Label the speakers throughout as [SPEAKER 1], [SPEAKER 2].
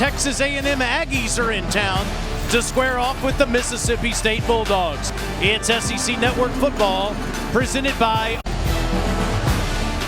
[SPEAKER 1] Texas A&M Aggies are in town to square off with the Mississippi State Bulldogs. It's SEC Network Football, presented by...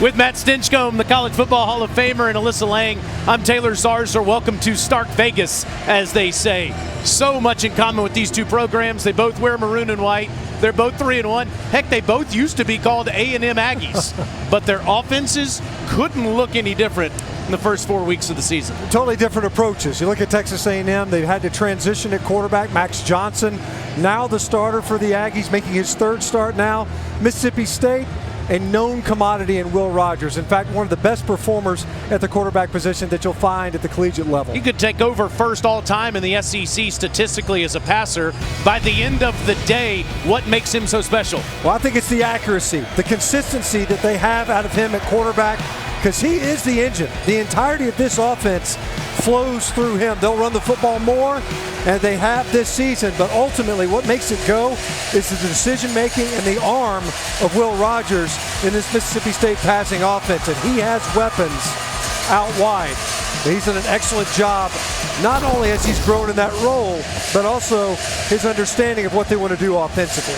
[SPEAKER 1] With Matt Stinchcomb, the College Football Hall of Famer, and Alyssa Lang, I'm Taylor Zarzer. Welcome to Stark Vegas, as they say. So much in common with these two programs. They both wear maroon and white. They're both 3-1. Heck, they both used to be called A&M Aggies, but their offenses couldn't look any different in the first 4 weeks of the season.
[SPEAKER 2] Totally different approaches. You look at Texas A&M, they've had to transition at quarterback. Max Johnson, now the starter for the Aggies, making his third start now. Mississippi State, a known commodity in Will Rogers. In fact, one of the best performers at the quarterback position that you'll find at the collegiate level.
[SPEAKER 1] He could take over first all time in the SEC statistically as a passer. By the end of the day, what makes him so special?
[SPEAKER 2] Well, I think it's the accuracy, the consistency that they have out of him at quarterback, because he is the engine. The entirety of this offense flows through him. They'll run the football more, and they have this season, but ultimately what makes it go is the decision-making and the arm of Will Rogers in this Mississippi State passing offense, and he has weapons out wide. He's done an excellent job, not only as he's grown in that role, but also his understanding of what they want to do offensively.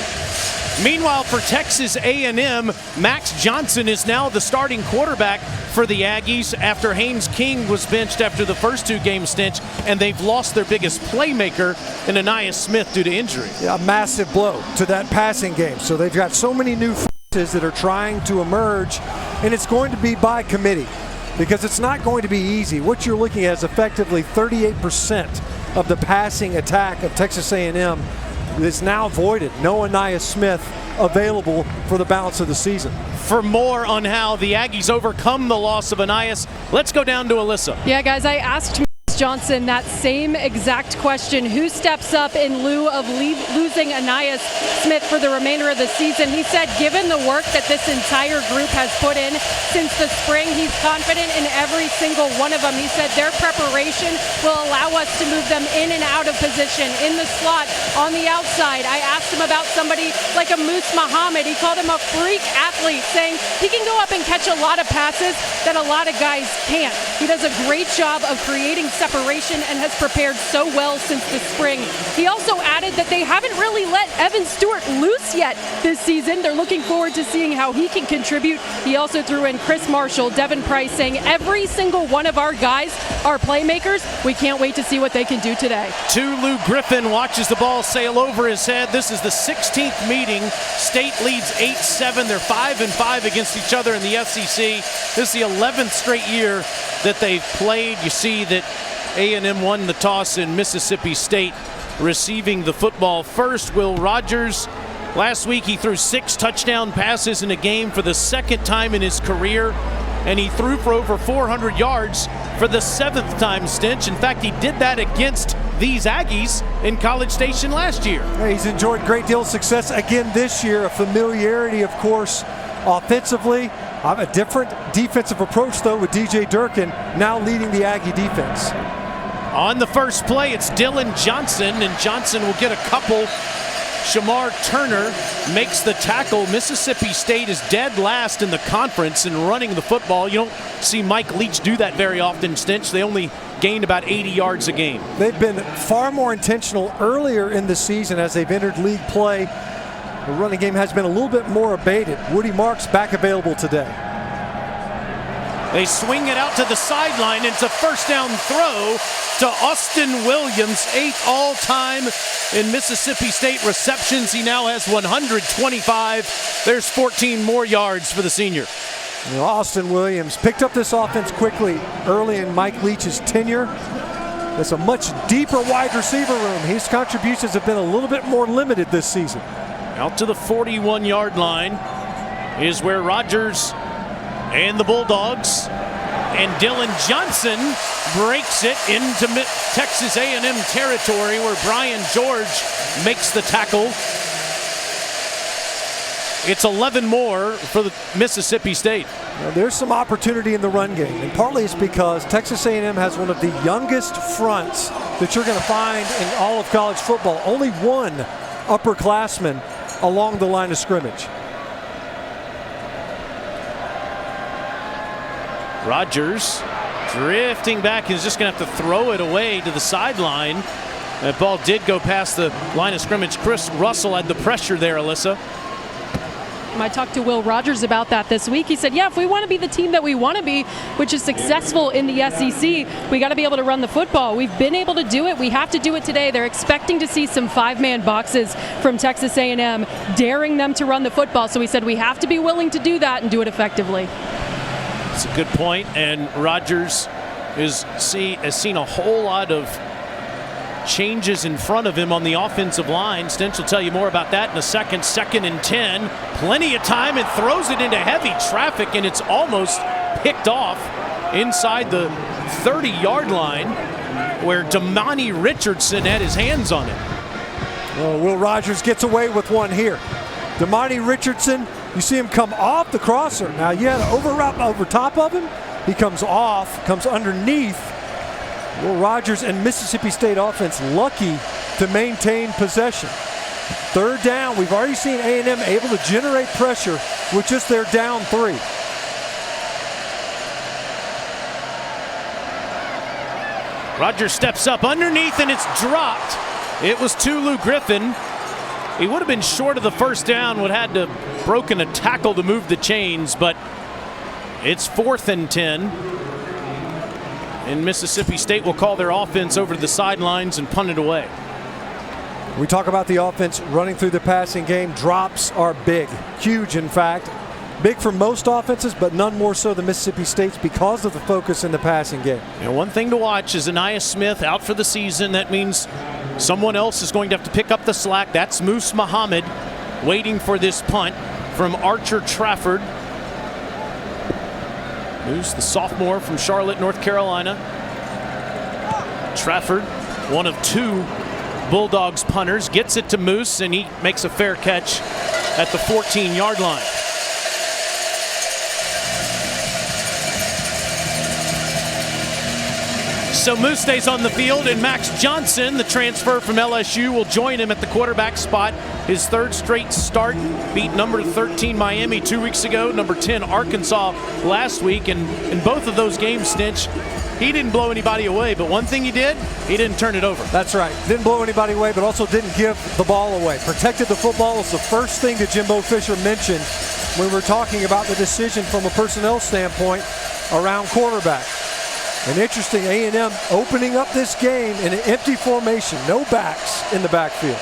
[SPEAKER 1] Meanwhile, for Texas A&M, Max Johnson is now the starting quarterback for the Aggies after Haynes King was benched after the first two-game stint, and they've lost their biggest playmaker in Ananias Smith due to injury.
[SPEAKER 2] Yeah, a massive blow to that passing game. So they've got so many new faces that are trying to emerge, and it's going to be by committee because it's not going to be easy. What you're looking at is effectively 38% of the passing attack of Texas A&M is now voided. No Ananias Smith available for the balance of the season.
[SPEAKER 1] For more on how the Aggies overcome the loss of Ananias, let's go down to Alyssa.
[SPEAKER 3] Yeah, guys, I asked Johnson that same exact question. Who steps up in lieu of losing Ananias Smith for the remainder of the season? He said given the work that this entire group has put in since the spring, he's confident in every single one of them. He said their preparation will allow us to move them in and out of position, in the slot, on the outside. I asked him about somebody like a Moose Muhammad. He called him a freak athlete, saying he can go up and catch a lot of passes that a lot of guys can't. He does a great job of creating separation and has prepared so well since the spring. He also added that they haven't really let Evan Stewart loose yet this season. They're looking forward to seeing how he can contribute. He also threw in Chris Marshall, Devin Price, saying every single one of our guys are playmakers. We can't wait to see what they can do today.
[SPEAKER 1] Lou Griffin watches the ball sail over his head. This is the 16th meeting. State leads 8-7. They're 5-5 against each other in the SEC. This is the 11th straight year that they've played. You see that A&M won the toss in Mississippi State, receiving the football first. Will Rogers, last week he threw 6 touchdown passes in a game for the second time in his career, and he threw for over 400 yards for the 7th time Stinch. In fact, he did that against these Aggies in College Station last year.
[SPEAKER 2] Yeah, he's enjoyed a great deal of success again this year. A familiarity, of course, offensively. A different defensive approach, though, with DJ Durkin now leading the Aggie defense.
[SPEAKER 1] On the first play, it's Dylan Johnson, and Johnson will get a couple. Shamar Turner makes the tackle. Mississippi State is dead last in the conference in running the football. You don't see Mike Leach do that very often, Stinch. They only gained about 80 yards a game.
[SPEAKER 2] They've been far more intentional earlier in the season as they've entered league play. The running game has been a little bit more abated. Woody Marks back available today.
[SPEAKER 1] They swing it out to the sideline. It's a first down throw to Austin Williams, 8th all-time in Mississippi State receptions. He now has 125. There's 14 more yards for the senior.
[SPEAKER 2] You know, Austin Williams picked up this offense quickly early in Mike Leach's tenure. It's a much deeper wide receiver room. His contributions have been a little bit more limited this season.
[SPEAKER 1] Out to the 41-yard line is where Rogers and the Bulldogs and Dylan Johnson breaks it into Texas A&M territory where Brian George makes the tackle. It's 11 more for the Mississippi State.
[SPEAKER 2] Now, there's some opportunity in the run game, and partly it's because Texas A&M has one of the youngest fronts that you're going to find in all of college football. Only one upperclassman along the line of scrimmage.
[SPEAKER 1] Rogers Drifting back, he's just going to have to throw it away to the sideline. That ball did go past the line of scrimmage. Chris Russell had the pressure there, Alyssa.
[SPEAKER 3] I talked to Will Rogers about that this week. He said, yeah, if we want to be the team that we want to be, which is successful in the SEC, we got to be able to run the football. We've been able to do it. We have to do it today. They're expecting to see some 5-man boxes from Texas A&M, daring them to run the football. So we said we have to be willing to do that and do it effectively.
[SPEAKER 1] It's a good point, and Rogers has seen a whole lot of changes in front of him on the offensive line. Stench will tell you more about that in a second. 2nd and 10. Plenty of time and throws it into heavy traffic, and it's almost picked off inside the 30-yard line where Damani Richardson had his hands on it.
[SPEAKER 2] Well, Will Rogers gets away with one here. Damani Richardson, you see him come off the crosser. Now you had to overwrap over top of him. He comes off, comes underneath. Will Rogers and Mississippi State offense lucky to maintain possession. 3rd down, we've already seen A&M able to generate pressure with just their down 3.
[SPEAKER 1] Rogers steps up underneath and it's dropped. It was Tulu Griffin. He would have been short of the 1st down, would have had to broken a tackle to move the chains, but it's 4th and 10. And Mississippi State will call their offense over to the sidelines and punt it away.
[SPEAKER 2] We talk about the offense running through the passing game. Drops are big, huge in fact. Big for most offenses, but none more so than Mississippi State's because of the focus in the passing game.
[SPEAKER 1] And one thing to watch is Aniyah Smith out for the season. That means someone else is going to have to pick up the slack. That's Moose Muhammad waiting for this punt from Archer Trafford. Moose, the sophomore from Charlotte, North Carolina. Trafford, one of 2 Bulldogs punters, gets it to Moose, and he makes a fair catch at the 14-yard line. So Moose stays on the field, and Max Johnson, the transfer from LSU, will join him at the quarterback spot. His 3rd straight start, beat number 13 Miami 2 weeks ago, number 10 Arkansas last week, and in both of those games, Stench, he didn't blow anybody away, but one thing he did, he didn't turn it over.
[SPEAKER 2] That's right. Didn't blow anybody away, but also didn't give the ball away. Protected the football was the first thing that Jimbo Fisher mentioned when we're talking about the decision from a personnel standpoint around quarterback. And interesting, A&M opening up this game in an empty formation. No backs in the backfield.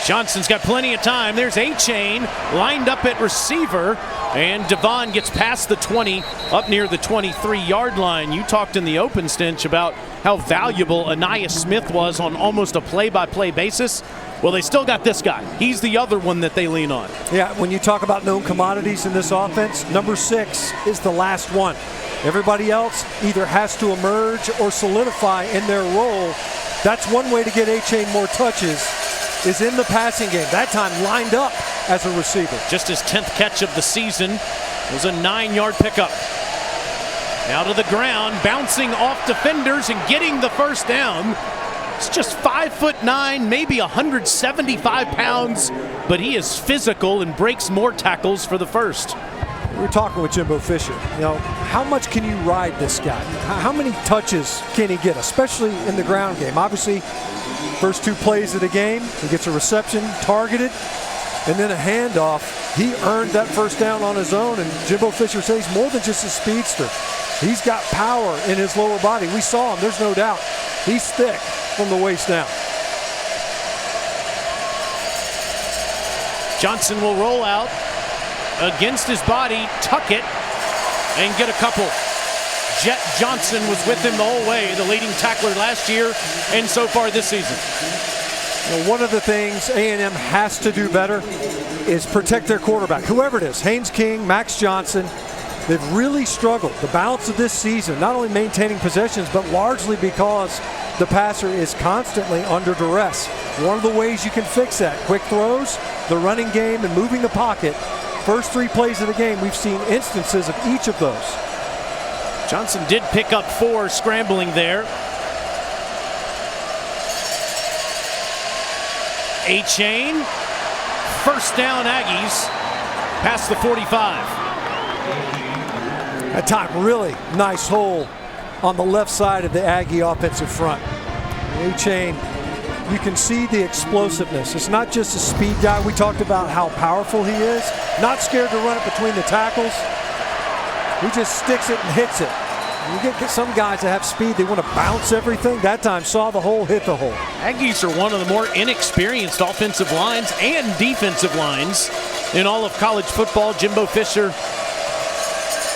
[SPEAKER 1] Johnson's got plenty of time. There's A-Chain lined up at receiver, and Devon gets past the 20, up near the 23-yard line. You talked in the open, Stench, about how valuable Aniyah Smith was on almost a play-by-play basis. Well, they still got this guy. He's the other one that they lean on.
[SPEAKER 2] Yeah, when you talk about known commodities in this offense, number 6 is the last one. Everybody else either has to emerge or solidify in their role. That's one way to get A-Chain more touches, is in the passing game. That time lined up as a receiver.
[SPEAKER 1] Just his 10th catch of the season. It was a 9-yard pickup. Now to the ground, bouncing off defenders and getting the 1st down. He's just 5'9", maybe 175 pounds, but he is physical and breaks more tackles for the 1st.
[SPEAKER 2] We were talking with Jimbo Fisher. You know, how much can you ride this guy? How many touches can he get, especially in the ground game? Obviously, first 2 plays of the game, he gets a reception, targeted, and then a handoff. He earned that 1st down on his own, and Jimbo Fisher says he's more than just a speedster. He's got power in his lower body. We saw him, there's no doubt. He's thick from the waist down.
[SPEAKER 1] Johnson will roll out against his body, tuck it, and get a couple. Jet Johnson was with him the whole way, the leading tackler last year and so far this season.
[SPEAKER 2] You know, one of the things A&M has to do better is protect their quarterback, whoever it is, Haynes King, Max Johnson. They've really struggled the balance of this season, not only maintaining possessions, but largely because the passer is constantly under duress. One of the ways you can fix that, quick throws, the running game, and moving the pocket. First 3 plays of the game, we've seen instances of each of those.
[SPEAKER 1] Johnson did pick up 4 scrambling there. A-Chain, 1st down Aggies, past the 45.
[SPEAKER 2] That time, really nice hole on the left side of the Aggie offensive front. A-Chain, you can see the explosiveness. It's not just a speed guy. We talked about how powerful he is. Not scared to run it between the tackles. He just sticks it and hits it. You get some guys that have speed, they want to bounce everything. That time, saw the hole, hit the hole.
[SPEAKER 1] Aggies are one of the more inexperienced offensive lines and defensive lines in all of college football. Jimbo Fisher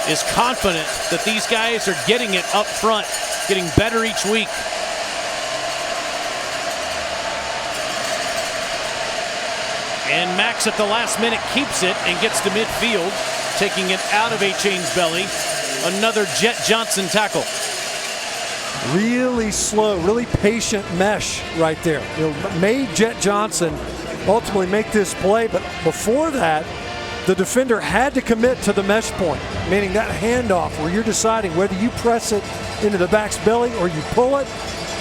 [SPEAKER 1] is confident that these guys are getting it up front, getting better each week. And Max at the last minute keeps it and gets to midfield, taking it out of A-Chain's belly. Another Jet Johnson tackle.
[SPEAKER 2] Really slow, really patient mesh right there. Made Jet Johnson ultimately make this play, but before that, the defender had to commit to the mesh point, meaning that handoff where you're deciding whether you press it into the back's belly or you pull it.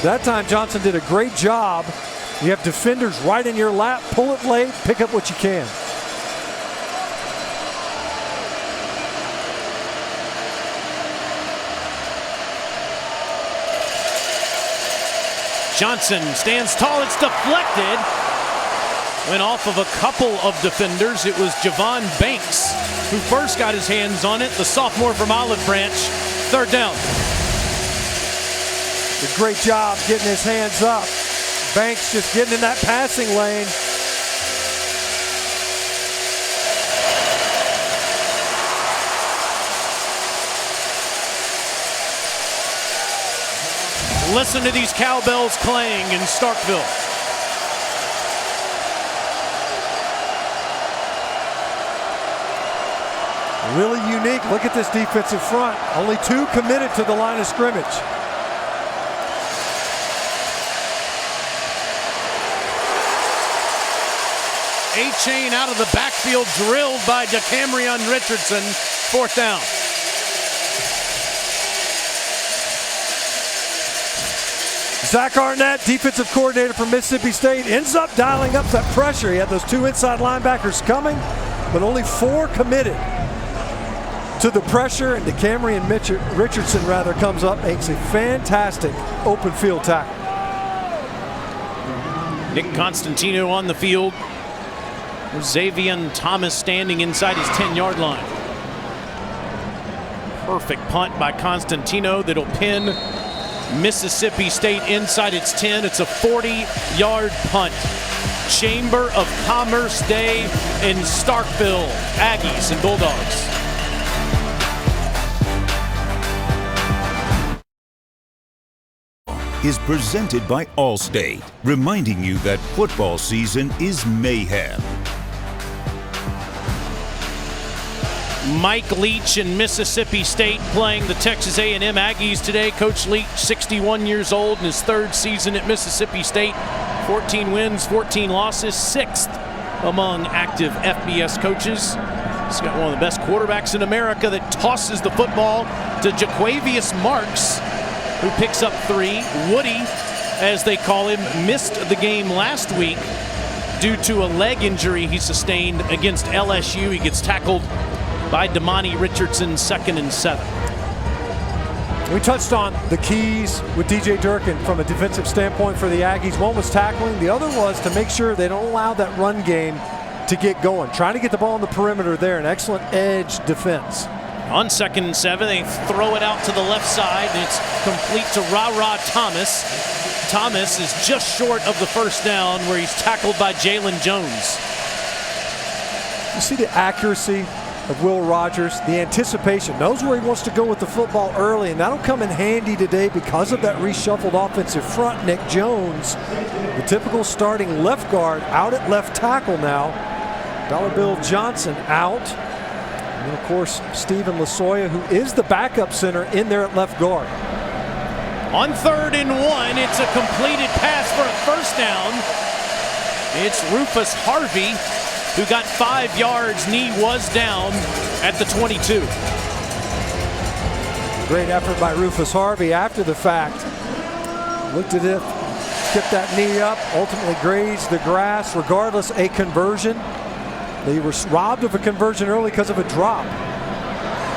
[SPEAKER 2] That time, Johnson did a great job. You have defenders right in your lap, pull it late, pick up what you can.
[SPEAKER 1] Johnson stands tall, it's deflected. Went off of a couple of defenders. It was Javon Banks who first got his hands on it, the sophomore from Olive Branch. Third down.
[SPEAKER 2] Did a great job getting his hands up. Banks just getting in that passing lane.
[SPEAKER 1] Listen to these cowbells clang in Starkville.
[SPEAKER 2] Really unique. Look at this defensive front. Only 2 committed to the line of scrimmage.
[SPEAKER 1] A-Chain out of the backfield, drilled by DeCamerion Richardson. Fourth down.
[SPEAKER 2] Zach Arnett, defensive coordinator for Mississippi State, ends up dialing up that pressure. He had those 2 inside linebackers coming, but only 4 committed to the pressure, and DeCamerion Richardson comes up, makes a fantastic open field tackle.
[SPEAKER 1] Nick Constantino on the field. Xavier Thomas standing inside his 10-yard line. Perfect punt by Constantino that'll pin Mississippi State inside its 10. It's a 40-yard punt. Chamber of Commerce Day in Starkville. Aggies and Bulldogs.
[SPEAKER 4] Is presented by Allstate, reminding you that football season is mayhem.
[SPEAKER 1] Mike Leach and Mississippi State playing the Texas A&M Aggies today. Coach Leach, 61 years old in his 3rd season at Mississippi State. 14 wins, 14 losses, 6th among active FBS coaches. He's got one of the best quarterbacks in America that tosses the football to Jaquavius Marks, who picks up 3. Woody, as they call him, missed the game last week due to a leg injury he sustained against LSU. He gets tackled by Damani Richardson, 2nd and 7.
[SPEAKER 2] We touched on the keys with DJ Durkin from a defensive standpoint for the Aggies. One was tackling, the other was to make sure they don't allow that run game to get going. Trying to get the ball on the perimeter there, an excellent edge defense.
[SPEAKER 1] On 2nd and 7, they throw it out to the left side, and it's complete to Ra Thomas. Thomas is just short of the first down, where he's tackled by Jalen Jones.
[SPEAKER 2] You see the accuracy of Will Rogers, the anticipation, knows where he wants to go with the football early, and that'll come in handy today because of that reshuffled offensive front. Nick Jones, the typical starting left guard, out at left tackle now. Dollar Bill Johnson out. And of course, Stephen Lasoya, who is the backup center, in there at left guard.
[SPEAKER 1] On 3rd and 1, it's a completed pass for a first down. It's Rufus Harvey, who got 5 yards. Knee was down at the 22.
[SPEAKER 2] Great effort by Rufus Harvey after the fact. Looked at it, kept that knee up, ultimately grazed the grass. Regardless, a conversion. They were robbed of a conversion early because of a drop.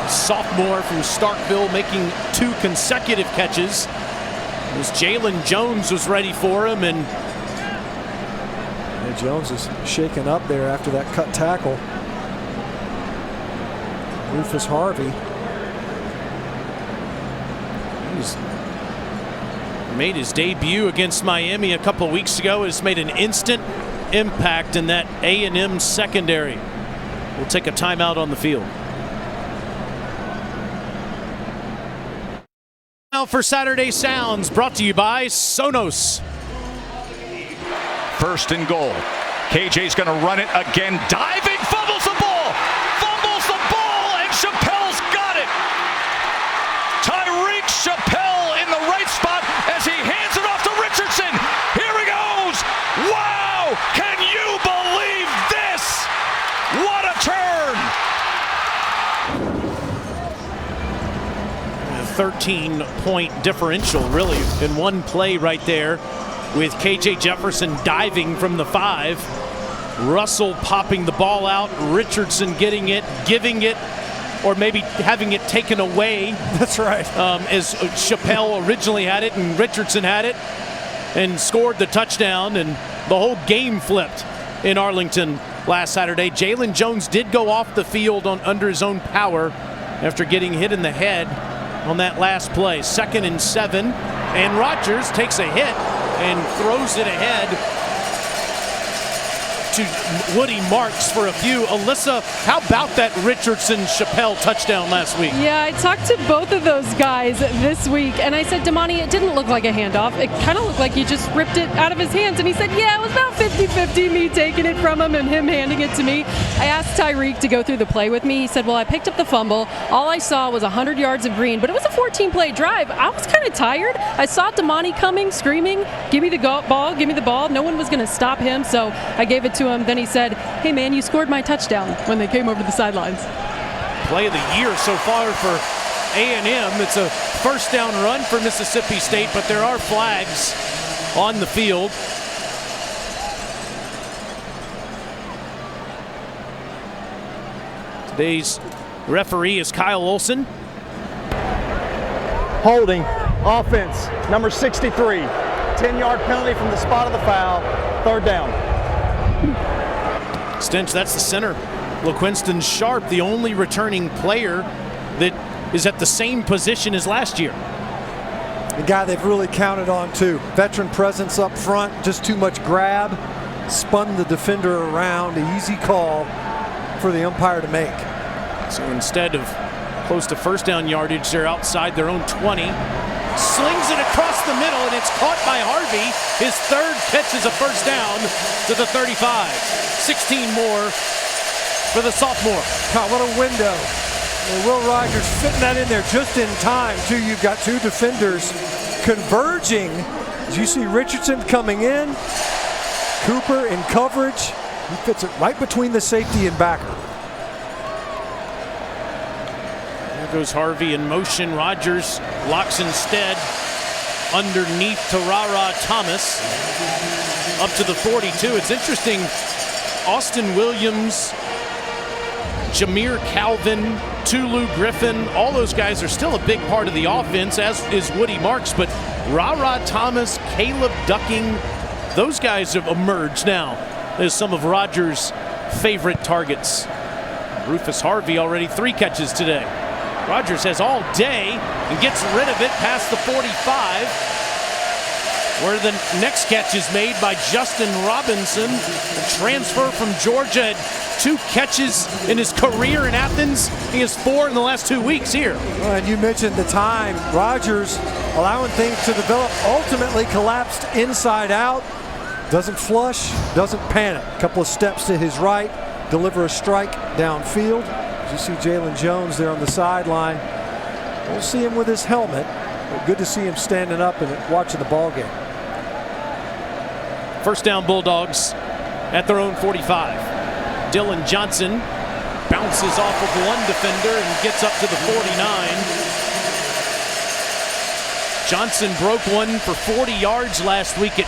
[SPEAKER 1] sophomore from Starkville, making 2 consecutive catches. As Jalen Jones was ready for him, and
[SPEAKER 2] Jones is shaken up there after that cut tackle. Rufus Harvey.
[SPEAKER 1] He's made his debut against Miami a couple weeks ago. Has made an instant impact in that A&M secondary. We'll take a timeout on the field. Now for Saturday Sounds, brought to you by Sonos.
[SPEAKER 5] 1st and goal. KJ's going to run it again. Diving, fumbles the ball, and Chappelle's got it. Tyreek Chappelle in the right spot as he hands it off to Richardson. Here he goes. Wow! Can you believe this? What a turn!
[SPEAKER 1] A 13-point differential, really, in one play right there, with KJ Jefferson diving from the 5. Russell popping the ball out, Richardson getting it, giving it, or maybe having it taken away.
[SPEAKER 2] That's right.
[SPEAKER 1] As Chappelle originally had it and Richardson had it and scored the touchdown, and the whole game flipped in Arlington last Saturday. Jalen Jones did go off the field under his own power after getting hit in the head on that last play. 2nd and 7, and Rodgers takes a hit and throws it ahead to Woody Marks for a few. Alyssa, how about that Richardson-Chappelle touchdown last week?
[SPEAKER 3] Yeah, I talked to both of those guys this week, and I said, Damani, it didn't look like a handoff. It kind of looked like you just ripped it out of his hands. And he said, yeah, it was about 50-50, me taking it from him and him handing it to me. I asked Tyreek to go through the play with me. He said, well, I picked up the fumble. All I saw was 100 yards of green, but it was a 14-play drive. I was kind of tired. I saw Damani coming, screaming, give me the ball, give me the ball. No one was going to stop him, so I gave it to him. Then he said, hey, man, you scored my touchdown when they came over the sidelines.
[SPEAKER 1] Play of the year so far for A&M. It's a 1st down run for Mississippi State, but there are flags on the field. Today's referee is Kyle Olson.
[SPEAKER 6] Holding, offense, number 63. 10-yard penalty from the spot of the foul, 3rd down.
[SPEAKER 1] Stench, that's the center. LaQuinston Sharp, the only returning player that is at the same position as last year.
[SPEAKER 2] The guy they've really counted on too. Veteran presence up front, just too much grab, spun the defender around. An easy call for the umpire to make.
[SPEAKER 1] So instead of close to 1st down yardage, they're outside their own 20. Slings it across the middle, and it's caught by Harvey. His 3rd catch is a 1st down to the 35. 16 more for the sophomore.
[SPEAKER 2] God, what a window. And Will Rogers fitting that in there just in time, too. You've got 2 defenders converging. As you see Richardson coming in, Cooper in coverage. He fits it right between the safety and backer.
[SPEAKER 1] There goes Harvey in motion. Rodgers locks instead underneath to Thomas up to the 42. It's interesting. Austin Williams, Jameer Calvin, Tulu Griffin, all those guys are still a big part of the offense, as is Woody Marks, but Thomas, Caleb Ducking, those guys have emerged now as some of Rodgers' favorite targets. Rufus Harvey already 3 catches today. Rodgers has all day and gets rid of it past the 45, where the next catch is made by Justin Robinson, a transfer from Georgia. Had 2 catches in his career in Athens. He has 4 in the last 2 weeks here.
[SPEAKER 2] Well, and you mentioned the time. Rodgers allowing things to develop, ultimately collapsed inside out. Doesn't flush, doesn't panic. A couple of steps to his right, deliver a strike downfield. As you see Jalen Jones there on the sideline. We'll see him with his helmet, but good to see him standing up and watching the ball game.
[SPEAKER 1] 1st down Bulldogs at their own 45. Dylan Johnson bounces off of one defender and gets up to the 49. Johnson broke one for 40 yards last week at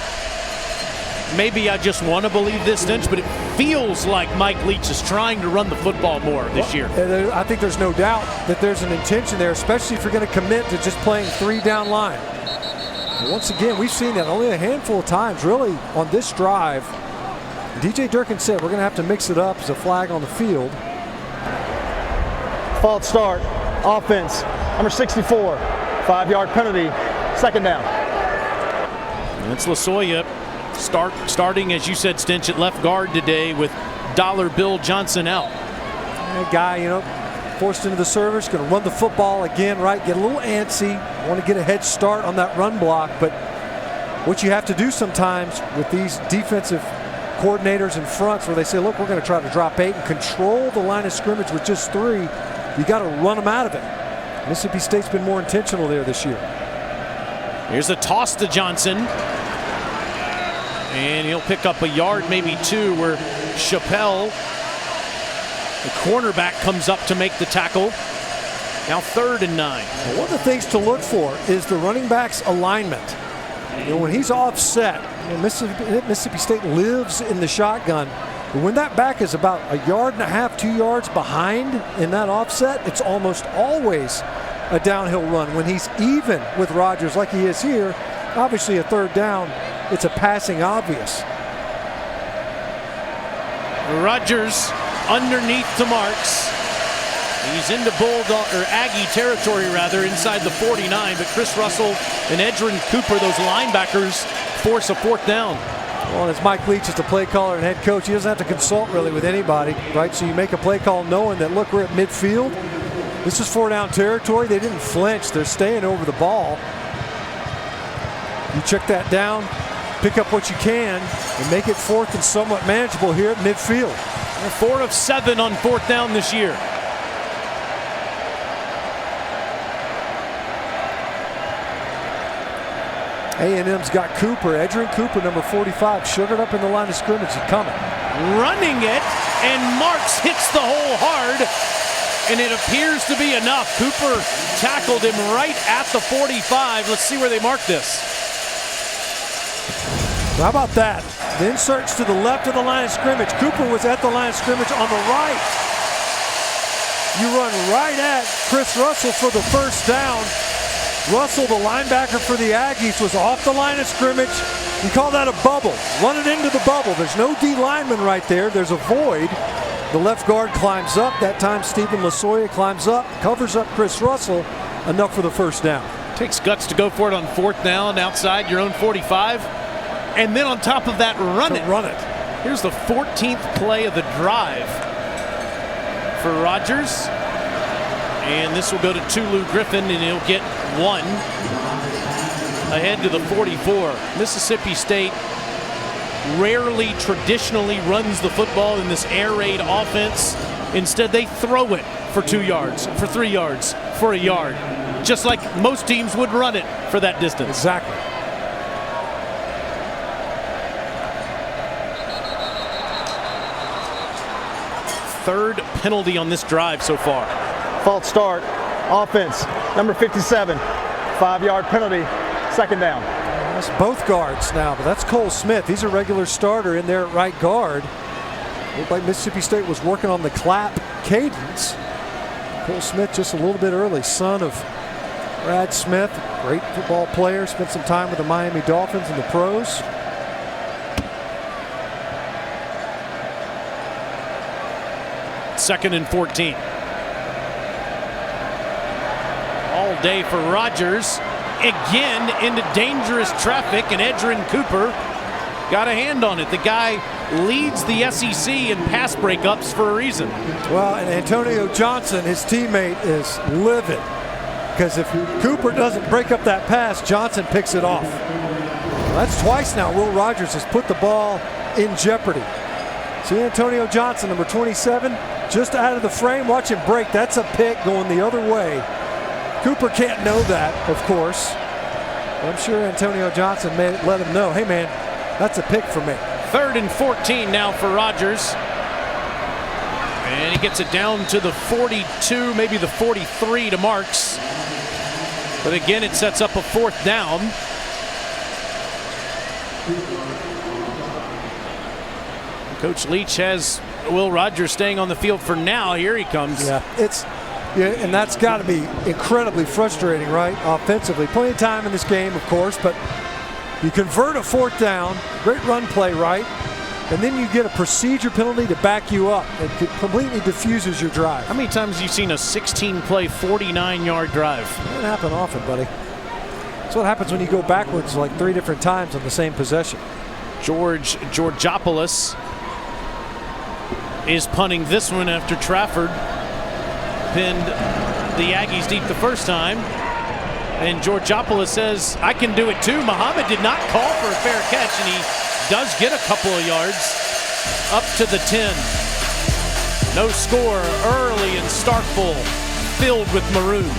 [SPEAKER 1] maybe I just want to believe this, Stinch, but it feels like Mike Leach is trying to run the football more this year.
[SPEAKER 2] I think there's no doubt that there's an intention there, especially if you're going to commit to just playing 3 down line. And once again, we've seen that only a handful of times, really, on this drive. DJ Durkin said we're going to have to mix it up as a flag on the field.
[SPEAKER 6] False start, offense, number 64, 5-yard penalty, 2nd down.
[SPEAKER 1] And it's Losoya starting, as you said, Stinch, at left guard today with Dollar Bill Johnson out.
[SPEAKER 2] A guy, forced into the service, going to run the football again, right? Get a little antsy, want to get a head start on that run block. But what you have to do sometimes with these defensive coordinators and fronts where they say, look, we're going to try to drop 8 and control the line of scrimmage with just 3, you got to run them out of it. Mississippi State's been more intentional there this year.
[SPEAKER 1] Here's a toss to Johnson. And he'll pick up a yard, maybe 2, where Chappelle, the cornerback, comes up to make the tackle. Now 3rd and 9.
[SPEAKER 2] Well, one of the things to look for is the running back's alignment. When he's offset, Mississippi State lives in the shotgun. But when that back is about 1.5 yards, 2 yards behind in that offset, it's almost always a downhill run. When he's even with Rogers like he is here, obviously a 3rd down, it's a passing obvious.
[SPEAKER 1] Rogers underneath to Marks. He's into Bulldog or Aggie territory rather, inside the 49, but Chris Russell and Edrin Cooper, those linebackers, force a 4th down.
[SPEAKER 2] Well, as Mike Leach is the play caller and head coach, he doesn't have to consult really with anybody, right? So you make a play call knowing that, look, we're at midfield. This is 4-down territory. They didn't flinch. They're staying over the ball. You check that down, pick up what you can, and make it 4th and somewhat manageable here at midfield.
[SPEAKER 1] They're 4 of 7 on 4th down this year.
[SPEAKER 2] A&M's got Cooper, Edrin Cooper, number 45, sugared up in the line of scrimmage. He's coming.
[SPEAKER 1] Running it, and Marks hits the hole hard, and it appears to be enough. Cooper tackled him right at the 45. Let's see where they mark this.
[SPEAKER 2] How about that? The inserts to the left of the line of scrimmage. Cooper was at the line of scrimmage on the right. You run right at Chris Russell for the 1st down. Russell, the linebacker for the Aggies, was off the line of scrimmage. You call that a bubble. Run it into the bubble. There's no D lineman right there. There's a void. The left guard climbs up. That time Stephen Losoya climbs up, covers up Chris Russell. Enough for the 1st down.
[SPEAKER 1] Takes guts to go for it on 4th down outside your own 45. And then on top of that, run it. Here's the 14th play of the drive for Rogers. And this will go to Tulu Griffin, and he'll get 1 ahead to the 44. Mississippi State rarely traditionally runs the football in this air raid offense. Instead, they throw it for 2 yards, for 3 yards, for a yard, just like most teams would run it for that distance.
[SPEAKER 2] Exactly.
[SPEAKER 1] Third penalty on this drive so far.
[SPEAKER 6] False start, offense, number 57, 5-yard penalty, 2nd down.
[SPEAKER 2] That's both guards now, but that's Cole Smith. He's a regular starter in there at right guard. Looked like Mississippi State was working on the clap cadence. Cole Smith just a little bit early, son of Brad Smith, great football player, spent some time with the Miami Dolphins in the pros.
[SPEAKER 1] Second and 14. All day for Rogers. Again into dangerous traffic, and Edrin Cooper got a hand on it. The guy leads the SEC in pass breakups for a reason.
[SPEAKER 2] Well, and Antonio Johnson, his teammate, is livid because if Cooper doesn't break up that pass, Johnson picks it off. Well, that's twice now Will Rogers has put the ball in jeopardy. See Antonio Johnson, number 27, just out of the frame. Watch him break. That's a pick going the other way. Cooper can't know that, of course. But I'm sure Antonio Johnson may let him know, hey, man, that's a pick for me.
[SPEAKER 1] 3rd and 14 now for Rogers. And he gets it down to the 42, maybe the 43 to Marks. But again, it sets up a 4th down. Coach Leach has Will Rogers staying on the field for now. Here he comes.
[SPEAKER 2] Yeah, and that's got to be incredibly frustrating, right? Offensively, plenty of time in this game, of course, but you convert a 4th down, great run play, right? And then you get a procedure penalty to back you up. It completely diffuses your drive.
[SPEAKER 1] How many times have you seen a 16-play, 49-yard drive?
[SPEAKER 2] It doesn't happen often, buddy. That's what happens when you go backwards like 3 different times on the same possession.
[SPEAKER 1] George Georgopoulos is punting this one after Trafford pinned the Aggies deep the first time. And Georgopoulos says, I can do it too. Muhammad did not call for a fair catch, and he does get a couple of yards up to the 10. No score early in Starkville, filled with maroon.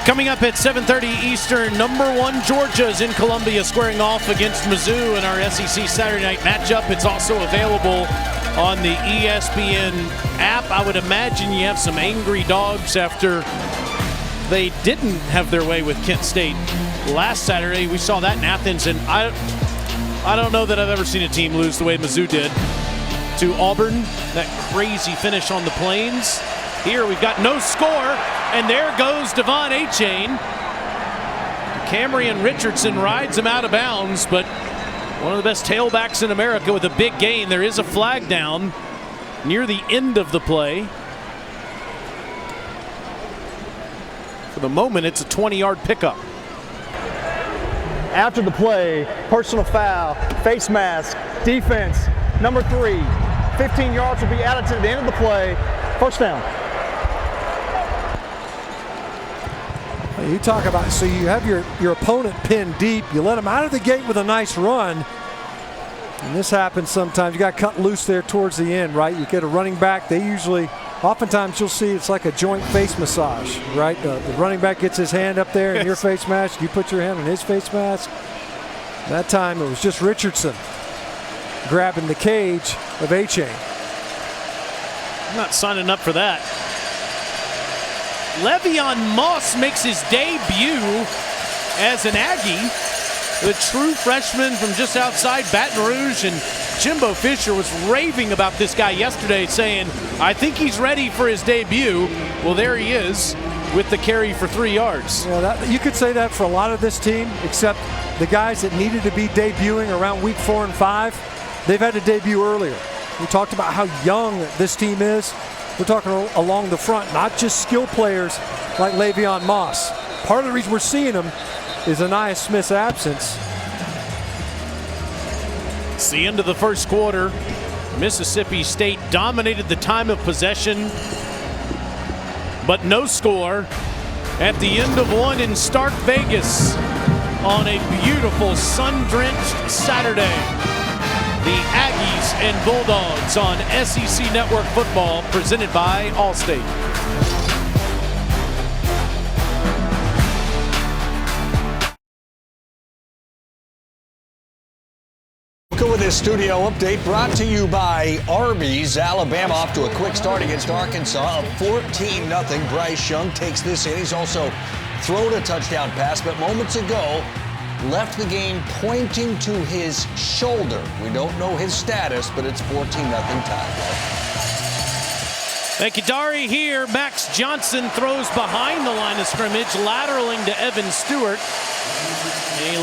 [SPEAKER 1] Coming up at 7:30 Eastern, number 1 Georgia is in Columbia squaring off against Mizzou in our SEC Saturday night matchup. It's also available on the ESPN app. I would imagine you have some angry dogs after they didn't have their way with Kent State last Saturday. We saw that in Athens, and I don't know that I've ever seen a team lose the way Mizzou did to Auburn. That crazy finish on the Plains. Here we've got no score, and there goes Devon Achane. Camryn Richardson rides him out of bounds, but one of the best tailbacks in America with a big gain. There is a flag down near the end of the play. For the moment, it's a 20-yard pickup.
[SPEAKER 6] After the play, personal foul, face mask, defense, number 3. 15 yards will be added to the end of the play. First down.
[SPEAKER 2] You talk about, so you have your opponent pinned deep. You let him out of the gate with a nice run. And this happens sometimes. You got cut loose there towards the end, right? You get a running back. They usually, oftentimes you'll see it's like a joint face massage, right? The running back gets his hand up there in your face mask. You put your hand on his face mask. That time it was just Richardson grabbing the cage of Achane.
[SPEAKER 1] I'm not signing up for that. Le'Veon Moss makes his debut as an Aggie. The true freshman from just outside Baton Rouge, and Jimbo Fisher was raving about this guy yesterday, saying, I think he's ready for his debut. Well, there he is with the carry for 3 yards.
[SPEAKER 2] Yeah, you could say that for a lot of this team, except the guys that needed to be debuting around week 4 and 5, they've had to debut earlier. We talked about how young this team is. We're talking along the front, not just skill players like Le'Veon Moss. Part of the reason we're seeing him is Aniyah Smith's absence.
[SPEAKER 1] It's the end of the first quarter. Mississippi State dominated the time of possession, but no score at the end of one in Stark Vegas on a beautiful sun-drenched Saturday. The Aggies and Bulldogs on SEC Network Football, presented by Allstate.
[SPEAKER 7] Welcome with this studio update brought to you by Arby's. Alabama off to a quick start against Arkansas, up 14-0. Bryce Young takes this in. He's also thrown a touchdown pass, but moments ago left the game pointing to his shoulder. We don't know his status, but it's 14-0 tie.
[SPEAKER 1] Thank you, Dari. Here, Max Johnson throws behind the line of scrimmage, lateraling to Evan Stewart. And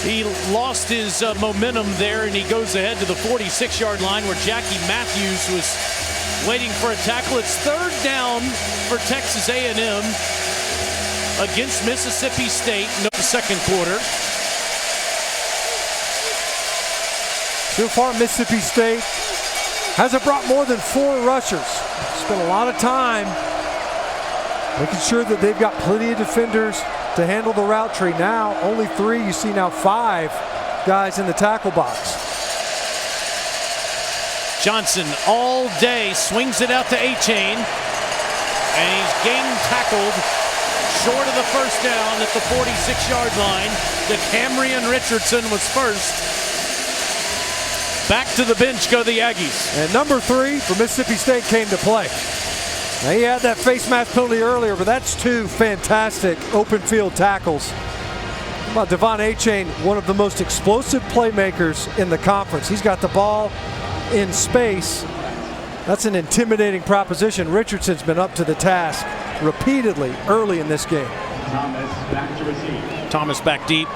[SPEAKER 1] he lost his momentum there, and he goes ahead to the 46-yard line where Jackie Matthews was waiting for a tackle. It's 3rd down for Texas A&M. Against Mississippi State in the second quarter.
[SPEAKER 2] So far, Mississippi State hasn't brought more than 4 rushers. Spent a lot of time making sure that they've got plenty of defenders to handle the route tree. Now, only 3. You see now 5 guys in the tackle box.
[SPEAKER 1] Johnson all day swings it out to Achane, and he's game tackled short of the first down at the 46-yard line. The Camryn Richardson was first. Back to the bench go the Aggies.
[SPEAKER 2] And number 3 for Mississippi State came to play. Now, he had that face mask penalty earlier, but that's 2 fantastic open field tackles. How about Devon A-Chain, one of the most explosive playmakers in the conference. He's got the ball in space. That's an intimidating proposition. Richardson's been up to the task repeatedly early in this game.
[SPEAKER 1] Thomas back deep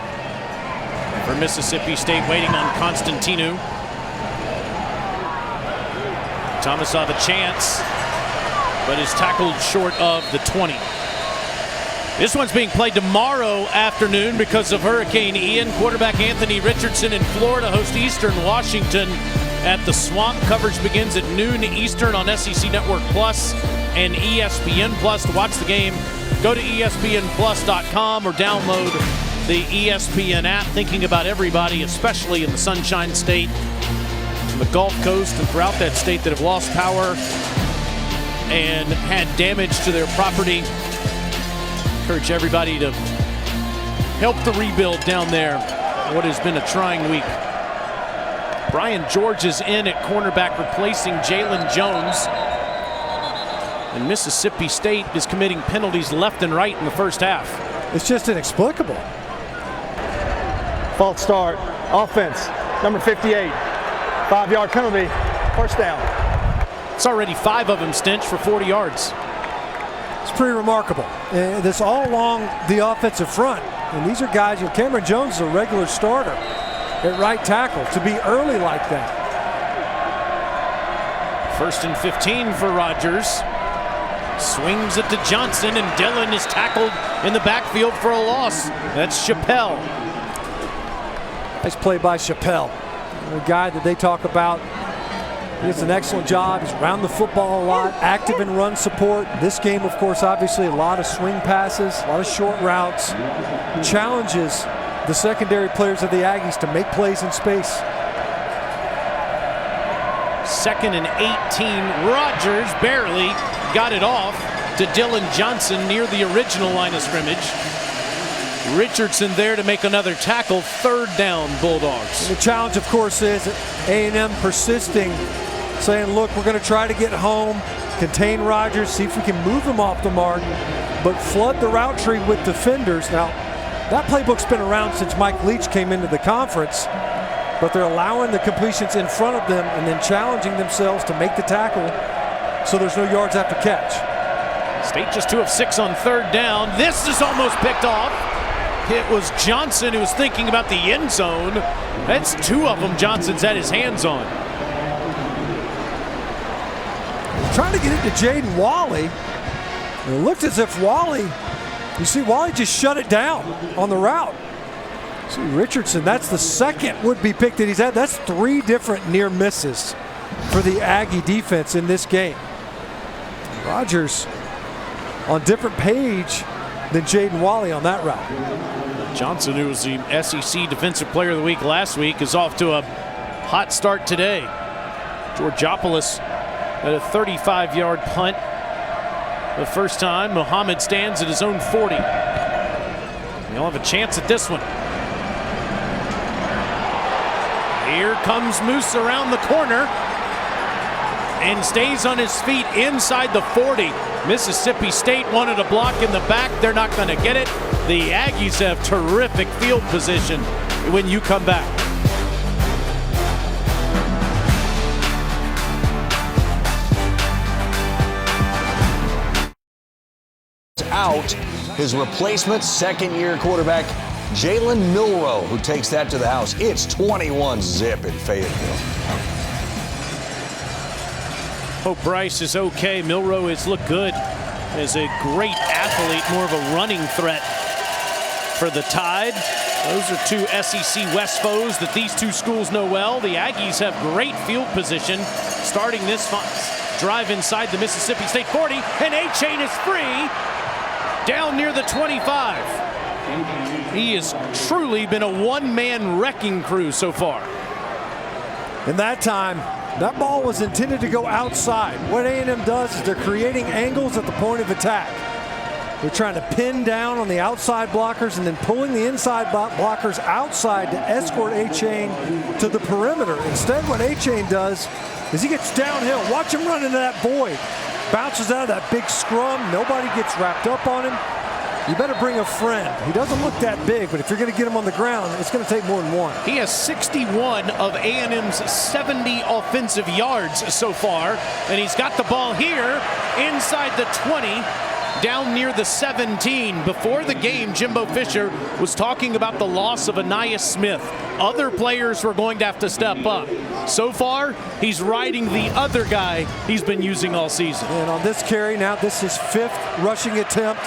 [SPEAKER 1] for Mississippi State, waiting on Constantinu. Thomas saw the chance, but is tackled short of the 20. This one's being played tomorrow afternoon because of Hurricane Ian. Quarterback Anthony Richardson in Florida host Eastern Washington at the Swamp. Coverage begins at noon Eastern on SEC Network Plus and ESPN Plus. To watch the game, go to ESPNplus.com or download the ESPN app. Thinking about everybody, especially in the Sunshine State, from the Gulf Coast and throughout that state, that have lost power and had damage to their property. Encourage everybody to help the rebuild down there. What has been a trying week. Brian George is in at cornerback, replacing Jalen Jones. And Mississippi State is committing penalties left and right in the first half.
[SPEAKER 2] It's just inexplicable.
[SPEAKER 6] False start. Offense, number 58. 5-yard penalty. First down.
[SPEAKER 1] It's already 5 of them, Stinch, for 40 yards.
[SPEAKER 2] It's pretty remarkable. This all along the offensive front. And these are guys, Cameron Jones is a regular starter at right tackle. To be early like that.
[SPEAKER 1] 1st and 15 for Rogers. Swings it to Johnson, and Dillon is tackled in the backfield for a loss. That's Chappelle.
[SPEAKER 2] Nice play by Chappelle. The guy that they talk about. He does an excellent job. He's around the football a lot, active in run support. This game, of course, obviously a lot of swing passes, a lot of short routes. Challenges the secondary players of the Aggies to make plays in space.
[SPEAKER 1] 2nd and 18. Rogers barely got it off to Dylan Johnson near the original line of scrimmage. Richardson there to make another tackle. 3rd down, Bulldogs.
[SPEAKER 2] And the challenge, of course, is A&M persisting, saying, look, we're going to try to get home, contain Rogers, see if we can move him off the mark, but flood the route tree with defenders. Now, that playbook's been around since Mike Leach came into the conference, but they're allowing the completions in front of them and then challenging themselves to make the tackle so there's no yards after catch.
[SPEAKER 1] State just 2 of 6 on 3rd down. This is almost picked off. It was Johnson who was thinking about the end zone. That's 2 of them Johnson's had his hands on.
[SPEAKER 2] Trying to get it to Jaden Wally. It looked as if Wally just shut it down on the route. See Richardson, that's the 2nd would-be pick that he's had. That's 3 different near misses for the Aggie defense in this game. Rogers on different page than Jaden Wally on that route.
[SPEAKER 1] Johnson, who was the SEC Defensive Player of the Week last week, is off to a hot start today. Georgopoulos at a 35-yard punt. The first time, Muhammad stands at his own 40. They'll have a chance at this one. Here comes Moose around the corner and stays on his feet inside the 40. Mississippi State wanted a block in the back. They're not going to get it. The Aggies have terrific field position when you come back.
[SPEAKER 7] Out, his replacement, 2nd-year quarterback Jalen Milroe, who takes that to the house. It's 21-zip in Fayetteville.
[SPEAKER 1] Hope Bryce is okay. Milroe has looked good as a great athlete, more of a running threat for the Tide. Those are 2 SEC West foes that these 2 schools know well. The Aggies have great field position starting this drive inside the Mississippi State 40, and A-Chain is free down near the 25. He has truly been a one-man wrecking crew so far.
[SPEAKER 2] In that time, that ball was intended to go outside. What A&M does is they're creating angles at the point of attack. They're trying to pin down on the outside blockers and then pulling the inside blockers outside to escort A-Chain to the perimeter. Instead, what A-Chain does is he gets downhill. Watch him run into that void. Bounces out of that big scrum. Nobody gets wrapped up on him. You better bring a friend. He doesn't look that big, but if you're going to get him on the ground, it's going to take more than one.
[SPEAKER 1] He has 61 of A&M's 70 offensive yards so far, and he's got the ball here inside the 20, down near the 17. Before the game, Jimbo Fisher was talking about the loss of Anais Smith. Other players were going to have to step up. So far, he's riding the other guy he's been using all season.
[SPEAKER 2] And on this carry, now this is 5th rushing attempt.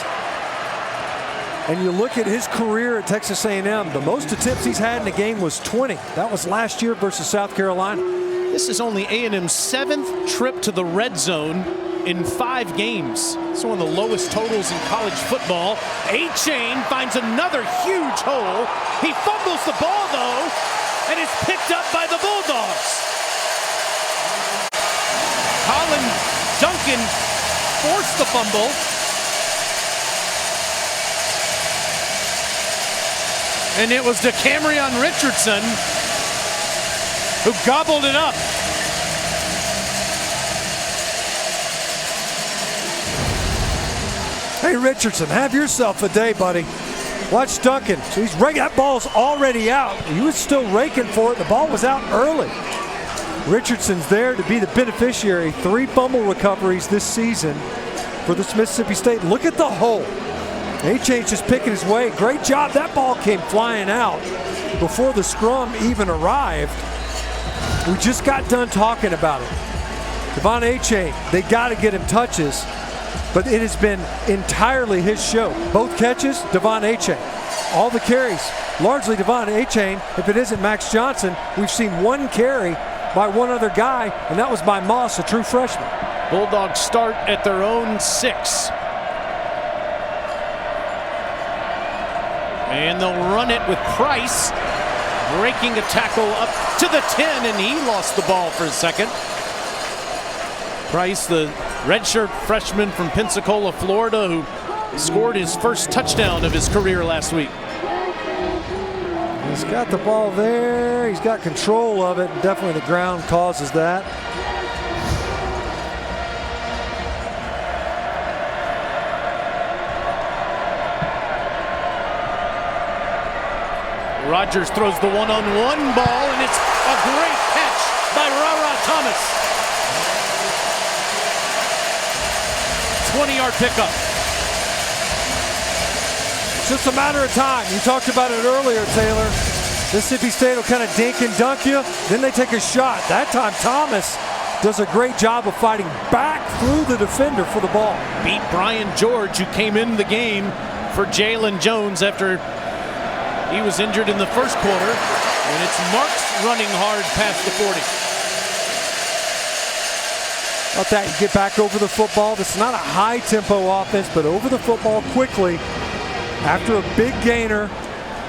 [SPEAKER 2] And you look at his career at Texas A&M, the most attempts he's had in a game was 20. That was last year versus South Carolina.
[SPEAKER 1] This is only A&M's 7th trip to the red zone in 5 games. It's one of the lowest totals in college football. A-Chain finds another huge hole. He fumbles the ball, though, and it's picked up by the Bulldogs. Colin Duncan forced the fumble. And it was DeCamerion Richardson who gobbled it up.
[SPEAKER 2] Hey, Richardson, have yourself a day, buddy. Watch Duncan. So he's raking. That ball's already out. He was still raking for it. The ball was out early. Richardson's there to be the beneficiary. 3 fumble recoveries this season for this Mississippi State. Look at the hole. A-Chain's just picking his way. Great job. That ball came flying out before the scrum even arrived. We just got done talking about it. Devon A-Chain, they got to get him touches, but it has been entirely his show. Both catches, Devon A-Chain. All the carries, largely Devon A-Chain. If it isn't Max Johnson, we've seen 1 carry by one other guy, and that was by Moss, a true freshman.
[SPEAKER 1] Bulldogs start at their own 6. And they'll run it with Price, breaking a tackle up to the 10, and he lost the ball for a second. Price, the redshirt freshman from Pensacola, Florida, who scored his first touchdown of his career last week.
[SPEAKER 2] He's got the ball there. He's got control of it. Definitely the ground causes that.
[SPEAKER 1] Rogers throws the one-on-one ball, and it's a great catch by Ra-Ra Thomas. 20-yard pickup.
[SPEAKER 2] It's just a matter of time. You talked about it earlier, Taylor. Mississippi State will kind of dink and dunk you, then they take a shot. That time, Thomas does a great job of fighting back through the defender for the ball.
[SPEAKER 1] Beat Brian George, who came in the game for Jalen Jones after he was injured in the first quarter, and it's Marks running hard past the 40.
[SPEAKER 2] About that, you get back over the football. This is not a high-tempo offense, but over the football quickly. After a big gainer,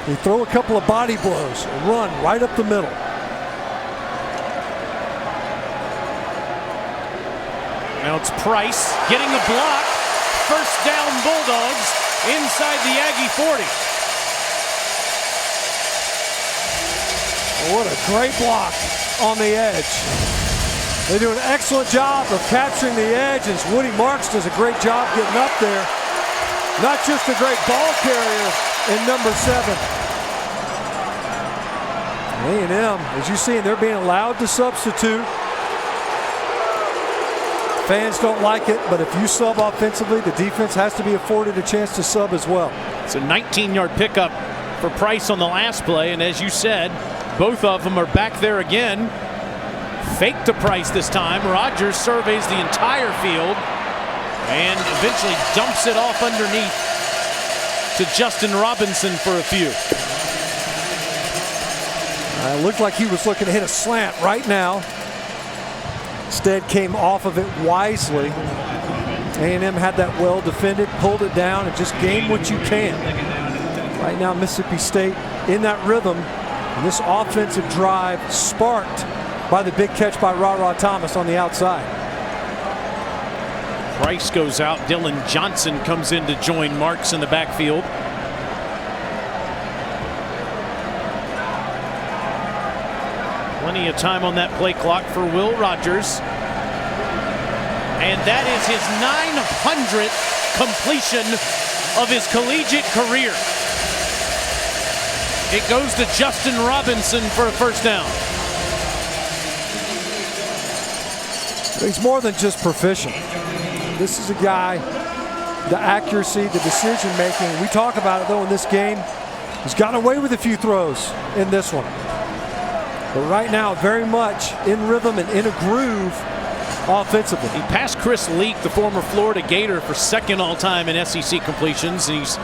[SPEAKER 2] they throw a couple of body blows, run right up the middle.
[SPEAKER 1] Now it's Price getting a block. First down Bulldogs inside the Aggie 40.
[SPEAKER 2] What a great block on the edge. They do an excellent job of capturing the edge, and Woody Marks does a great job getting up there. Not just a great ball carrier in number 7. A&M, as you see, they're being allowed to substitute. Fans don't like it, but if you sub offensively, the defense has to be afforded a chance to sub as well.
[SPEAKER 1] It's a 19-yard pickup for Price on the last play, and as you said, both of them are back there again. Fake to Price this time. Rogers surveys the entire field and eventually dumps it off underneath to Justin Robinson for a few.
[SPEAKER 2] It looked like he was looking to hit a slant right now. Instead came off of it wisely. A&M had that well defended, pulled it down, and just gain what you can. Right now, Mississippi State in that rhythm. And this offensive drive sparked by the big catch by Ra-Ra Thomas on the outside.
[SPEAKER 1] Price goes out. Dylan Johnson comes in to join Marks in the backfield. Plenty of time on that play clock for Will Rogers. And that is his 900th completion of his collegiate career. It goes to Justin Robinson for a first down.
[SPEAKER 2] He's more than just proficient. This is a guy, the accuracy, the decision making. We talk about it though in this game. He's gotten away with a few throws in this one. But right now, very much in rhythm and in a groove offensively.
[SPEAKER 1] He passed Chris Leak, the former Florida Gator, for second all-time in SEC completions. And he's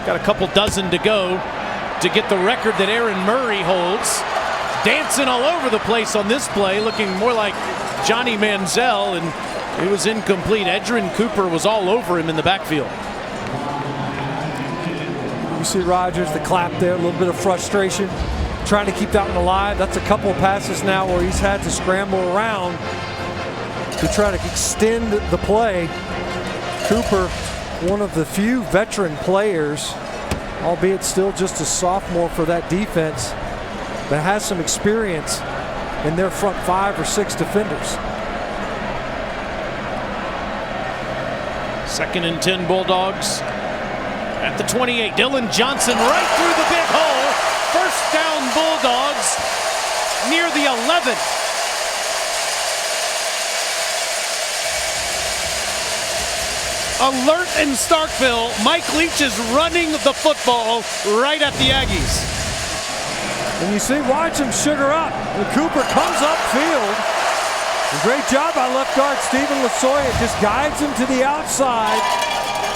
[SPEAKER 1] got a couple dozen to go to get the record that Aaron Murray holds. Dancing all over the place on this play, looking more like Johnny Manziel, and it was incomplete. Edgerrin Cooper was all over him in the backfield.
[SPEAKER 2] You see Rogers, the clap there, a little bit of frustration, trying to keep that one alive. That's a couple of passes now where he's had to scramble around to try to extend the play. Cooper, one of the few veteran players, albeit still just a sophomore for that defense, that has some experience in their front 5 or 6 defenders.
[SPEAKER 1] Second and 10 Bulldogs at the 28. Dylan Johnson right through the big hole. First down Bulldogs near the 11. Alert in Starkville. Mike Leach is running the football right at the Aggies.
[SPEAKER 2] And you see, watch him sugar up. And Cooper comes upfield. A great job by left guard Stephen Lasoya. Just guides him to the outside.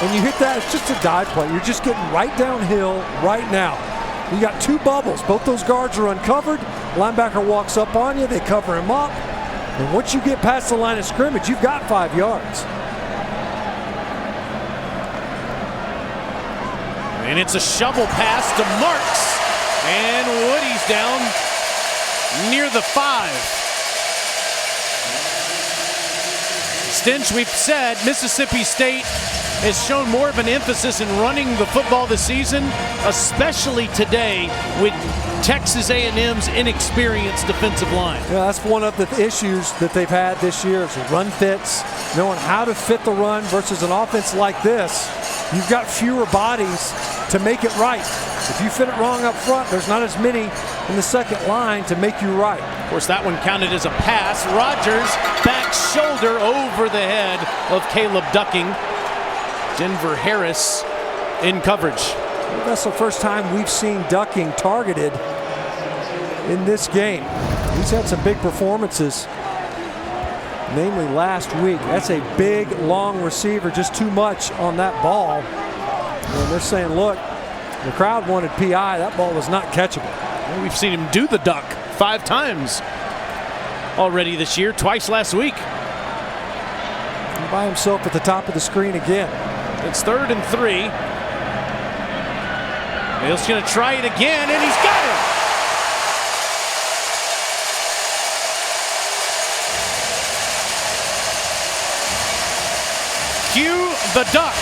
[SPEAKER 2] And you hit that, it's just a dive play. You're just getting right downhill right now. You got 2 bubbles. Both those guards are uncovered. Linebacker walks up on you. They cover him up. And once you get past the line of scrimmage, you've got 5 yards.
[SPEAKER 1] And it's a shovel pass to Marks. And Woody's down near the 5. Stinch, we've said Mississippi State has shown more of an emphasis in running the football this season, especially today with Texas A&M's inexperienced defensive line.
[SPEAKER 2] Yeah, that's one of the issues that they've had this year is run fits, knowing how to fit the run versus an offense like this. You've got fewer bodies to make it right. If you fit it wrong up front, there's not as many in the second line to make you right.
[SPEAKER 1] Of course, that one counted as a pass. Rogers back shoulder over the head of Caleb Ducking. Denver Harris in coverage.
[SPEAKER 2] That's the first time we've seen Ducking targeted in this game. He's had some big performances, namely last week. That's a big, long receiver, just too much on that ball. And they're saying, look, the crowd wanted PI. That ball was not catchable.
[SPEAKER 1] Well, we've seen him do the duck 5 times already this year, twice last week.
[SPEAKER 2] And by himself at the top of the screen again.
[SPEAKER 1] It's 3rd and 3. He's going to try it again, and he's got it. Cue the duck.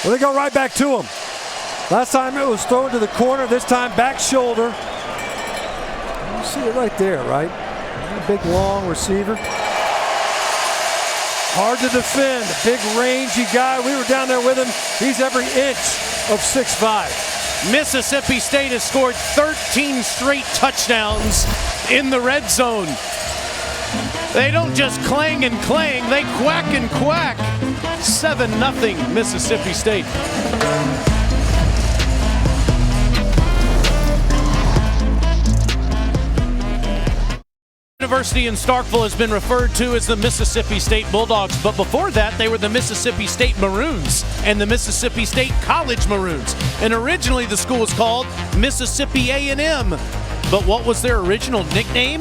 [SPEAKER 2] Well, they go right back to him. Last time it was thrown to the corner, this time back shoulder. You see it right there, right? A big, long receiver. Hard to defend, a big rangy guy. We were down there with him. He's every inch of 6'5".
[SPEAKER 1] Mississippi State has scored 13 straight touchdowns in the red zone. They don't just clang and clang, they quack and quack. 7-0 Mississippi State. University in Starkville has been referred to as the Mississippi State Bulldogs, but before that they were the Mississippi State Maroons and the Mississippi State College Maroons. And originally the school was called Mississippi A&M, but what was their original nickname?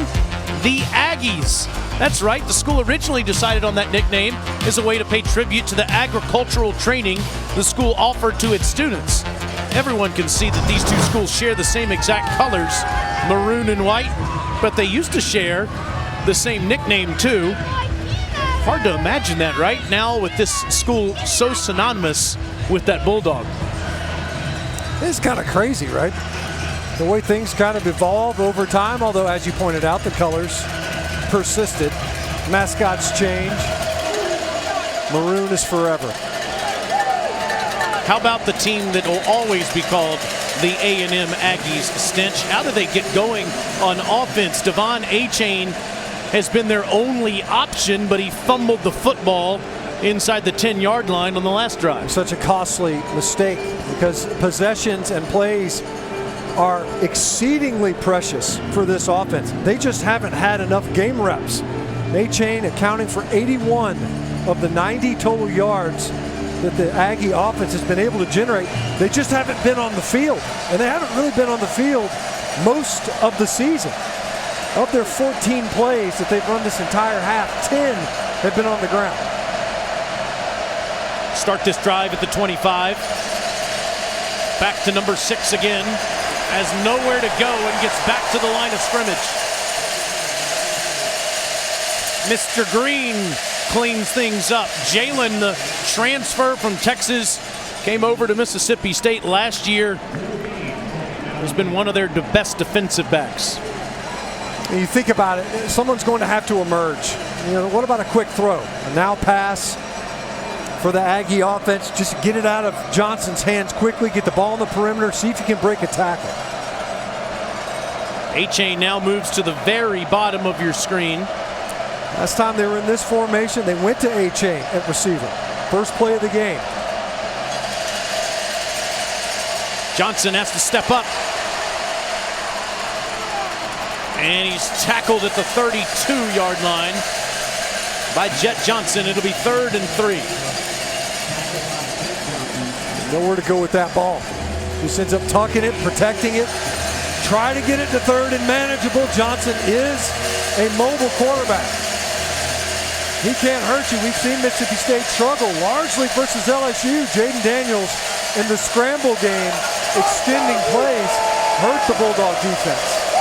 [SPEAKER 1] The Aggies. That's right, the school originally decided on that nickname as a way to pay tribute to the agricultural training the school offered to its students. Everyone can see that these two schools share the same exact colors, maroon and white, but they used to share the same nickname too. Hard to imagine that right now with this school so synonymous with that Bulldog.
[SPEAKER 2] It's kind of crazy, right? The way things kind of evolve over time, although as you pointed out, the colors persisted. Mascots change. Maroon is forever.
[SPEAKER 1] How about the team that will always be called the A&M Aggies, Stench? How do they get going on offense? Devon A-Chain has been their only option, but he fumbled the football inside the 10-yard line on the last drive.
[SPEAKER 2] Such a costly mistake because possessions and plays are exceedingly precious for this offense. They just haven't had enough game reps. A-Chain accounting for 81 of the 90 total yards that the Aggie offense has been able to generate. They just haven't been on the field, and they haven't really been on the field most of the season. Of their 14 plays that they've run this entire half, 10 have been on the ground.
[SPEAKER 1] Start this drive at the 25. Back to number 6 again. Has nowhere to go and gets back to the line of scrimmage. Mr. Green cleans things up. Jalen, the transfer from Texas, came over to Mississippi State last year. Has been one of their best defensive backs.
[SPEAKER 2] And you think about it, someone's going to have to emerge. You know, what about a quick throw? A now pass for the Aggie offense. Just get it out of Johnson's hands quickly, get the ball on the perimeter, see if you can break a tackle.
[SPEAKER 1] A-Chain now moves to the very bottom of your screen.
[SPEAKER 2] Last time they were in this formation, they went to A-Chain at receiver. First play of the game.
[SPEAKER 1] Johnson has to step up. And he's tackled at the 32-yard line by Jet Johnson. It'll be 3rd and 3.
[SPEAKER 2] Nowhere to go with that ball. Just ends up tucking it, protecting it. Try to get it to 3rd and manageable. Johnson is a mobile quarterback. He can't hurt you. We've seen Mississippi State struggle largely versus LSU. Jaden Daniels in the scramble game, extending plays, hurt the Bulldog defense.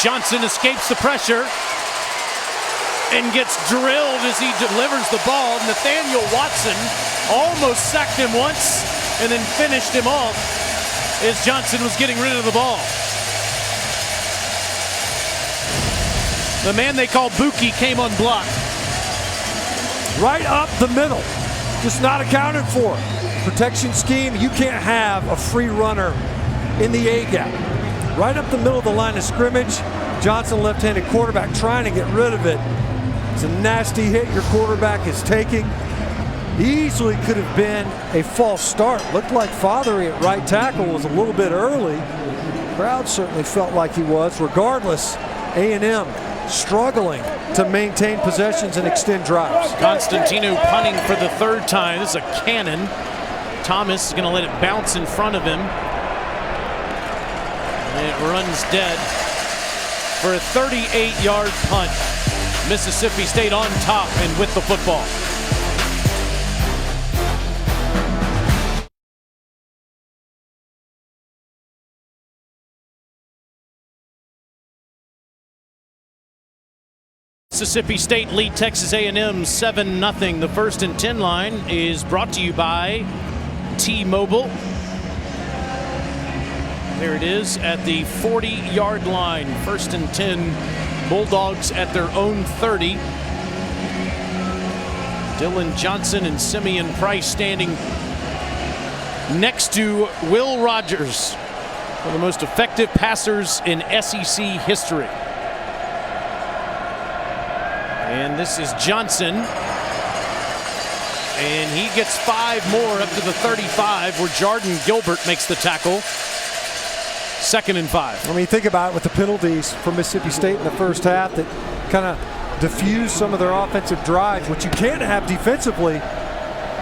[SPEAKER 1] Johnson escapes the pressure and gets drilled as he delivers the ball. Nathaniel Watson almost sacked him once and then finished him off as Johnson was getting rid of the ball. The man they call Buki came unblocked.
[SPEAKER 2] Right up the middle, just not accounted for. Protection scheme, you can't have a free runner in the A-gap. Right up the middle of the line of scrimmage. Johnson, left-handed quarterback, trying to get rid of it. It's a nasty hit your quarterback is taking. Easily could have been a false start. Looked like Fothery at right tackle was a little bit early. Crowd certainly felt like he was. Regardless, A&M struggling to maintain possessions and extend drives.
[SPEAKER 1] Constantino punting for the 3rd time. This is a cannon. Thomas is going to let it bounce in front of him. And it runs dead for a 38-yard punt. Mississippi State on top and with the football. Mississippi State lead Texas A&M 7-0. The 1st and 10 line is brought to you by T-Mobile. There it is at the 40-yard line. 1st and 10. Bulldogs at their own 30. Dylan Johnson and Simeon Price standing next to Will Rogers, one of the most effective passers in SEC history. And this is Johnson. And he gets 5 more up to the 35 where Jordan Gilbert makes the tackle. 2nd and 5.
[SPEAKER 2] I mean, think about it with the penalties for Mississippi State in the first half that kind of diffused some of their offensive drives. What you can't have defensively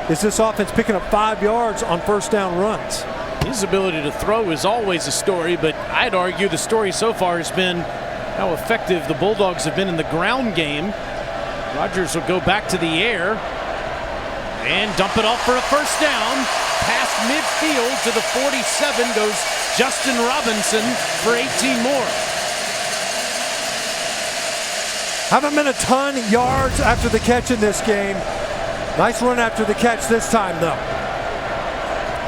[SPEAKER 2] is this offense picking up 5 yards on first down runs.
[SPEAKER 1] His ability to throw is always a story, but I'd argue the story so far has been how effective the Bulldogs have been in the ground game. Rogers will go back to the air and dump it off for a first down. Past midfield to the 47 goes Justin Robinson for 18 more.
[SPEAKER 2] Haven't been a ton of yards after the catch in this game. Nice run after the catch this time, though.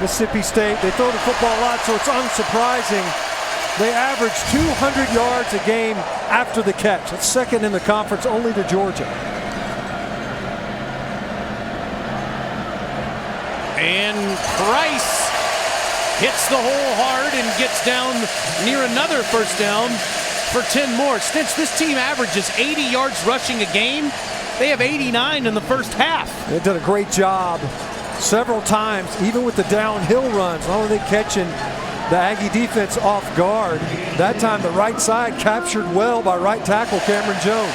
[SPEAKER 2] Mississippi State, they throw the football a lot, so it's unsurprising. They average 200 yards a game after the catch. It's 2nd in the conference, only to Georgia.
[SPEAKER 1] And Price hits the hole hard and gets down near another first down for 10 more. Stitch, this team averages 80 yards rushing a game. They have 89 in the first half.
[SPEAKER 2] They did a great job several times, even with the downhill runs. Not only catching the Aggie defense off guard, that time the right side captured well by right tackle Cameron Jones.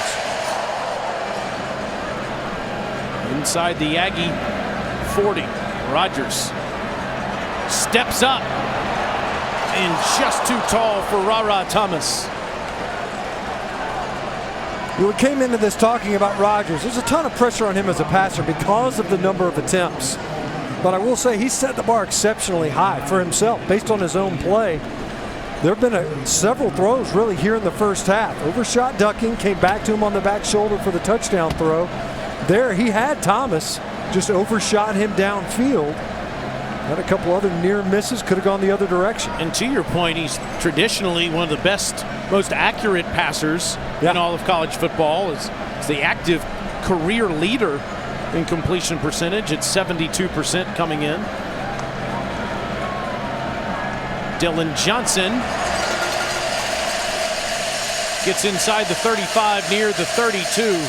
[SPEAKER 1] Inside the Aggie 40, Rogers steps up and just too tall for Ra Thomas.
[SPEAKER 2] We came into this talking about Rogers. There's a ton of pressure on him as a passer because of the number of attempts. But I will say he set the bar exceptionally high for himself based on his own play. There have been several throws really here in the first half. Overshot ducking, came back to him on the back shoulder for the touchdown throw. There he had Thomas, just overshot him downfield. Had a couple other near misses, could have gone the other direction.
[SPEAKER 1] And to your point, he's traditionally one of the best, most accurate passers in all of college football. Is the active career leader in completion percentage at 72% coming in. Dylan Johnson gets inside the 35, near the 32.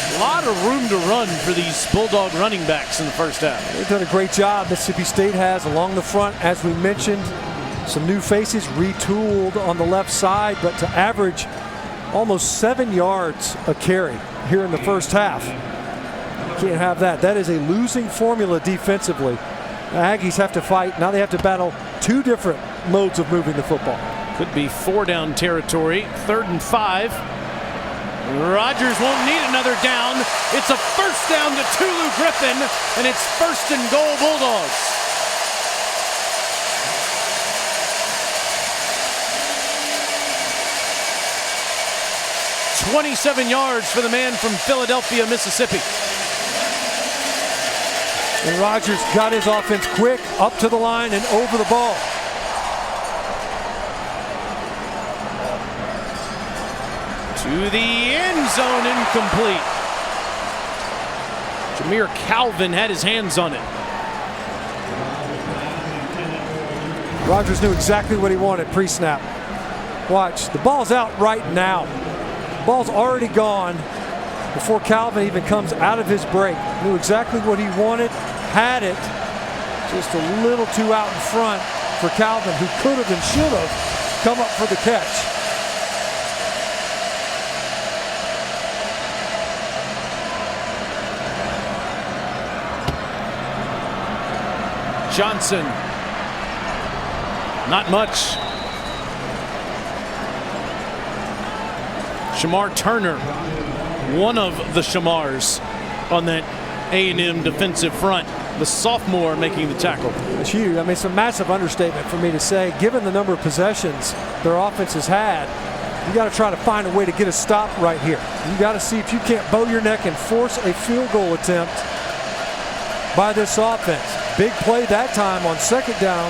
[SPEAKER 1] A lot of room to run for these Bulldog running backs in the first half.
[SPEAKER 2] They've done a great job. Mississippi State has along the front, as we mentioned. Some new faces retooled on the left side, but to average almost 7 yards a carry here in the first half. You can't have that. That is a losing formula defensively. The Aggies have to fight. Now they have to battle 2 different modes of moving the football.
[SPEAKER 1] Could be 4-down territory. 3rd and 5. Rogers won't need another down. It's a first down to Tulu Griffin, and it's 1st and goal Bulldogs. "27 yards for the man from Philadelphia, Mississippi."
[SPEAKER 2] And Rogers got his offense quick, up to the line and over the ball.
[SPEAKER 1] To the end zone, incomplete. Jameer Calvin had his hands on it.
[SPEAKER 2] Rogers knew exactly what he wanted pre-snap. Watch, the ball's out right now. Ball's already gone before Calvin even comes out of his break. Knew exactly what he wanted, had it, just a little too out in front for Calvin, who could have and should have come up for the catch.
[SPEAKER 1] Johnson, not much. Shamar Turner, one of the Shamars on that A&M defensive front. The sophomore making the tackle.
[SPEAKER 2] It's huge. I mean, it's a massive understatement for me to say. Given the number of possessions their offense has had, you got to try to find a way to get a stop right here. You got to see if you can't bow your neck and force a field goal attempt by this offense. Big play that time on 2nd down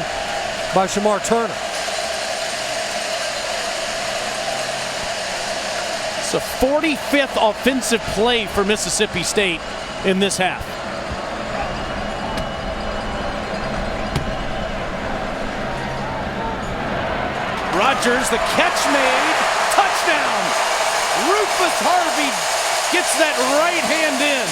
[SPEAKER 2] by Shamar Turner.
[SPEAKER 1] It's a 45th offensive play for Mississippi State in this half. Rogers, the catch made, touchdown! Rufus Harvey gets that right hand in.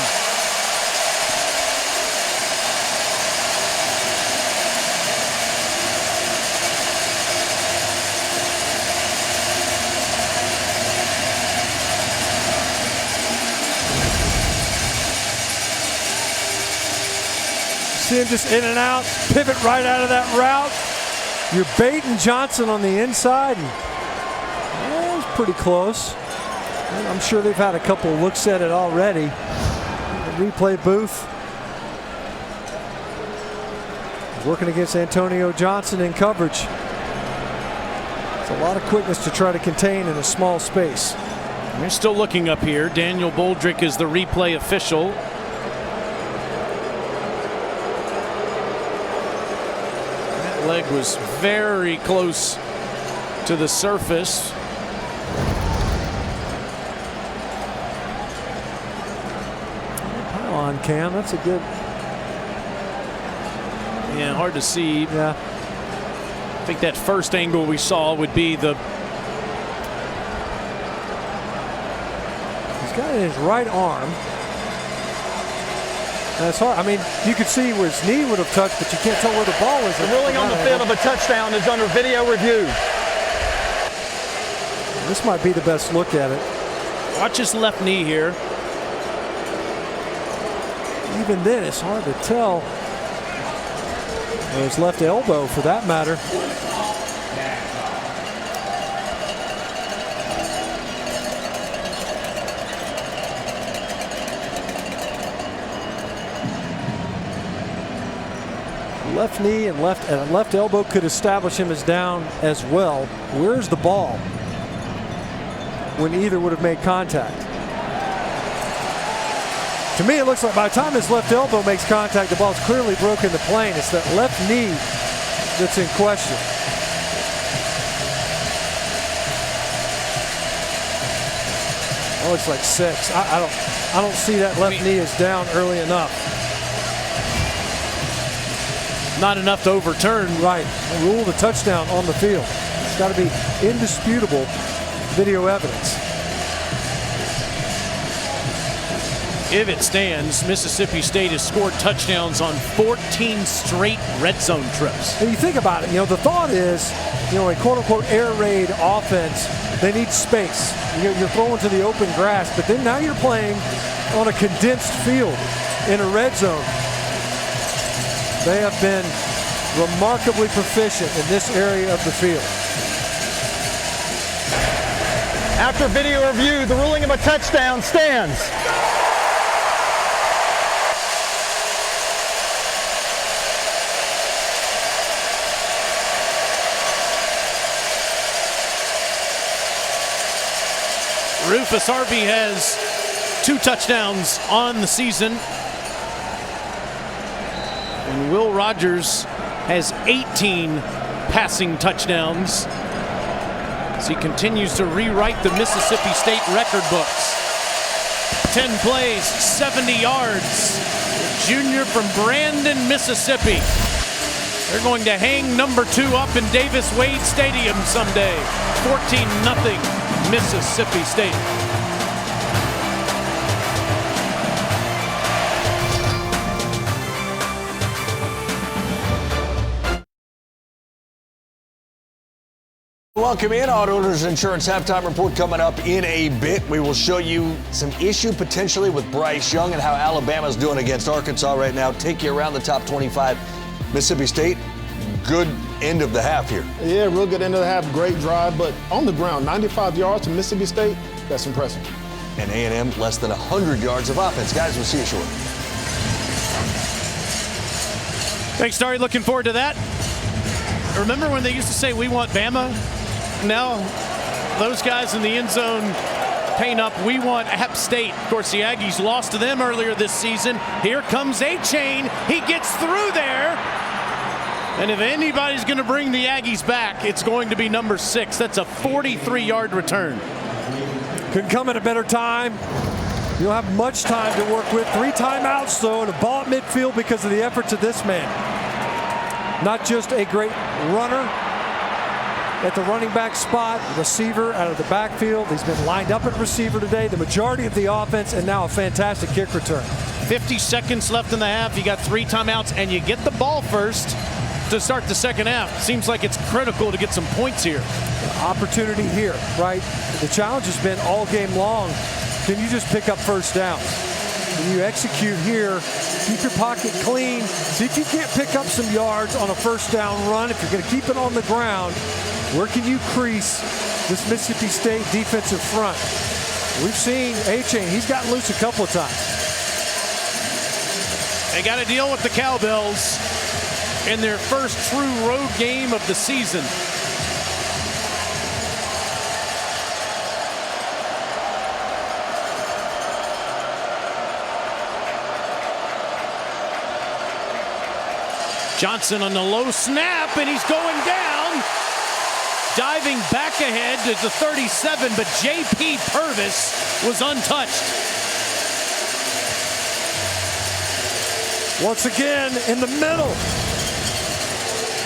[SPEAKER 2] See him just in and out, pivot right out of that route. You're baiting Johnson on the inside. And it was pretty close. And I'm sure they've had a couple looks at it already. The replay booth. Working against Antonio Johnson in coverage. It's a lot of quickness to try to contain in a small space.
[SPEAKER 1] We're still looking up here. Daniel Boldrick is the replay official. That leg was very close to the surface.
[SPEAKER 2] Pile on, Cam. That's a good.
[SPEAKER 1] Yeah, hard to see.
[SPEAKER 2] Yeah.
[SPEAKER 1] I think that first angle we saw would be the.
[SPEAKER 2] He's got it in his right arm. And it's hard. I mean, you could see where his knee would have touched, but you can't tell where the ball is.
[SPEAKER 6] The ruling on the field of a touchdown is under video review.
[SPEAKER 2] This might be the best look at it.
[SPEAKER 1] Watch his left knee here.
[SPEAKER 2] Even then, it's hard to tell. Or his left elbow, for that matter. Left knee and left elbow could establish him as down as well. Where's the ball when either would have made contact? To me, it looks like by the time his left elbow makes contact, the ball's clearly broken the plane. It's that left knee that's in question. That looks like 6. I don't see that left knee is down early enough.
[SPEAKER 1] Not enough to overturn.
[SPEAKER 2] Right. Rule the touchdown on the field. It's got to be indisputable video evidence.
[SPEAKER 1] If it stands, Mississippi State has scored touchdowns on 14 straight red zone trips.
[SPEAKER 2] And you think about it, the thought is, a quote-unquote air raid offense, they need space. You're throwing to the open grass, but then now you're playing on a condensed field in a red zone. They have been remarkably proficient in this area of the field.
[SPEAKER 6] After video review, the ruling of a touchdown stands.
[SPEAKER 1] Rufus Harvey has 2 touchdowns on the season. And Will Rogers has 18 passing touchdowns as he continues to rewrite the Mississippi State record books. 10 plays, 70 yards. Junior from Brandon, Mississippi. They're going to hang number 2 up in Davis Wade Stadium someday. 14-0 Mississippi State.
[SPEAKER 7] Welcome in. Auto Owners Insurance halftime report coming up in a bit. We will show you some issue potentially with Bryce Young and how Alabama's doing against Arkansas right now. Take you around the top 25. Mississippi State, good end of the half here.
[SPEAKER 8] Yeah, real good end of the half. Great drive, but on the ground, 95 yards to Mississippi State, that's impressive.
[SPEAKER 7] And A&M less than 100 yards of offense. Guys, we'll see you shortly.
[SPEAKER 1] Thanks, Starry. Looking forward to that. Remember when they used to say, "We want Bama"? Now, those guys in the end zone paint up, "We want App State." Of course, the Aggies lost to them earlier this season. Here comes A-Chain. He gets through there. And if anybody's going to bring the Aggies back, it's going to be number 6. That's a 43-yard return.
[SPEAKER 2] Couldn't come at a better time. You don't have much time to work with. 3 timeouts, though, and a ball at midfield because of the efforts of this man. Not just a great runner at the running back spot, receiver out of the backfield. He's been lined up at receiver today, the majority of the offense, and now a fantastic kick return.
[SPEAKER 1] 50 seconds left in the half. You got 3 timeouts, and you get the ball first to start the second half. Seems like it's critical to get some points here.
[SPEAKER 2] Opportunity here, right? The challenge has been all game long. Can you just pick up first downs? When you execute here, keep your pocket clean. See if you can't pick up some yards on a first down run. If you're going to keep it on the ground, where can you crease this Mississippi State defensive front? We've seen A-Chain. He's gotten loose a couple of times.
[SPEAKER 1] They got to deal with the Cowbells in their first true road game of the season. Johnson on the low snap, and he's going down. Diving back ahead to the 37, but J.P. Purvis was untouched.
[SPEAKER 2] Once again, in the middle.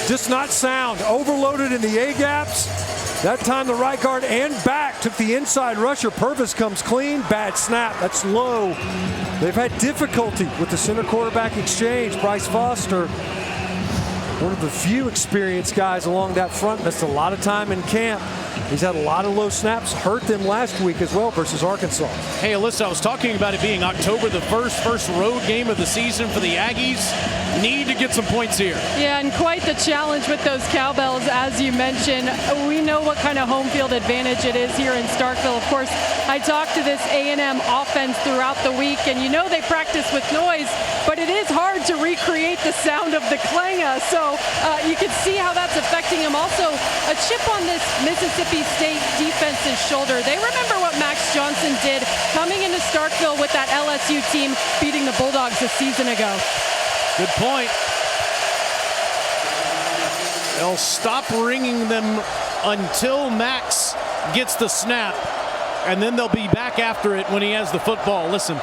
[SPEAKER 2] Just not sound. Overloaded in the A-gaps. That time the right guard and back took the inside rusher. Purvis comes clean. Bad snap. That's low. They've had difficulty with the center quarterback exchange. Bryce Foster, one of the few experienced guys along that front, missed a lot of time in camp. He's had a lot of low snaps, hurt them last week as well versus Arkansas.
[SPEAKER 1] Hey, Alyssa, I was talking about it being October the 1st, first road game of the season for the Aggies. Need to get some points here.
[SPEAKER 3] Yeah, and quite the challenge with those Cowbells, as you mentioned. We know what kind of home field advantage it is here in Starkville. Of course, I talked to this A&M offense throughout the week, and you know they practice with noise, but it is hard to recreate the sound of the clangah. So you can see how that's affecting him. Also, a chip on this Mississippi State defense's shoulder. They remember what Max Johnson did coming into Starkville with that LSU team beating the Bulldogs a season ago.
[SPEAKER 1] Good point. They'll stop ringing them until Max gets the snap, and then they'll be back after it when he has the football. Listen.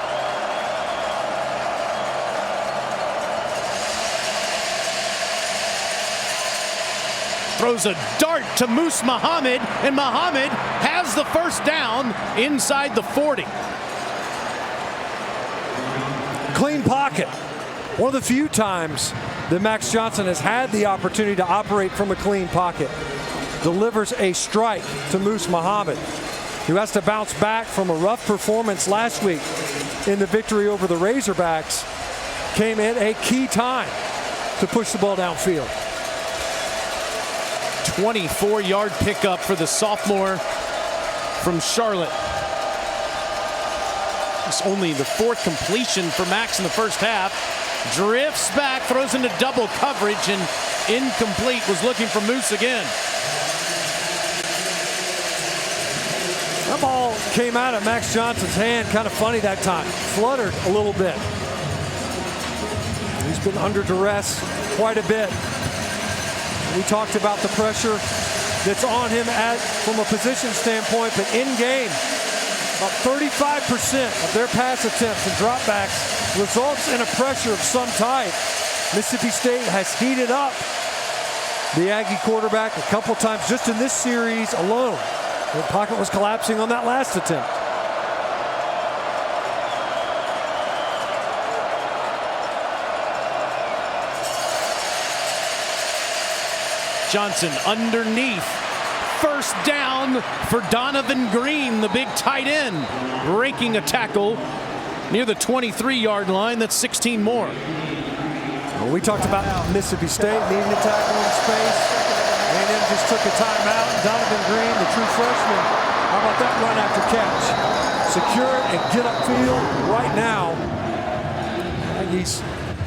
[SPEAKER 1] Throws a dart to Moose Muhammad, and Muhammad has the first down inside the 40.
[SPEAKER 2] Clean pocket. One of the few times that Max Johnson has had the opportunity to operate from a clean pocket. Delivers a strike to Moose Muhammad, who has to bounce back from a rough performance last week in the victory over the Razorbacks. Came in a key time to push the ball downfield.
[SPEAKER 1] 24-yard pickup for the sophomore from Charlotte. It's only the 4th completion for Max in the first half. Drifts back, throws into double coverage, and incomplete. Was looking for Moose again.
[SPEAKER 2] That ball came out of Max Johnson's hand, kind of funny that time. Fluttered a little bit. He's been under duress quite a bit. We talked about the pressure that's on him from a position standpoint, but in game, about 35% of their pass attempts and dropbacks results in a pressure of some type. Mississippi State has heated up the Aggie quarterback a couple times just in this series alone. The pocket was collapsing on that last attempt.
[SPEAKER 1] Johnson underneath. First down for Donovan Green, the big tight end, breaking a tackle near the 23-yard line. That's 16 more.
[SPEAKER 2] Well, we talked about Mississippi State needing a tackle in space. A&M just took a timeout. Donovan Green, the true freshman, how about that run after catch? Secure it and get upfield right now. Aggies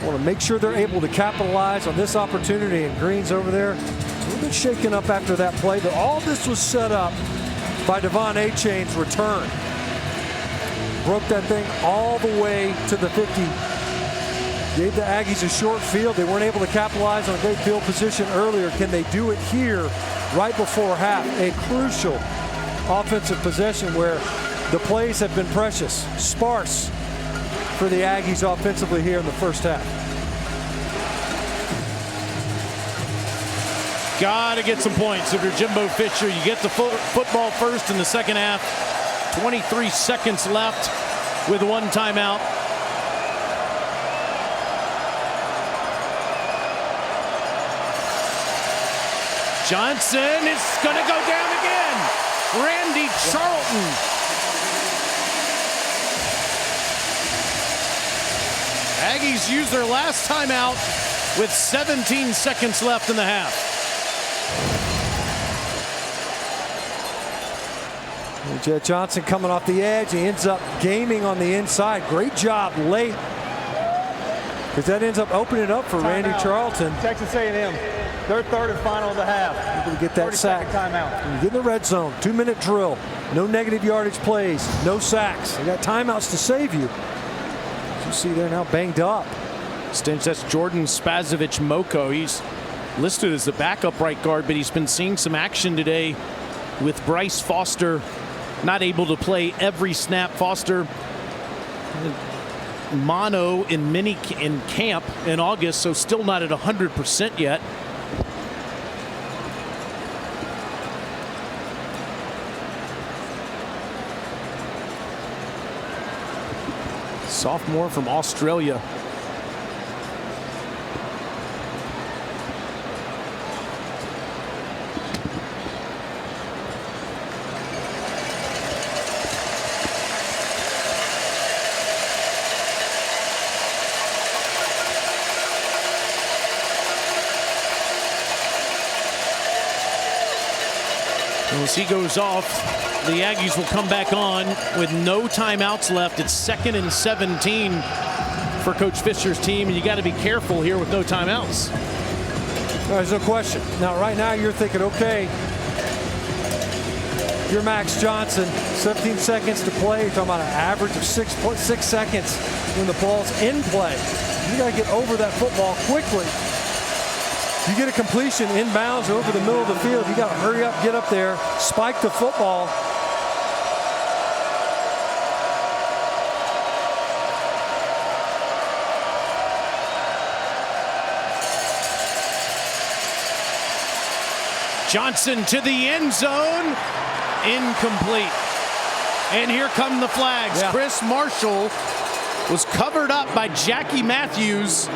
[SPEAKER 2] want to make sure they're able to capitalize on this opportunity, and Green's over there a little bit shaken up after that play, but all this was set up by Devon A-Chain's return. Broke that thing all the way to the 50. Gave the Aggies a short field. They weren't able to capitalize on a great field position earlier. Can they do it here right before half? A crucial offensive possession where the plays have been precious, sparse for the Aggies offensively here in the first half.
[SPEAKER 1] Got to get some points if you're Jimbo Fisher. You get the football first in the second half. 23 seconds left with one timeout. Johnson is going to go down again. Randy Charlton. Aggies use their last timeout with 17 seconds left in the half.
[SPEAKER 2] Jet Johnson coming off the edge. He ends up gaming on the inside. Great job late, because that ends up opening it up for Randy Charlton.
[SPEAKER 6] Texas A&M, their third and final of the half.
[SPEAKER 2] Able to get that sack.
[SPEAKER 6] Timeout.
[SPEAKER 2] You get in the red zone. 2-minute drill. No negative yardage plays. No sacks. You got timeouts to save you. As you see, they're now banged up.
[SPEAKER 1] Stinch, that's Jordan Spazovic Moko. He's listed as the backup right guard, but he's been seeing some action today with Bryce Foster not able to play every snap. Foster mono in camp in August, so still not at 100% yet. Sophomore from Australia. As he goes off, the Aggies will come back on with no timeouts left. It's 2nd and 17 for Coach Fisher's team, and you got to be careful here with no timeouts.
[SPEAKER 2] There's no question. Now, right now, you're thinking, okay, you're Max Johnson, 17 seconds to play. You're talking about an average of 6 seconds when the ball's in play. You got to get over that football quickly. You get a completion inbounds over the middle of the field. You got to hurry up, get up there, spike the football.
[SPEAKER 1] Johnson to the end zone, incomplete. And here come the flags.
[SPEAKER 2] Yeah.
[SPEAKER 1] Chris Marshall was covered up by Jackie Matthews.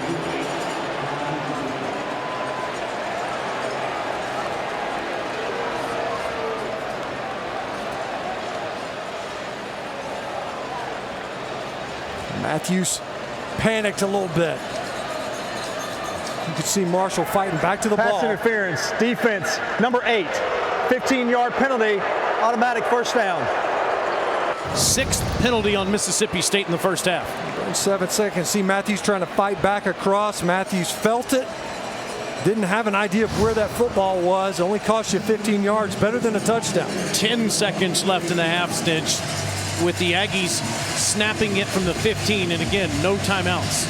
[SPEAKER 2] Matthews panicked a little bit. You could see Marshall fighting back to the ball.
[SPEAKER 6] Pass interference, defense, number 8. 15-yard penalty, automatic first down.
[SPEAKER 1] 6th penalty on Mississippi State in the first half.
[SPEAKER 2] 7 seconds. See Matthews trying to fight back across. Matthews felt it. Didn't have an idea of where that football was. Only cost you 15 yards. Better than a touchdown.
[SPEAKER 1] 10 seconds left in the half, Stitch, with the Aggies snapping it from the 15, and again, no timeouts.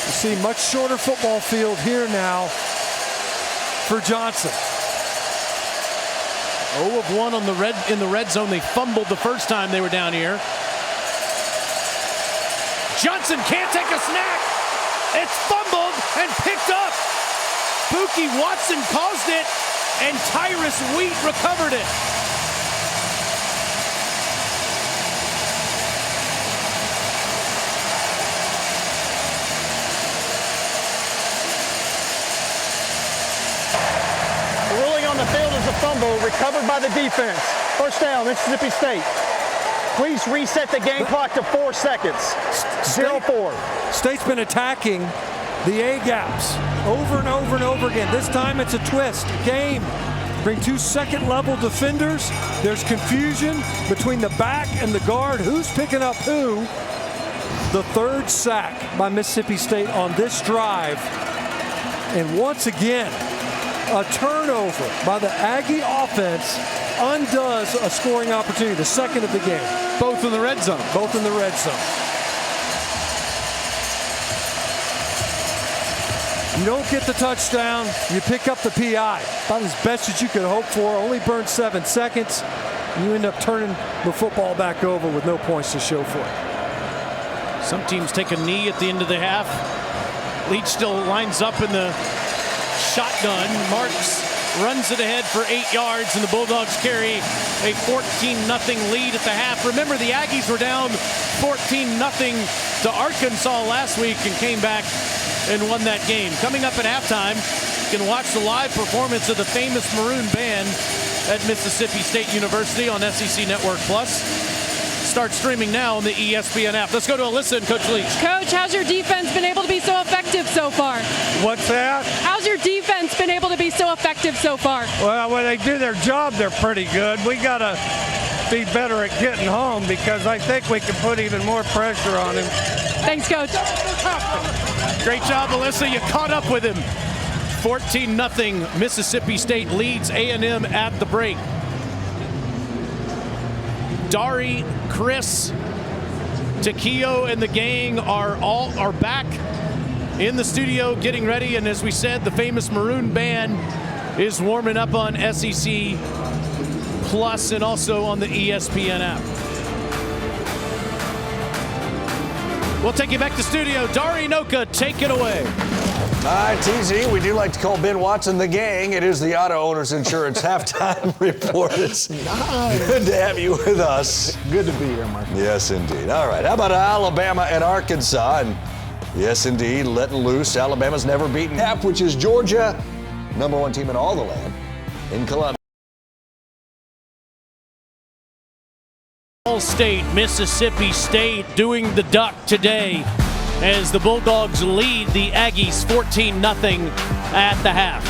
[SPEAKER 2] You see much shorter football field here now for Johnson.
[SPEAKER 1] 0 of 1 in the red zone. They fumbled the first time they were down here. Johnson can't take a snack. It's fumbled and picked up. Buki Watson caused it, and Tyrus Wheat recovered it.
[SPEAKER 6] Fumble recovered by the defense. First down, Mississippi State. Please reset the game clock to 4 seconds. 0-4.
[SPEAKER 2] State's been attacking the A gaps over and over and over again. This time it's a twist game. Bring 2 second-level defenders. There's confusion between the back and the guard. Who's picking up who? The 3rd sack by Mississippi State on this drive. And once again, a turnover by the Aggie offense undoes a scoring opportunity, the 2nd of the game.
[SPEAKER 1] Both in the red zone.
[SPEAKER 2] Both in the red zone. You don't get the touchdown, you pick up the PI. About as best as you could hope for. Only burned 7 seconds. You end up turning the football back over with no points to show for it.
[SPEAKER 1] Some teams take a knee at the end of the half. Leach still lines up in the shotgun. Marks runs it ahead for 8 yards, and the Bulldogs carry a 14-0 lead at the half. Remember, the Aggies were down 14-0 to Arkansas last week and came back and won that game. Coming up at halftime, you can watch the live performance of the famous Maroon Band at Mississippi State University on SEC Network Plus. start streaming now on the ESPN app. Let's go to Alyssa and Coach Leach.
[SPEAKER 3] Coach, how's your defense been able to be so effective so far?
[SPEAKER 9] What's that?
[SPEAKER 3] How's your defense been able to be so effective so far?
[SPEAKER 9] Well, when they do their job, they're pretty good. We got to be better at getting home because I think we can put even more pressure on him.
[SPEAKER 3] Thanks, Coach.
[SPEAKER 1] Great job, Alyssa. You caught up with him. 14-0 Mississippi State leads A&M at the break. Dari, Chris, Takio, and the gang are back in the studio getting ready. And as we said, the famous Maroon Band is warming up on SEC Plus and also on the ESPN app. We'll take you back to studio. Dari Noka, take it away.
[SPEAKER 7] All right, TZ, we do like to call Ben Watson the gang. It is the Auto Owners Insurance Halftime Report. It's good to have you with us.
[SPEAKER 8] Good to be here, Mike.
[SPEAKER 7] Yes, indeed. All right, how about Alabama and Arkansas? And yes, indeed, letting loose. Alabama's never beaten half, which is Georgia, #1 team in all the land, in Columbia.
[SPEAKER 1] Ball State, Mississippi State doing the duck today as the Bulldogs lead the Aggies 14-0 at the half.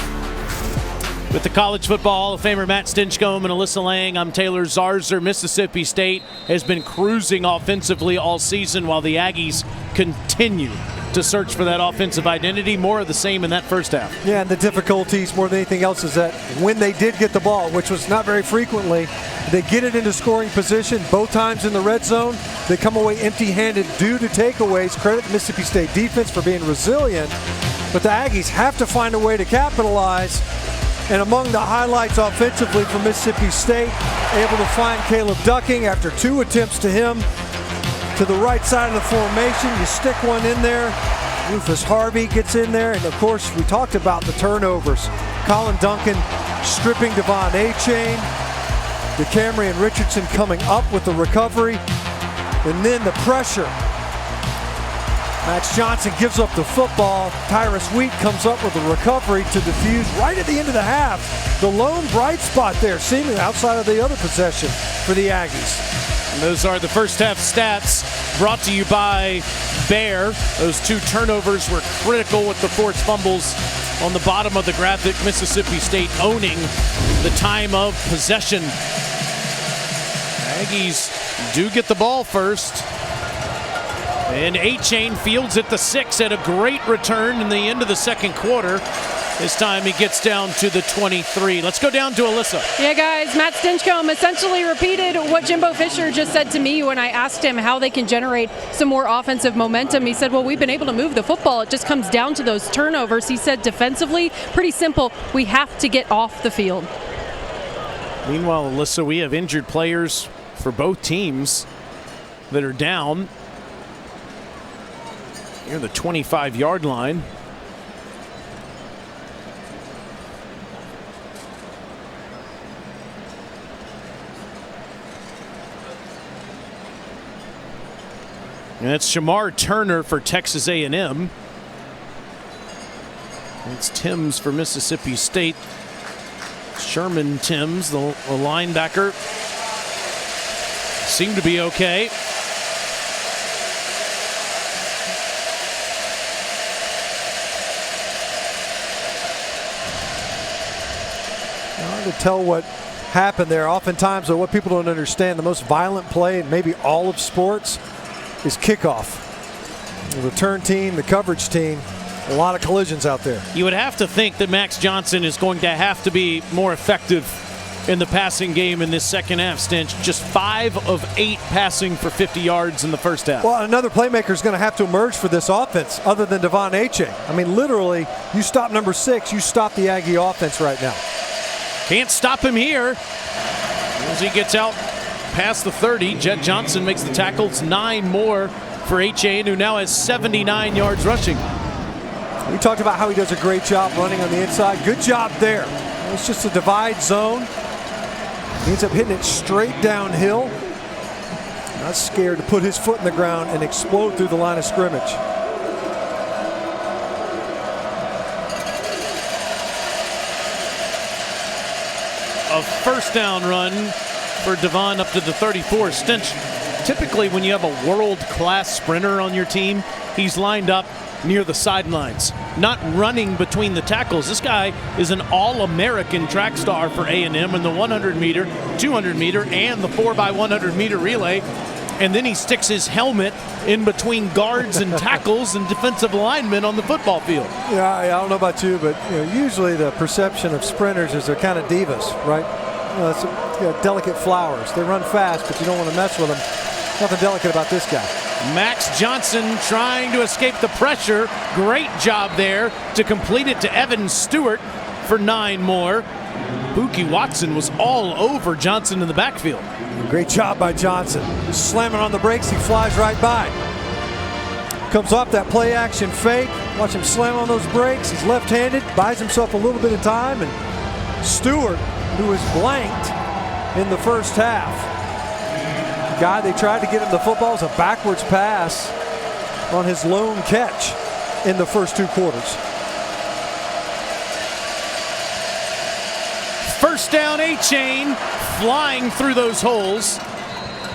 [SPEAKER 1] With the College Football Hall of Famer Matt Stinchcomb and Alyssa Lang, I'm Taylor Zarzer. Mississippi State has been cruising offensively all season while the Aggies continue to search for that offensive identity. More of the same in that first half.
[SPEAKER 2] Yeah, and the difficulties more than anything else is that when they did get the ball, which was not very frequently, they get it into scoring position both times in the red zone. They come away empty-handed due to takeaways. Credit the Mississippi State defense for being resilient, but the Aggies have to find a way to capitalize. And among the highlights offensively for Mississippi State, able to find Caleb Ducking after 2 attempts to him to the right side of the formation. You stick one in there. Rufus Harvey gets in there. And, of course, we talked about the turnovers. Colin Duncan stripping Devon A-Chain. DeCamerion Richardson coming up with the recovery. And then the pressure. Max Johnson gives up the football. Tyrus Wheat comes up with a recovery to defuse right at the end of the half. The lone bright spot there, seemingly outside of the other possession for the Aggies.
[SPEAKER 1] And those are the first half stats brought to you by Bear. Those 2 turnovers were critical with the forced fumbles on the bottom of the graphic. Mississippi State owning the time of possession. Aggies do get the ball first. And A-Chain fields at the 6 at a great return in the end of the second quarter. This time he gets down to the 23. Let's go down to Alyssa.
[SPEAKER 3] Yeah, guys, Matt Stinchcomb essentially repeated what Jimbo Fisher just said to me when I asked him how they can generate some more offensive momentum. He said, well, we've been able to move the football. It just comes down to those turnovers. He said defensively, pretty simple. We have to get off the field.
[SPEAKER 1] Meanwhile, Alyssa, we have injured players for both teams that are down near the 25-yard line. And that's Shamar Turner for Texas A&M. It's Timms for Mississippi State. Sherman Timms, the linebacker, seemed to be okay.
[SPEAKER 2] Hard to tell what happened there. Oftentimes, what people don't understand, the most violent play in maybe all of sports is kickoff. The return team, the coverage team, a lot of collisions out there.
[SPEAKER 1] You would have to think that Max Johnson is going to have to be more effective in the passing game in this second half, Stinch. Just 5 of 8 passing for 50 yards in the first half.
[SPEAKER 2] Well, another playmaker is going to have to emerge for this offense other than Devon A-Chain. I mean, literally, you stop number 6, you stop the Aggie offense right now.
[SPEAKER 1] Can't stop him here. As he gets out past the 30, Jed Johnson makes the tackles. 9 more for A-Chain, who now has 79 yards rushing.
[SPEAKER 2] We talked about how he does a great job running on the inside. Good job there. It's just a divide zone. He ends up hitting it straight downhill. Not scared to put his foot in the ground and explode through the line of scrimmage. A
[SPEAKER 1] first down run for Devon up to the 34. Stinch Typically, when you have a world-class sprinter on your team, he's lined up near the sidelines, not running between the tackles. This guy is an all-American track star for A&M in the 100-meter, 200-meter, and the 4x100-meter relay. And then he sticks his helmet in between guards and tackles and defensive linemen on the football field.
[SPEAKER 2] Yeah, I don't know about you, but usually the perception of sprinters is they're kind of divas, right? It's delicate flowers. They run fast, but you don't want to mess with them. Nothing delicate about this guy.
[SPEAKER 1] Max Johnson trying to escape the pressure. Great job there to complete it to Evan Stewart for 9 more. Buki Watson was all over Johnson in the backfield.
[SPEAKER 2] Great job by Johnson. Slamming on the brakes, he flies right by. Comes off that play action fake. Watch him slam on those brakes. He's left-handed, buys himself a little bit of time, and Stewart, who was blanked in the first half. The guy they tried to get him the football is a backwards pass on his lone catch in the first 2 quarters.
[SPEAKER 1] First down, A-Chain flying through those holes.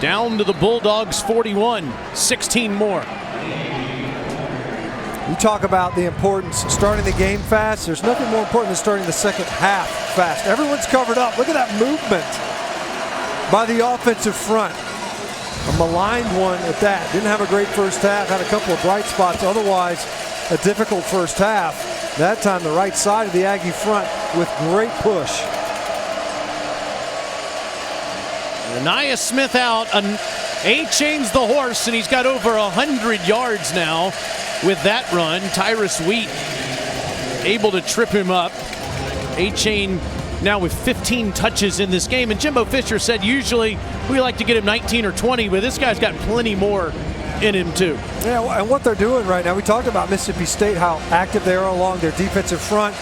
[SPEAKER 1] Down to the Bulldogs 41, 16 more.
[SPEAKER 2] You talk about the importance of starting the game fast. There's nothing more important than starting the second half fast. Everyone's covered up. Look at that movement by the offensive front. A maligned one at that. Didn't have a great first half. Had a couple of bright spots. Otherwise, a difficult first half. That time, the right side of the Aggie front with great push.
[SPEAKER 1] Anaya Smith out. A-Chain's the horse, and he's got over 100 yards now with that run. Tyrus Wheat able to trip him up. A-Chain now with 15 touches in this game. And Jimbo Fisher said usually we like to get him 19 or 20, but this guy's got plenty more in him too.
[SPEAKER 2] Yeah, and what they're doing right now, we talked about Mississippi State, how active they are along their defensive front.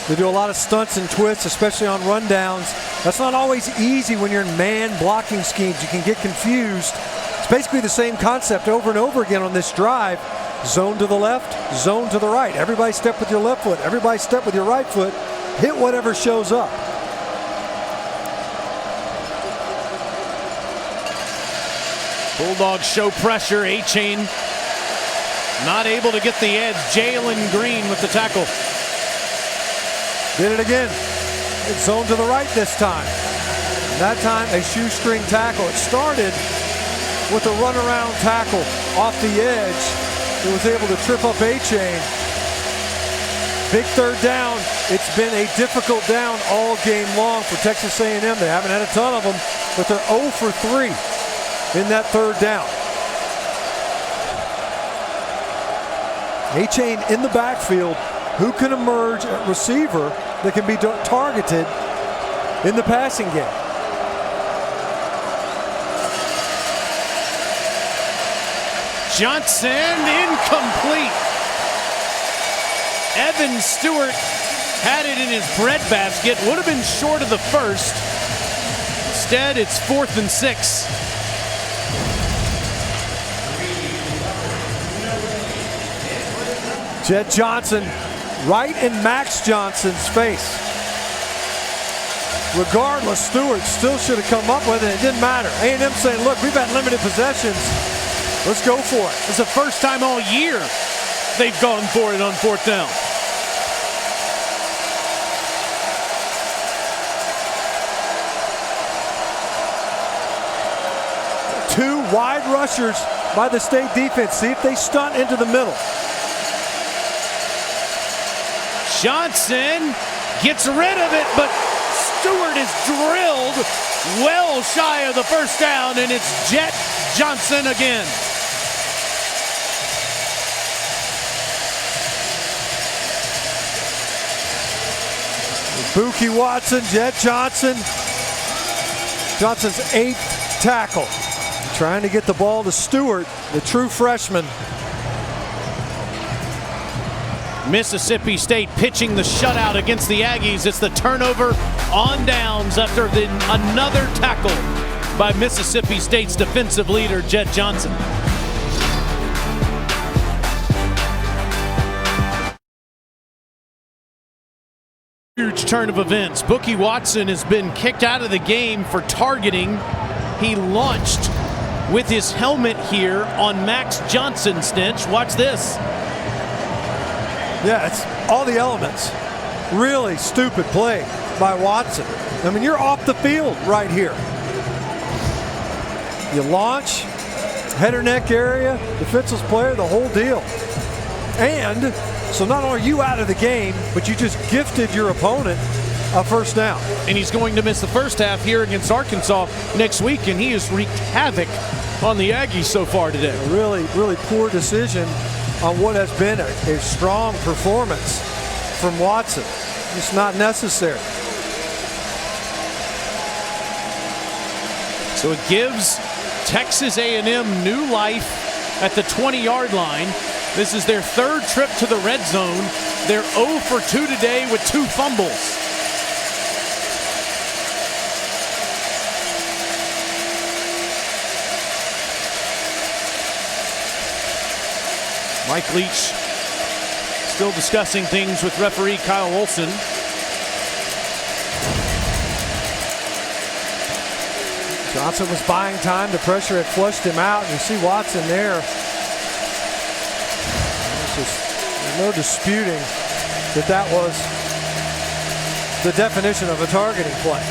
[SPEAKER 2] They do a lot of stunts and twists, especially on rundowns. That's not always easy when you're in man blocking schemes. You can get confused. It's basically the same concept over and over again on this drive. Zone to the left, zone to the right. Everybody step with your left foot. Everybody step with your right foot. Hit whatever shows up.
[SPEAKER 1] Bulldogs show pressure. A-Chain not able to get the edge. Jalen Green with the tackle.
[SPEAKER 2] Did it again. It's zone to the right this time. And that time a shoestring tackle. It started with a runaround tackle off the edge. It was able to trip up A-Chain. Big third down. It's been a difficult down all game long for Texas A&M. They haven't had a ton of them, but they're 0 for 3 in that third down. A-Chain in the backfield. Who can emerge at receiver that can be targeted in the passing game?
[SPEAKER 1] Johnson incomplete. Evan Stewart had it in his breadbasket. Would have been short of the first. Instead, it's 4th and 6.
[SPEAKER 2] Jet Johnson right in Max Johnson's face. Regardless, Stewart still should have come up with it. It didn't matter. A&M saying, look, we've had limited possessions. Let's go for it.
[SPEAKER 1] It's the first time all year they've gone for it on 4th down.
[SPEAKER 2] Two wide rushers by the state defense. See if they stunt into the middle.
[SPEAKER 1] Johnson gets rid of it, but Stewart is drilled well shy of the first down, and it's Jet Johnson again.
[SPEAKER 2] Buki Watson, Jet Johnson. Johnson's 8th tackle. Trying to get the ball to Stewart, the true freshman.
[SPEAKER 1] Mississippi State pitching the shutout against the Aggies. It's the turnover on downs after another tackle by Mississippi State's defensive leader, Jet Johnson. Huge turn of events. Buki Watson has been kicked out of the game for targeting. He launched with his helmet here on Max Johnson, Stinch. Watch this.
[SPEAKER 2] Yeah, it's all the elements. Really stupid play by Watson. I mean, you're off the field right here. You launch, head or neck area, defenseless player, the whole deal. And so not only are you out of the game, but you just gifted your opponent a first down.
[SPEAKER 1] And he's going to miss the first half here against Arkansas next week, and he has wreaked havoc on the Aggies so far today.
[SPEAKER 2] A really, really poor decision on what has been a strong performance from Watson. It's not necessary.
[SPEAKER 1] So it gives Texas A&M new life at the 20-yard line. This is their third trip to the red zone. They're 0 for 2 today with 2 fumbles. Mike Leach still discussing things with referee Kyle Olson.
[SPEAKER 2] Johnson was buying time. The pressure had flushed him out. And you see Watson there. There's no disputing that was the definition of a targeting play.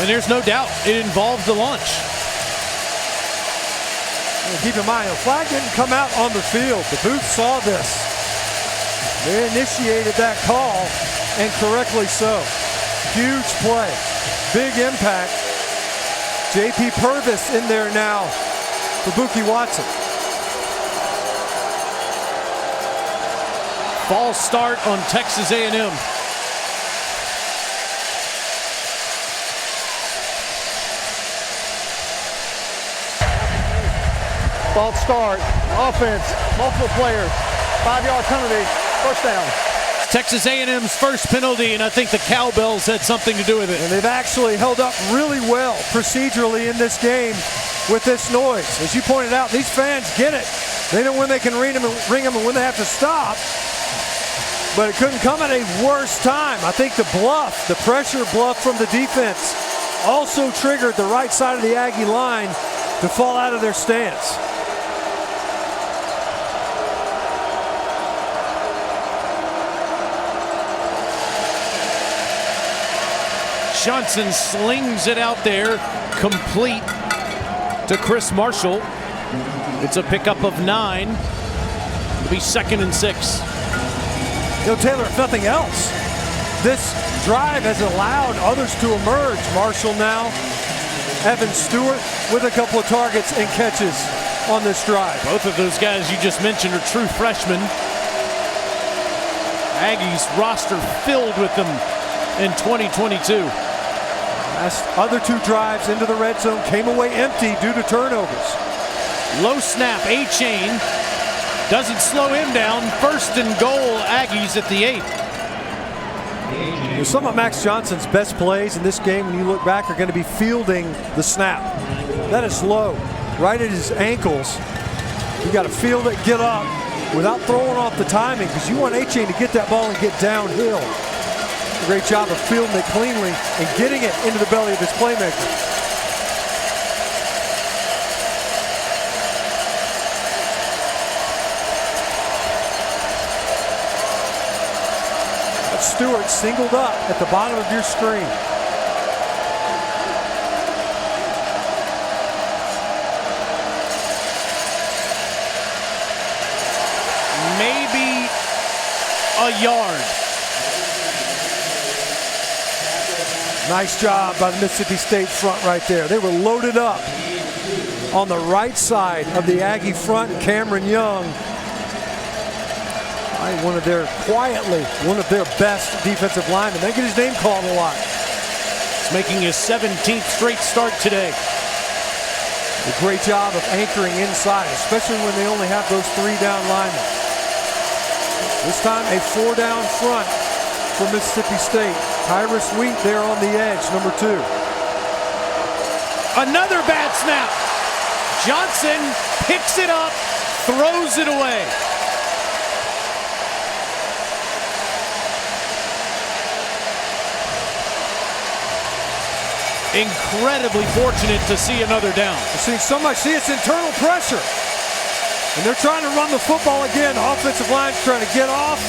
[SPEAKER 1] And there's no doubt it involved the launch.
[SPEAKER 2] And keep in mind, the flag didn't come out on the field. The booth saw this. They initiated that call, and correctly so. Huge play, big impact. J.P. Purvis in there now for Buki Watson.
[SPEAKER 1] False start on Texas A&M.
[SPEAKER 6] False start, offense, multiple players, 5-yard penalty, first down.
[SPEAKER 1] Texas A&M's first penalty, and I think the cowbells had something to do with it.
[SPEAKER 2] And they've actually held up really well procedurally in this game with this noise. As you pointed out, these fans get it. They know when they can ring them and when they have to stop. But it couldn't come at a worse time. I think the bluff, the pressure bluff from the defense also triggered the right side of the Aggie line to fall out of their stance.
[SPEAKER 1] Johnson slings it out there, complete to Chris Marshall. It's a pickup of 9. It'll be 2nd and 6.
[SPEAKER 2] You know, Taylor, if nothing else, this drive has allowed others to emerge. Marshall now, Evan Stewart with a couple of targets and catches on this drive.
[SPEAKER 1] Both of those guys you just mentioned are true freshmen. Aggies roster filled with them in 2022.
[SPEAKER 2] Other 2 drives into the red zone came away empty due to turnovers.
[SPEAKER 1] Low snap, A-Chain doesn't slow him down. 1st and goal, Aggies at the 8.
[SPEAKER 2] Some of Max Johnson's best plays in this game, when you look back, are going to be fielding the snap. That is low, right at his ankles. You got to field it, get up, without throwing off the timing, because you want A-Chain to get that ball and get downhill. A great job of fielding it cleanly and getting it into the belly of his playmaker. That's Stewart singled up at the bottom of your screen.
[SPEAKER 1] Maybe a yard.
[SPEAKER 2] Nice job by the Mississippi State front right there. They were loaded up on the right side of the Aggie front. Cameron Young, quietly one of their best defensive linemen. They get his name called a lot.
[SPEAKER 1] He's making his 17th straight start today.
[SPEAKER 2] A great job of anchoring inside, especially when they only have those 3 down linemen. This time a 4 down front for Mississippi State. Tyrus Wheat there on the edge, number 2.
[SPEAKER 1] Another bad snap. Johnson picks it up, throws it away. Incredibly fortunate to see another down.
[SPEAKER 2] You're seeing so much. See, it's internal pressure. And they're trying to run the football again. The offensive line's trying to get off.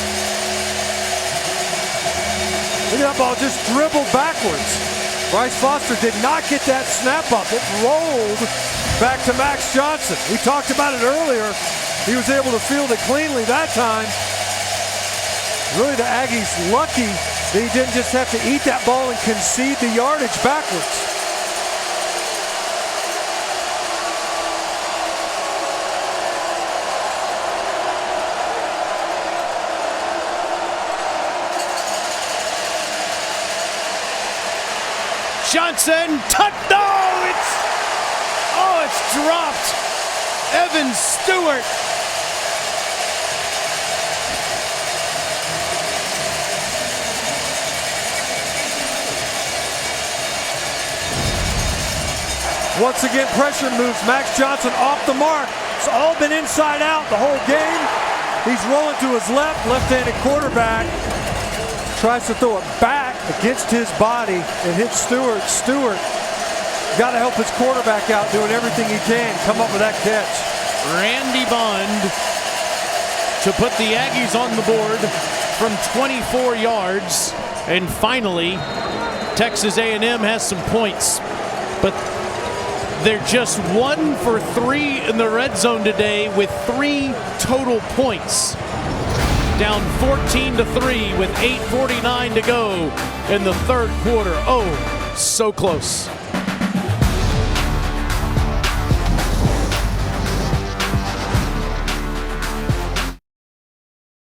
[SPEAKER 2] Look at that ball just dribbled backwards. Bryce Foster did not get that snap up. It rolled back to Max Johnson. We talked about it earlier. He was able to field it cleanly that time. Really, the Aggies lucky that he didn't just have to eat that ball and concede the yardage backwards.
[SPEAKER 1] Johnson, it's dropped. Evan Stewart.
[SPEAKER 2] Once again, pressure moves Max Johnson off the mark. It's all been inside out the whole game. He's rolling to his left-handed quarterback. Tries to throw it back against his body and hits Stewart. Stewart got to help his quarterback out, doing everything he can. Come up with that catch.
[SPEAKER 1] Randy Bond to put the Aggies on the board from 24 yards. And finally, Texas A&M has some points. But they're just 1 for 3 in the red zone today with 3 total points. Down 14-3 with 8:49 to go in the third quarter. Oh, so close.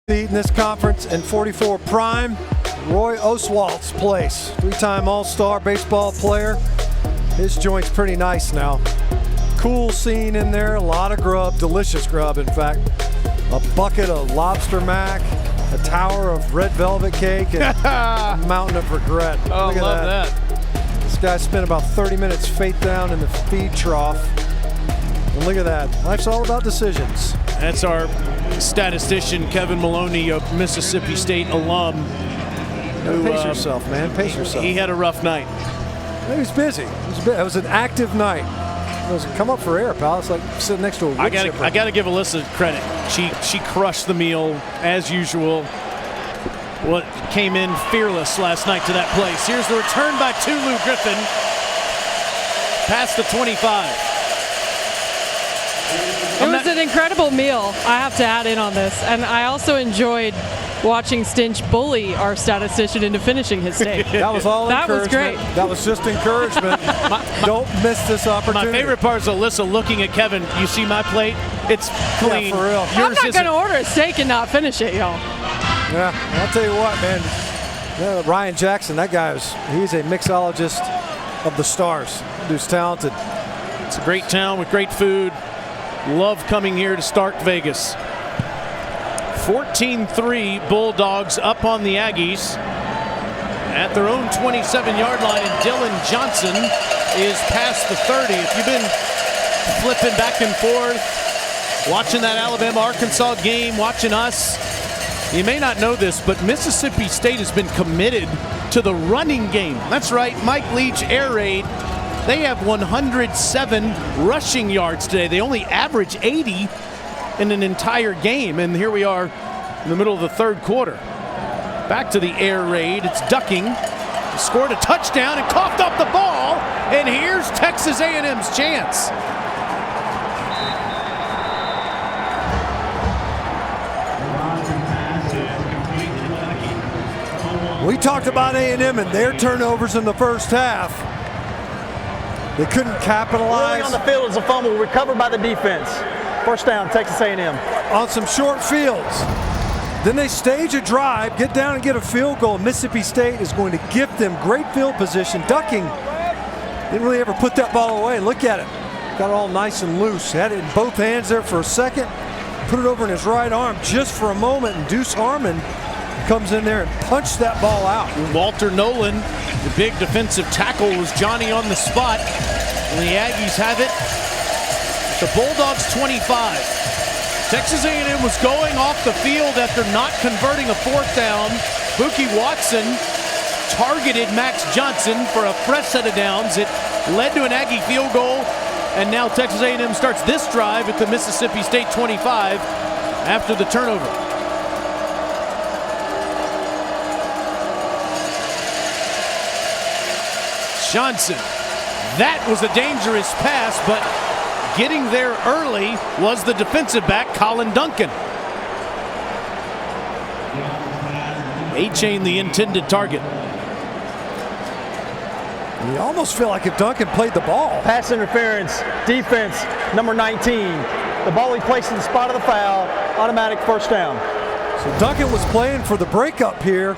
[SPEAKER 2] In this conference in 44 prime, Roy Oswalt's place. 3-time All-Star baseball player. His joint's pretty nice now. Cool scene in there, a lot of grub, delicious grub in fact. A bucket of lobster mac, a tower of red velvet cake, and a mountain of regret.
[SPEAKER 1] Oh,
[SPEAKER 2] look at
[SPEAKER 1] love that.
[SPEAKER 2] This guy spent about 30 minutes face down in the feed trough. And look at that. Life's all about decisions.
[SPEAKER 1] That's our statistician, Kevin Maloney, a Mississippi State alum.
[SPEAKER 2] Pace yourself, man. Pace yourself.
[SPEAKER 1] He had a rough night.
[SPEAKER 2] He was busy. It was an active night. It was come up for air, pal. It's like sitting next to a wood chipper.
[SPEAKER 1] I gotta give Alyssa credit. She crushed the meal as usual. What came in fearless last night to that place. Here's the return by Tulu Griffin. Past the 25.
[SPEAKER 3] It was an incredible meal, I have to add in on this. And I also enjoyed watching Stinch bully our statistician into finishing his steak.
[SPEAKER 2] That was all
[SPEAKER 3] that was
[SPEAKER 2] encouragement.
[SPEAKER 3] great.
[SPEAKER 2] That was just encouragement. Don't miss this opportunity.
[SPEAKER 1] My favorite part is Alyssa looking at Kevin. You see my plate? It's clean.
[SPEAKER 2] Yeah, for real.
[SPEAKER 3] I'm not going to order a steak and not finish it, y'all.
[SPEAKER 2] Yeah, I'll tell you what, man. Ryan Jackson, that guy he's a mixologist of the stars. Dude's talented.
[SPEAKER 1] It's a great town with great food. Love coming here to Stark Vegas. 14-3 Bulldogs up on the Aggies at their own 27-yard line, and Dylan Johnson is past the 30. If you've been flipping back and forth, watching that Alabama-Arkansas game, watching us, you may not know this, but Mississippi State has been committed to the running game. That's right, Mike Leach air raid. They have 107 rushing yards today. They only average 80 in an entire game, and here we are in the middle of the third quarter. Back to the air raid. It's ducking. Scored a touchdown and coughed up the ball, and here's Texas A&M's chance.
[SPEAKER 2] We talked about A&M and their turnovers in the first half. They couldn't capitalize.
[SPEAKER 6] Rolling on the field is a fumble recovered by the defense. First down, Texas A&M.
[SPEAKER 2] On some short fields. Then they stage a drive, get down and get a field goal. Mississippi State is going to give them great field position. Ducking, didn't really ever put that ball away. Look at it. Got it all nice and loose. Had it in both hands there for a second. Put it over in his right arm just for a moment, and Deuce Harmon comes in there and punched that ball out.
[SPEAKER 1] Walter Nolan, the big defensive tackle, was Johnny on the spot. And the Aggies have it. The Bulldogs 25. Texas A&M was going off the field after not converting a fourth down. Buki Watson targeted Max Johnson for a fresh set of downs. It led to an Aggie field goal, and now Texas A&M starts this drive at the Mississippi State 25 after the turnover. Johnson, that was a dangerous pass, but getting there early was the defensive back, Colin Duncan. A-Chain the intended target.
[SPEAKER 2] You almost feel like if Duncan played the ball.
[SPEAKER 6] Pass interference, defense, number 19. The ball he placed in the spot of the foul, automatic first down.
[SPEAKER 2] So Duncan was playing for the breakup here.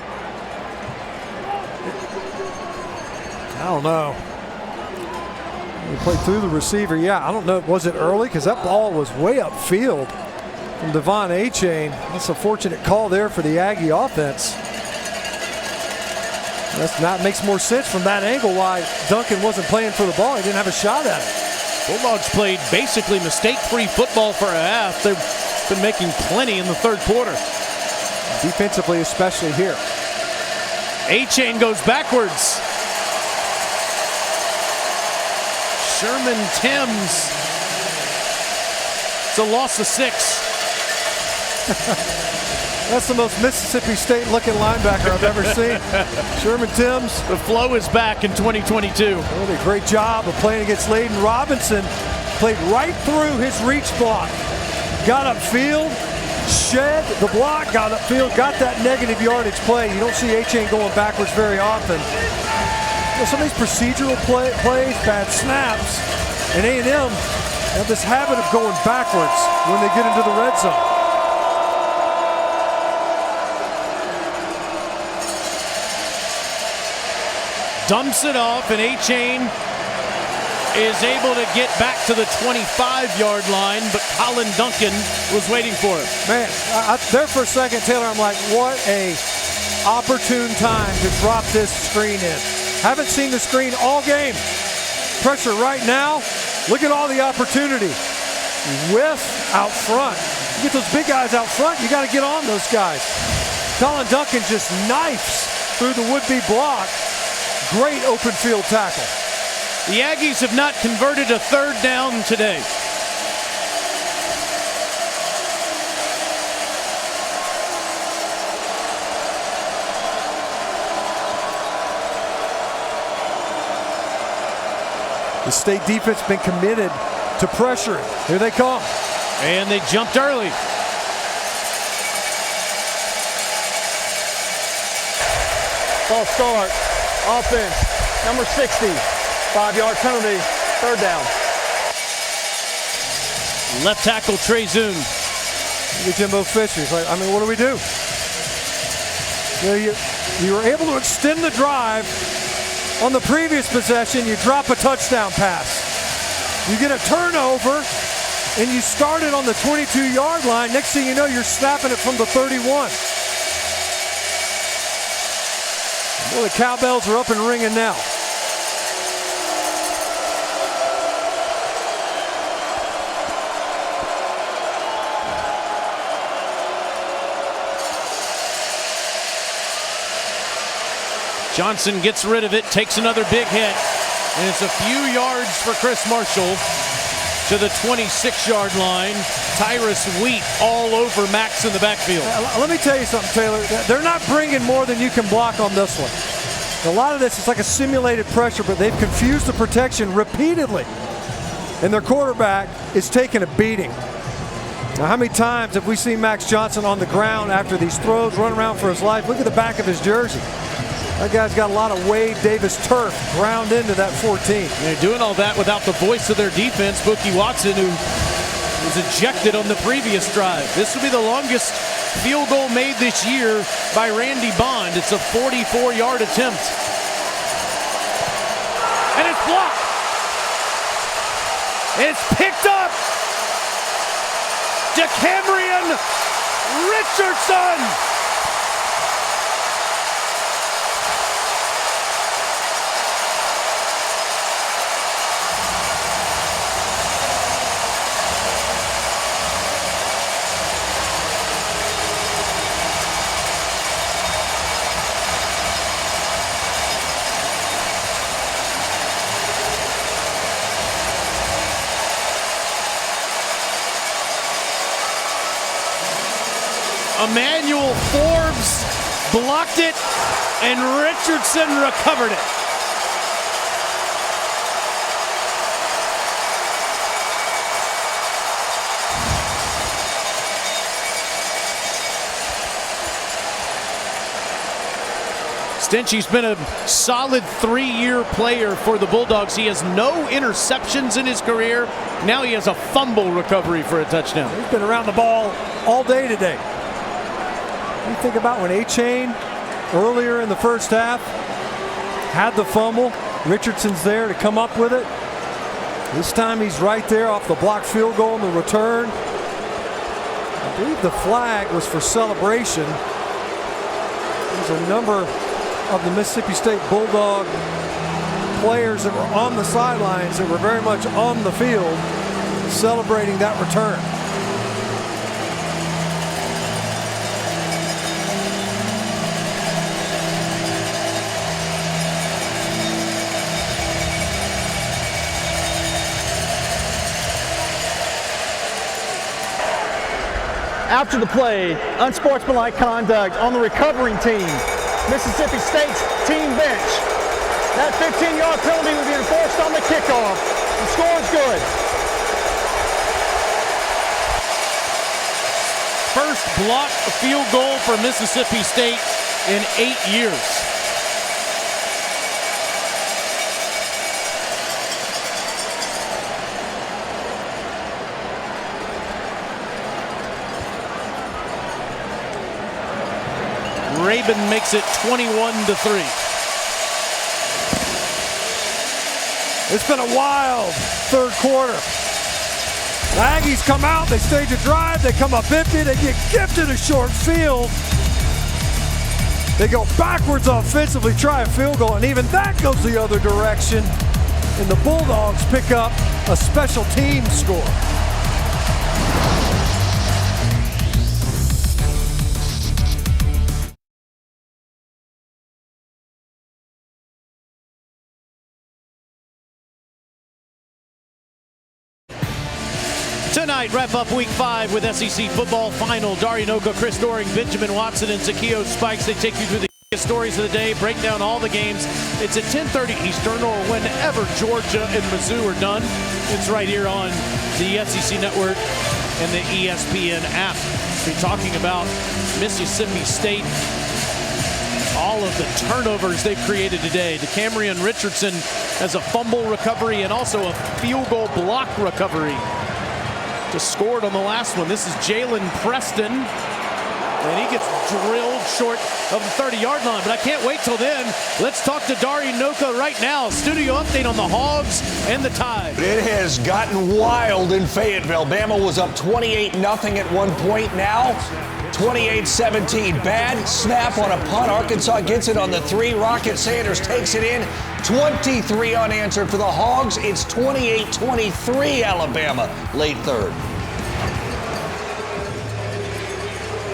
[SPEAKER 2] I don't know. He played through the receiver. Yeah, I don't know. Was it early? Because that ball was way upfield from Devon A-Chain. That's a fortunate call there for the Aggie offense. That makes more sense from that angle why Duncan wasn't playing for the ball. He didn't have a shot at it.
[SPEAKER 1] Bulldogs played basically mistake-free football for a half. They've been making plenty in the third quarter.
[SPEAKER 2] Defensively, especially here.
[SPEAKER 1] A-Chain goes backwards. Sherman Timms. It's a loss of 6.
[SPEAKER 2] That's the most Mississippi State looking linebacker I've ever seen. Sherman Timms.
[SPEAKER 1] The flow is back in 2022.
[SPEAKER 2] Did a great job of playing against Layden Robinson. Played right through his reach block. Got upfield, shed the block, got upfield, got that negative yardage play. You don't see A-Chain going backwards very often. You know, some of these procedural plays, bad snaps, and A&M have this habit of going backwards when they get into the red zone.
[SPEAKER 1] Dumps it off, and A-Chain is able to get back to the 25-yard line, but Colin Duncan was waiting for him.
[SPEAKER 2] Man, there for a second, Taylor, I'm like, what a opportune time to drop this screen in. Haven't seen the screen all game. Pressure right now. Look at all the opportunity. Whiff out front. You get those big guys out front, you got to get on those guys. Colin Duncan just knifes through the would-be block. Great open field tackle.
[SPEAKER 1] The Aggies have not converted a third down today.
[SPEAKER 2] The state defense been committed to pressuring. Here they come.
[SPEAKER 1] And they jumped early.
[SPEAKER 6] False start. Offense, number 60, 5-yard penalty, third down.
[SPEAKER 1] Left tackle Trey Zoom.
[SPEAKER 2] Look at Jimbo Fisher. He's like, I mean, what do we do? You were able to extend the drive. On the previous possession, you drop a touchdown pass. You get a turnover, and you start it on the 22-yard line. Next thing you know, you're snapping it from the 31. Well, the cowbells are up and ringing now.
[SPEAKER 1] Johnson gets rid of it, takes another big hit, and it's a few yards for Chris Marshall to the 26-yard line. Tyrus Wheat all over Max in the backfield.
[SPEAKER 2] Let me tell you something, Taylor. They're not bringing more than you can block on this one. A lot of this is like a simulated pressure, but they've confused the protection repeatedly. And their quarterback is taking a beating. Now, how many times have we seen Max Johnson on the ground after these throws, run around for his life? Look at the back of his jersey. That guy's got a lot of Wade Davis turf ground into that 14.
[SPEAKER 1] They're doing all that without the voice of their defense, Buki Watson, who was ejected on the previous drive. This will be the longest field goal made this year by Randy Bond. It's a 44-yard attempt. And it's blocked. It's picked up. DeCamerion Richardson. Emmanuel Forbes blocked it, and Richardson recovered it. Stinchey's been a solid 3-year player for the Bulldogs. He has no interceptions in his career. Now he has a fumble recovery for a touchdown.
[SPEAKER 2] He's been around the ball all day today. You think about when A-Chain earlier in the first half had the fumble. Richardson's there to come up with it. This time he's right there off the blocked field goal in the return. I believe the flag was for celebration. There's a number of the Mississippi State Bulldog players that were on the sidelines that were very much on the field celebrating that return.
[SPEAKER 6] After the play, unsportsmanlike conduct on the recovering team. Mississippi State's team bench. That 15-yard penalty will be enforced on the kickoff. The score is good.
[SPEAKER 1] First blocked field goal for Mississippi State in 8 years. Rabin makes it 21-3.
[SPEAKER 2] It's been a wild third quarter. The Aggies come out, they stage a drive, they come up empty, they get gifted a short field. They go backwards offensively, try a field goal, and even that goes the other direction. And the Bulldogs pick up a special team score.
[SPEAKER 1] Tonight, wrap up week 5 with SEC football final. Dari Noka, Chris Doring, Benjamin Watson, and Zakio Spikes. They take you through the stories of the day, break down all the games. It's at 10:30 Eastern or whenever Georgia and Mizzou are done. It's right here on the SEC Network and the ESPN app. We're talking about Mississippi State, all of the turnovers they've created today. DeCamerion Richardson has a fumble recovery and also a field goal block recovery. Just scored on the last one. This is Jalen Preston, and he gets drilled short of the 30-yard line. But I can't wait till then. Let's talk to Dari Noka right now. Studio update on the Hogs and the Tide.
[SPEAKER 7] It has gotten wild in Fayetteville. Bama was up 28-0 at one point. Now 28-17. Bad snap on a punt. Arkansas gets it on the 3. Rocket Sanders takes it in. 23 unanswered for the Hogs. It's 28-23 Alabama, late third.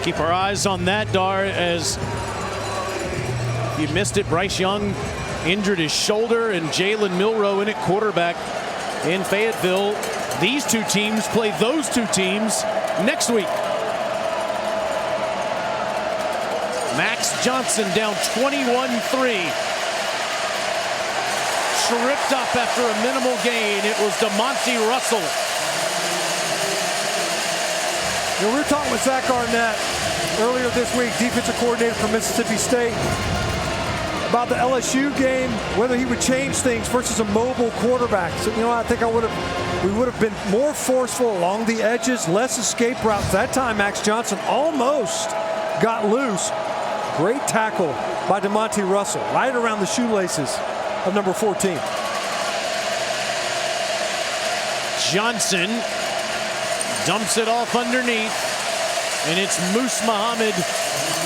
[SPEAKER 1] Keep our eyes on that, Dar, as you missed it. Bryce Young injured his shoulder, and Jalen Milroe in at quarterback in Fayetteville. These two teams play those two teams next week. Max Johnson down 21-3. Tripped up after a minimal gain. It was DeMonte Russell.
[SPEAKER 2] You know, we were talking with Zach Arnett earlier this week, defensive coordinator for Mississippi State, about the LSU game, whether he would change things versus a mobile quarterback. So, you know, I think we would have been more forceful along the edges, less escape routes. That time, Max Johnson almost got loose. Great tackle by DeMonte Russell, right around the shoelaces of number 14.
[SPEAKER 1] Johnson dumps it off underneath, and it's Moose Muhammad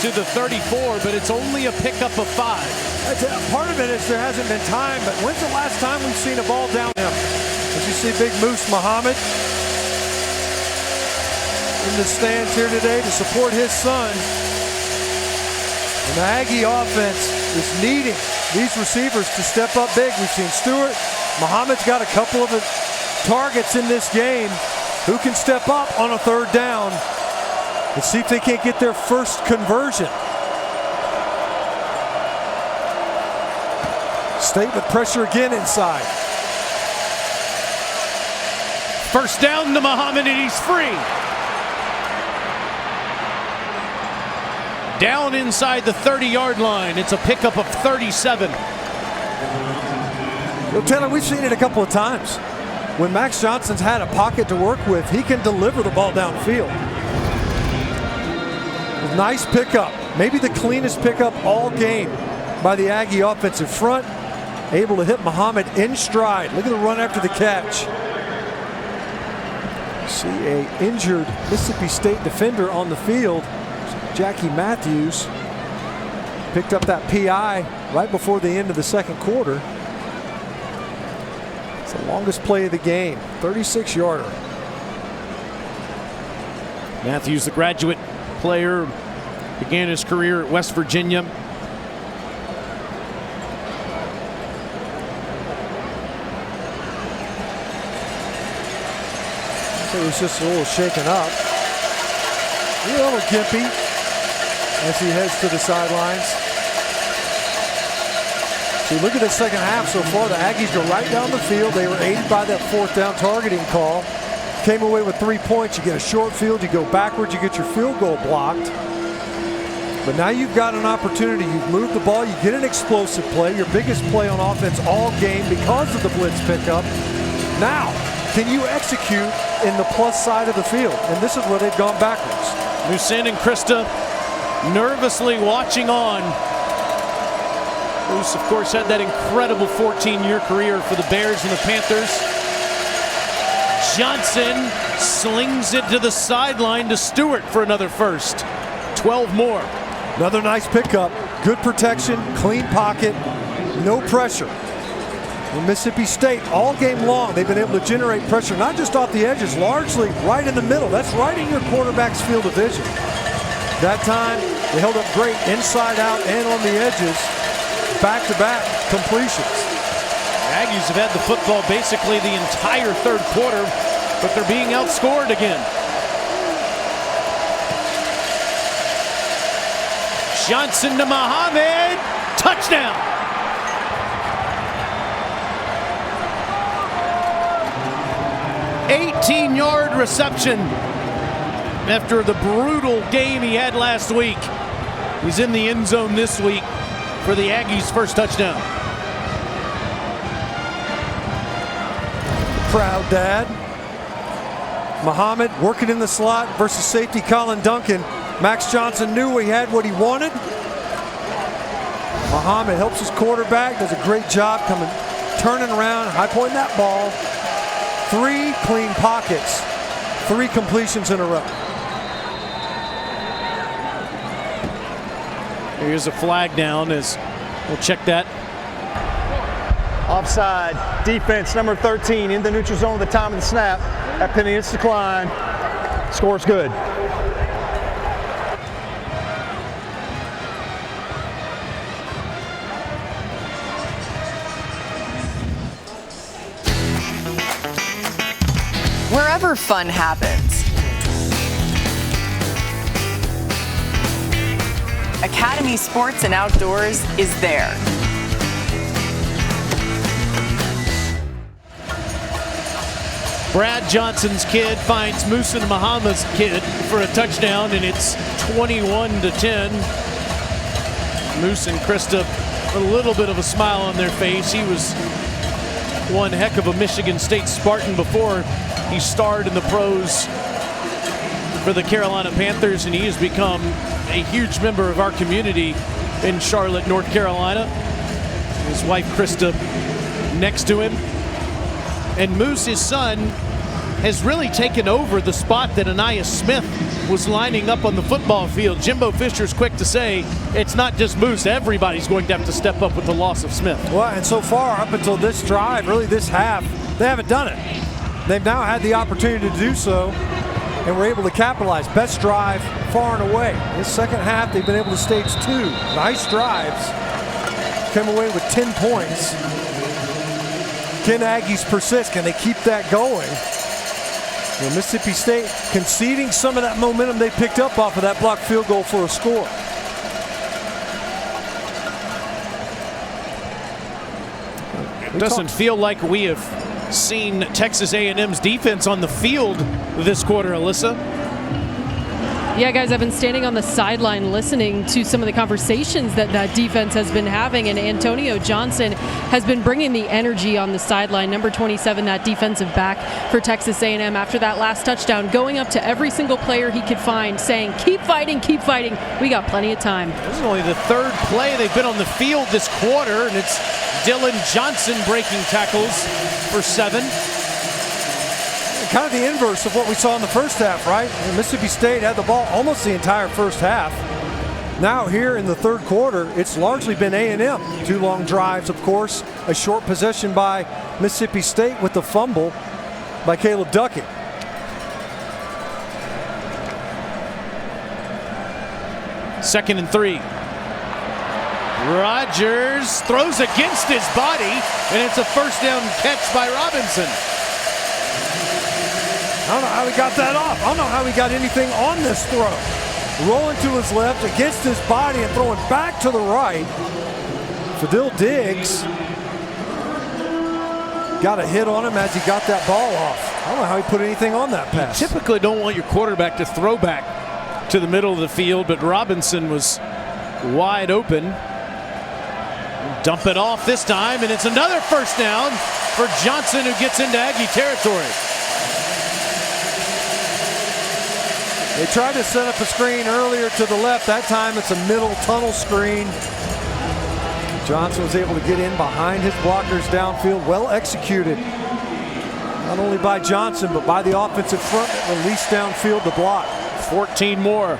[SPEAKER 1] to the 34, but it's only a pickup of 5.
[SPEAKER 2] Part of it is there hasn't been time, but when's the last time we've seen a ball down him? As you see big Moose Muhammad in the stands here today to support his son. And the Aggie offense is needing these receivers to step up big. We've seen Stewart. Muhammad's got a couple of targets in this game. Who can step up on a third down Let's see if they can't get their first conversion. State with pressure again inside.
[SPEAKER 1] First down to Muhammad, and he's free. Down inside the 30-yard line. It's a pickup of 37.
[SPEAKER 2] Well, Taylor, we've seen it a couple of times. When Max Johnson's had a pocket to work with, he can deliver the ball downfield. Nice pickup. Maybe the cleanest pickup all game by the Aggie offensive front. Able to hit Muhammad in stride. Look at the run after the catch. See a injured Mississippi State defender on the field. Jackie Matthews picked up that PI right before the end of the second quarter. It's the longest play of the game, 36-yarder.
[SPEAKER 1] Matthews, the graduate player, began his career at West Virginia.
[SPEAKER 2] It was just a little shaken up. A little gimpy as he heads to the sidelines. So look at the second half so far. The Aggies go right down the field. They were aided by that fourth down targeting call. Came away with 3 points. You get a short field, you go backwards, you get your field goal blocked. But now you've got an opportunity. You've moved the ball, you get an explosive play, your biggest play on offense all game because of the blitz pickup. Now, can you execute in the plus side of the field? And this is where they've gone backwards.
[SPEAKER 1] Musin and Krista nervously watching on. Moose, of course, had that incredible 14-year career for the Bears and the Panthers. Johnson slings it to the sideline to Stewart for another first. 12 more.
[SPEAKER 2] Another nice pickup. Good protection, clean pocket, no pressure. And Mississippi State, all game long, they've been able to generate pressure, not just off the edges, largely right in the middle. That's right in your quarterback's field of vision. That time, they held up great inside out and on the edges, back-to-back completions.
[SPEAKER 1] The Aggies have had the football basically the entire third quarter, but they're being outscored again. Johnson to Muhammad, touchdown. 18-yard reception after the brutal game he had last week. He's in the end zone this week for the Aggies' first touchdown.
[SPEAKER 2] Proud dad. Muhammad working in the slot versus safety Colin Duncan. Max Johnson knew he had what he wanted. Muhammad helps his quarterback, does a great job coming, turning around, high pointing that ball. 3 clean pockets, 3 completions in a row.
[SPEAKER 1] Here's a flag down as we'll check that.
[SPEAKER 6] Offside, defense number 13 in the neutral zone at the time of the snap. That penalty is declined. Score's good.
[SPEAKER 10] Wherever fun happens, Academy Sports and Outdoors is there.
[SPEAKER 1] Brad Johnson's kid finds Musin Muhammad's kid for a touchdown, and it's 21-10. Moose and Krista, a little bit of a smile on their face. He was one heck of a Michigan State Spartan before he starred in the pros for the Carolina Panthers, and he has become a huge member of our community in Charlotte, North Carolina. His wife Krista next to him. And Moose, his son, has really taken over the spot that Anaya Smith was lining up on the football field. Jimbo Fisher's quick to say it's not just Moose. Everybody's going to have to step up with the loss of Smith.
[SPEAKER 2] Well, and so far, up until this drive, really this half, they haven't done it. They've now had the opportunity to do so, and were able to capitalize. Best drive far and away. This second half, they've been able to stage 2 nice drives. Come away with 10 points. Can Aggies persist? Can they keep that going? Mississippi State conceding some of that momentum they picked up off of that blocked field goal for a score.
[SPEAKER 1] It doesn't feel like we have seen Texas A&M's defense on the field this quarter, Alyssa.
[SPEAKER 3] Yeah, guys, I've been standing on the sideline listening to some of the conversations that defense has been having, and Antonio Johnson has been bringing the energy on the sideline. Number 27, that defensive back for Texas A&M, after that last touchdown, going up to every single player he could find, saying, keep fighting, we got plenty of time.
[SPEAKER 1] This is only the third play they've been on the field this quarter, and it's Dylan Johnson breaking tackles for 7.
[SPEAKER 2] Kind of the inverse of what we saw in the first half, right? Mississippi State had the ball almost the entire first half. Now here in the third quarter, it's largely been A&M. 2 long drives, of course. A short possession by Mississippi State with the fumble by Caleb Duckett.
[SPEAKER 1] Second and 3. Rogers throws against his body, and it's a first down catch by Robinson.
[SPEAKER 2] I don't know how he got that off. I don't know how he got anything on this throw. Rolling to his left against his body and throwing back to the right. Fadil Diggs got a hit on him as he got that ball off. I don't know how he put anything on that pass.
[SPEAKER 1] You typically don't want your quarterback to throw back to the middle of the field, but Robinson was wide open. Dump it off this time, and it's another first down for Johnson, who gets into Aggie territory.
[SPEAKER 2] They tried to set up a screen earlier to the left. That time it's a middle tunnel screen. Johnson was able to get in behind his blockers downfield. Well executed. Not only by Johnson, but by the offensive front that released downfield to block.
[SPEAKER 1] 14 more.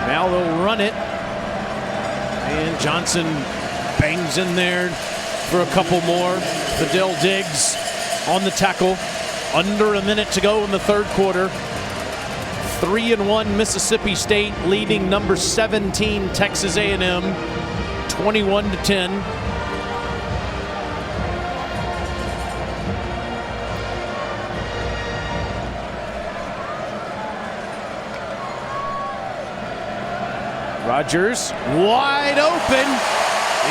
[SPEAKER 1] Now they'll run it. And Johnson bangs in there for a couple more. Fadil Diggs on the tackle. Under a minute to go in the third quarter. 3-1 Mississippi State leading number 17 Texas A&M 21-10. Rogers wide open.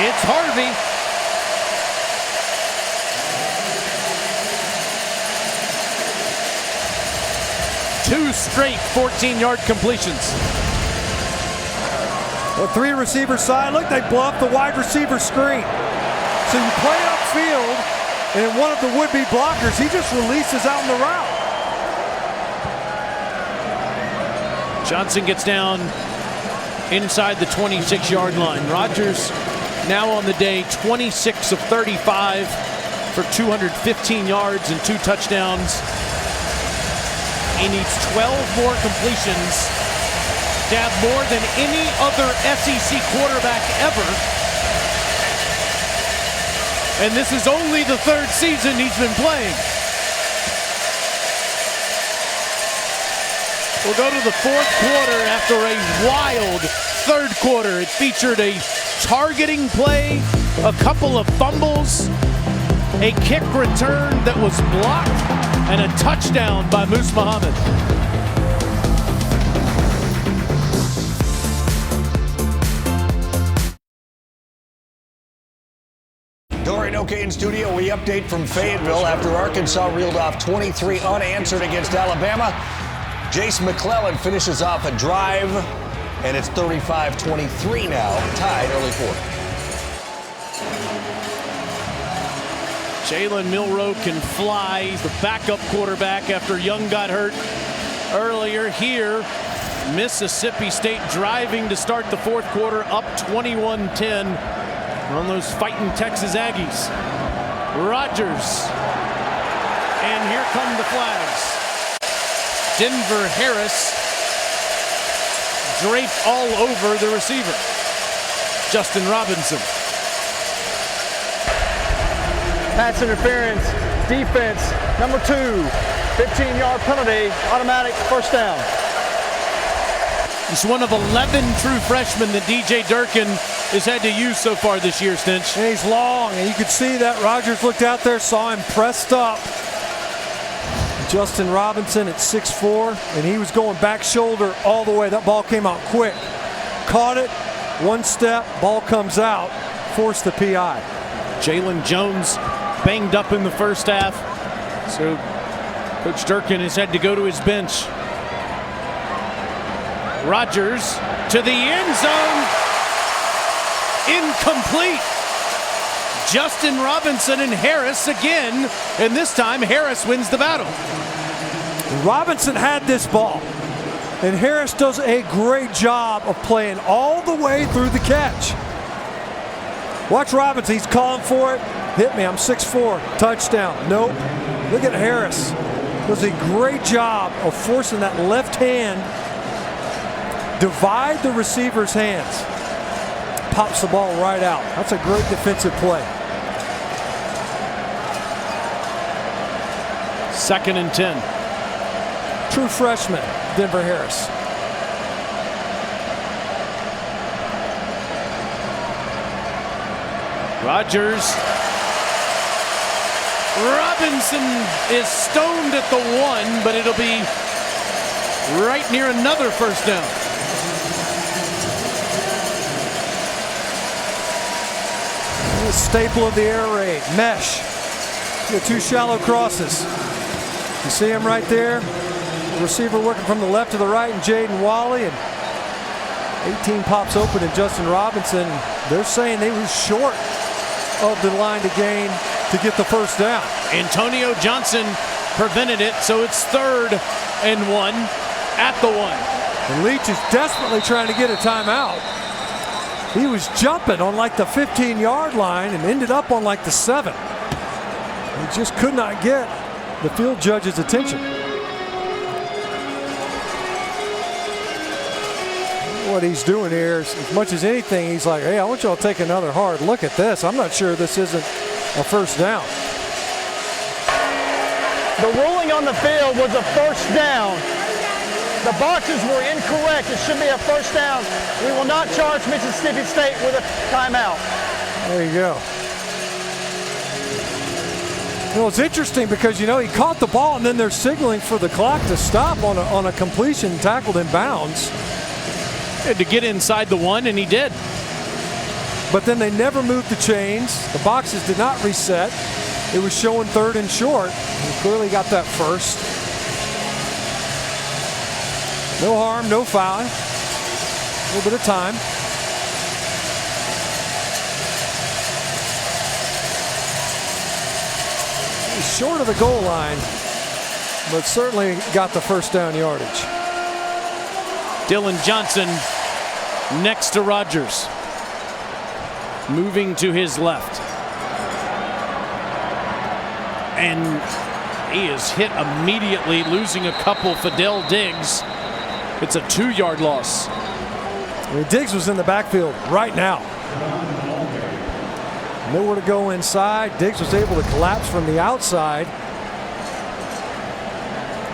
[SPEAKER 1] It's Harvey. Two straight 14-yard completions.
[SPEAKER 2] Well, 3 receiver side. Look, they blow up the wide receiver screen. So you play upfield, and one of the would-be blockers, he just releases out in the route.
[SPEAKER 1] Johnson gets down inside the 26-yard line. Rogers now on the day 26 of 35 for 215 yards and 2 touchdowns. He needs 12 more completions to have more than any other SEC quarterback ever. And this is only the 3rd season he's been playing. We'll go to the 4th quarter after a wild 3rd quarter. It featured a targeting play, a couple of fumbles, a kick return that was blocked, and a touchdown by Moose Muhammad.
[SPEAKER 7] Dorian O'Kane in studio. We update from Fayetteville after Arkansas reeled off 23 unanswered against Alabama. Jace McClellan finishes off a drive, and it's 35-23 now, tied early 4th.
[SPEAKER 1] Jalen Milroe can fly. He's the backup quarterback after Young got hurt earlier. Here, Mississippi State driving to start the 4th quarter, up 21-10 on those fighting Texas Aggies. Rogers. And here come the flags. Denver Harris draped all over the receiver. Justin Robinson.
[SPEAKER 6] Pass interference, defense, number 2, 15-yard penalty, automatic first down.
[SPEAKER 1] He's one of 11 true freshmen that DJ Durkin has had to use so far this year, Stinch.
[SPEAKER 2] And he's long, and you could see that Rogers looked out there, saw him pressed up. Justin Robinson at 6'4", and he was going back shoulder all the way. That ball came out quick. Caught it, one step, ball comes out, forced the PI.
[SPEAKER 1] Jalen Jones banged up in the first half, so Coach Durkin has had to go to his bench. Rogers to the end zone. Incomplete. Justin Robinson and Harris again, and this time Harris wins the battle.
[SPEAKER 2] Robinson had this ball, and Harris does a great job of playing all the way through the catch. Watch Robinson, he's calling for it. Hit me, I'm 6'4", touchdown. Nope. Look at Harris. Does a great job of forcing that left hand, divide the receiver's hands. Pops the ball right out. That's a great defensive play.
[SPEAKER 1] 2nd and 10.
[SPEAKER 2] True freshman, Denver Harris.
[SPEAKER 1] Rogers. Robinson is stoned at the 1, but it'll be right near another first down.
[SPEAKER 2] The staple of the air raid, mesh. The 2 shallow crosses. You see him right there. The receiver working from the left to the right, and Jaden Wally, and 18 pops open and Justin Robinson. They're saying they were short of the line to gain to get the first down.
[SPEAKER 1] Antonio Johnson prevented it, so it's 3rd and 1 at the 1.
[SPEAKER 2] And Leach is desperately trying to get a timeout. He was jumping on like the 15-yard line and ended up on like the 7. He just could not get the field judge's attention. What he's doing here is, as much as anything, he's like, hey, I want y'all to take another hard look at this. I'm not sure this isn't a first down.
[SPEAKER 6] The ruling on the field was a first down. The boxes were incorrect. It should be a first down. We will not charge Mississippi State with a timeout.
[SPEAKER 2] There you go. Well, it's interesting because, you know, he caught the ball and then they're signaling for the clock to stop on a completion tackled in bounds.
[SPEAKER 1] Had to get inside the 1, and he did.
[SPEAKER 2] But then they never moved the chains. The boxes did not reset. It was showing 3rd and short. He clearly got that first. No harm, no foul. A little bit of time. He's short of the goal line, but certainly got the first down yardage.
[SPEAKER 1] Dylan Johnson next to Rogers. Moving to his left. And he is hit immediately, losing a couple. Fidel Diggs. It's a 2-yard loss.
[SPEAKER 2] I mean, Diggs was in the backfield right now. Nowhere to go inside. Diggs was able to collapse from the outside.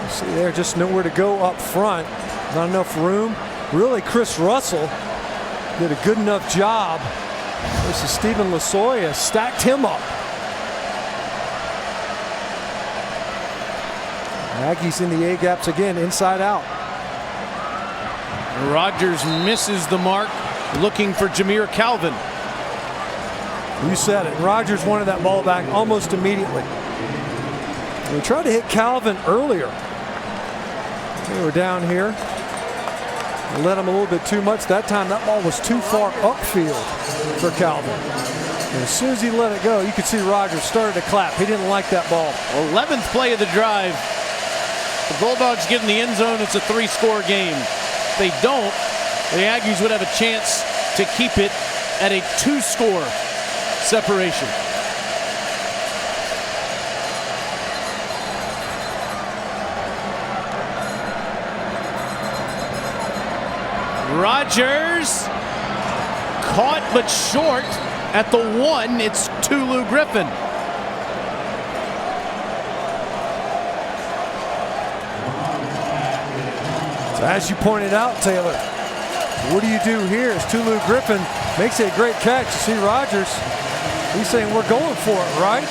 [SPEAKER 2] You see there, just nowhere to go up front. Not enough room. Really, Chris Russell did a good enough job. This is Stephen Lasoya, stacked him up. Aggies in the A-gaps again, inside out.
[SPEAKER 1] Rogers misses the mark, looking for Jameer Calvin.
[SPEAKER 2] You said it. Rogers wanted that ball back almost immediately. They tried to hit Calvin earlier. They were down here. They let him a little bit too much. That time that ball was too far upfield for Calvin. And as soon as he let it go, you could see Rogers started to clap. He didn't like that ball.
[SPEAKER 1] 11th play of the drive. The Bulldogs get in the end zone. It's a 3-score game. If they don't, the Aggies would have a chance to keep it at a 2-score separation. Rogers caught but short at the 1. It's Tulu Griffin.
[SPEAKER 2] So as you pointed out, Taylor, what do you do here? As Tulu Griffin Makes it a great catch. You see Rodgers, he's saying we're going for it, right?